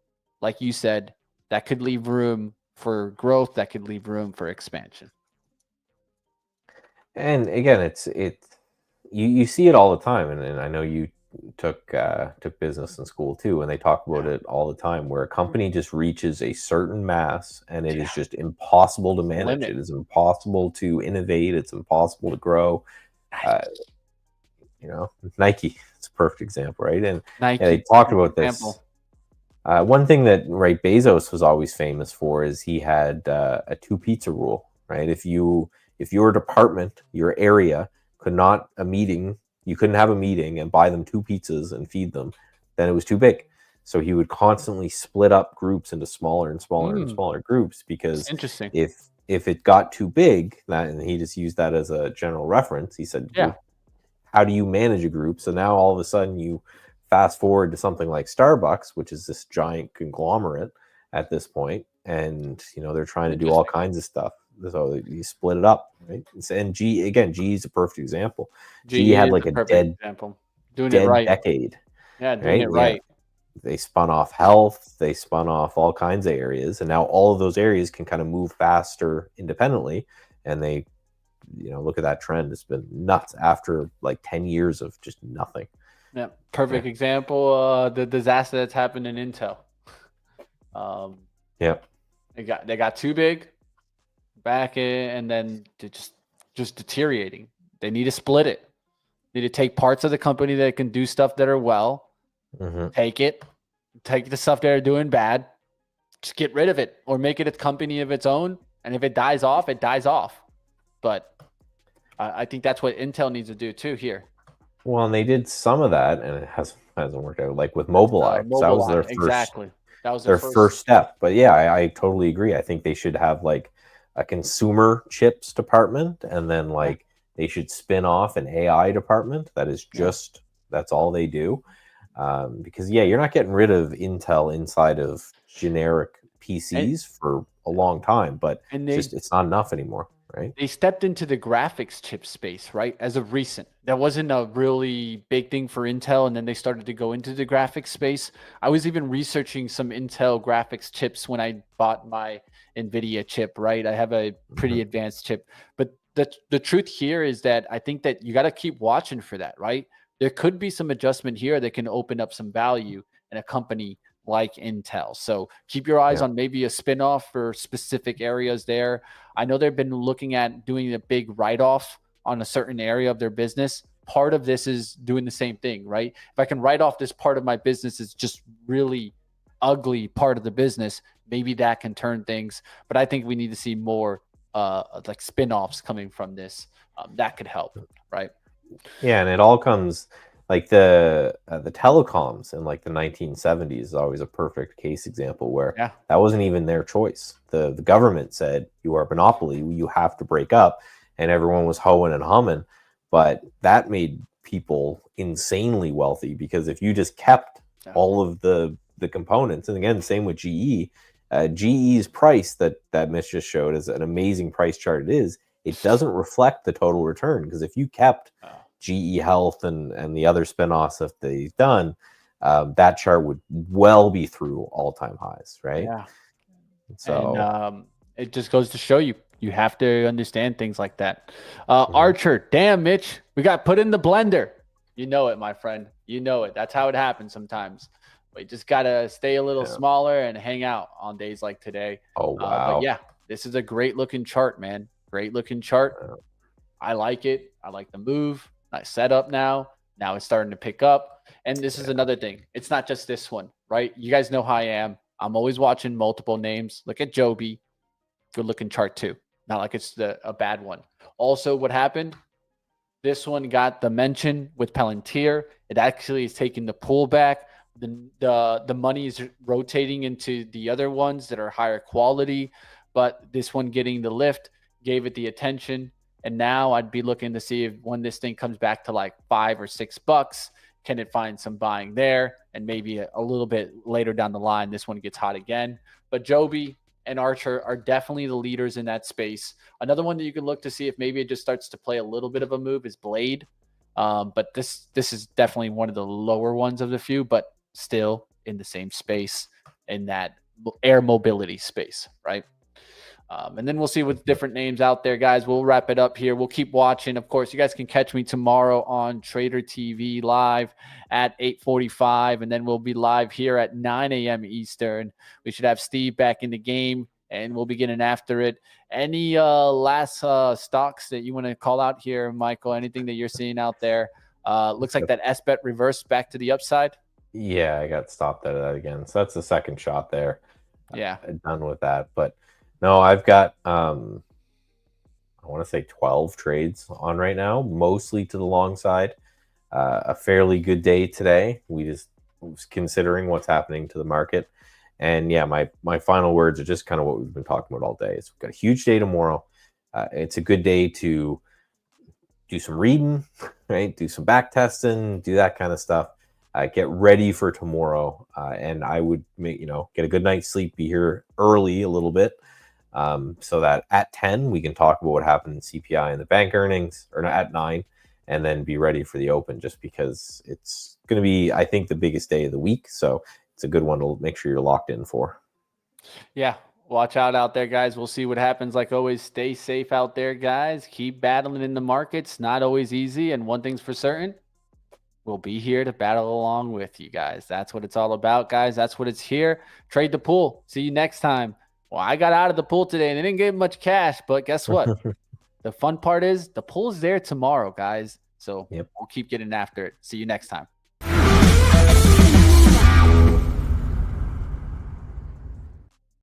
like you said, that could leave room for growth, that could leave room for expansion. And again, you see it all the time, and I know you took business in school too, and they talk about it all the time, where a company just reaches a certain mass and it is just impossible to manage. It is impossible to innovate. It's impossible to grow. Nike, it's a perfect example, right? And they talked about this. One thing that Bezos was always famous for is he had a 2 pizza rule, right? If your department, your area could not you couldn't have a meeting and buy them 2 pizzas and feed them, then it was too big. So he would constantly split up groups into smaller and smaller and smaller groups, because if it got too big, and he just used that as a general reference, he said, well, how do you manage a group? So now all of a sudden you fast forward to something like Starbucks, which is this giant conglomerate at this point, and they're trying to do all kinds of stuff. So you split it up, right? And GE is a perfect example. GE had like a dead decade. Yeah, doing it right. They spun off health, they spun off all kinds of areas, and now all of those areas can kind of move faster independently. And they, look at that trend. It's been nuts after like 10 years of just nothing. Yeah, perfect example. The disaster that's happened in Intel. They got too big back in, and then just deteriorating. They need to split it. They need to take parts of the company that can do stuff that are well, take the stuff that are doing bad, just get rid of it, or make it a company of its own. And if it dies off, it dies off. But I think that's what Intel needs to do too here. Well, and they did some of that, and it hasn't worked out. Like with Mobileye, that was their first, that was their first step. But yeah, I totally agree. I think they should have like a consumer chips department, and then like they should spin off an AI department that is just that's all they do. Because you're not getting rid of Intel inside of generic PCs for a long time, but it's not enough anymore. Right. They stepped into the graphics chip space, right? As of recent, that wasn't a really big thing for Intel. And then they started to go into the graphics space. I was even researching some Intel graphics chips when I bought my NVIDIA chip, right? I have a pretty advanced chip, but the truth here is that I think that you got to keep watching for that, right? There could be some adjustment here that can open up some value in a company like Intel. So keep your eyes on maybe a spinoff for specific areas there. I know they've been looking at doing a big write-off on a certain area of their business. Part of this is doing the same thing, right? If I can write off this part of my business, it's just really ugly part of the business, maybe that can turn things. But I think we need to see more like spinoffs coming from this. That could help, right? Yeah, and it all comes like the telecoms in like the 1970s is always a perfect case example where Yeah. that wasn't even their choice. The government said, you are a monopoly, you have to break up, and everyone was hoeing and humming. But that made people insanely wealthy, because if you just kept all of the components, and again, same with GE, GE's price that Mitch just showed is an amazing price chart. It doesn't reflect the total return, because if you kept GE Health and the other spinoffs that they've done, that chart would well be through all-time highs, right? Yeah. So And it just goes to show you have to understand things like that. Archer, damn, Mitch, we got put in the blender. You know it, my friend. You know it. That's how it happens sometimes. But you just got to stay a little smaller and hang out on days like today. Oh, wow. But yeah, this is a great looking chart, man. Great looking chart. I like it. I like the move. Nice setup now. Now it's starting to pick up. And this is another thing. It's not just this one, right? You guys know how I am. I'm always watching multiple names. Look at Joby. Good looking chart too. Not like it's a bad one. Also, what happened? This one got the mention with Palantir. It actually is taking the pullback. The money is rotating into the other ones that are higher quality, but this one getting the lift gave it the attention. And now I'd be looking to see if when this thing comes back to like $5 or $6, can it find some buying there? And maybe a little bit later down the line, this one gets hot again. But Joby and Archer are definitely the leaders in that space. Another one that you can look to see if maybe it just starts to play a little bit of a move is Blade. But this is definitely one of the lower ones of the few, but still in the same space, in that air mobility space, right? And then we'll see with different names out there, guys. We'll wrap it up here. We'll keep watching. Of course, you guys can catch me tomorrow on Trader TV live at 8:45, and then we'll be live here at 9 a.m. Eastern. We should have Steve back in the game, and we'll be getting after it. Any last stocks that you want to call out here, Michael? Anything that you're seeing out there? Looks like that SBET reversed back to the upside. Yeah, I got stopped at that again. So that's the second shot there. Yeah. Done with that. But no, I've got I want to say 12 trades on right now, mostly to the long side. A fairly good day today. We just was considering what's happening to the market. And yeah, my final words are just kind of what we've been talking about all day. We've got a huge day tomorrow. It's a good day to do some reading, right? Do some back testing, do that kind of stuff. Get ready for tomorrow. And I would make, get a good night's sleep, be here early a little bit. So that at 10, we can talk about what happened in CPI and the bank earnings, or not at 9, and then be ready for the open, just because it's going to be, I think, the biggest day of the week. So it's a good one to make sure you're locked in for. Yeah. Watch out there, guys. We'll see what happens. Like always, stay safe out there, guys. Keep battling in the markets. Not always easy. And one thing's for certain, we'll be here to battle along with you guys. That's what it's all about, guys. That's what it's here. Trade the pool. See you next time. Well, I got out of the pool today and I didn't get much cash, but guess what? The fun part is the pool's there tomorrow, guys. So we'll keep getting after it. See you next time.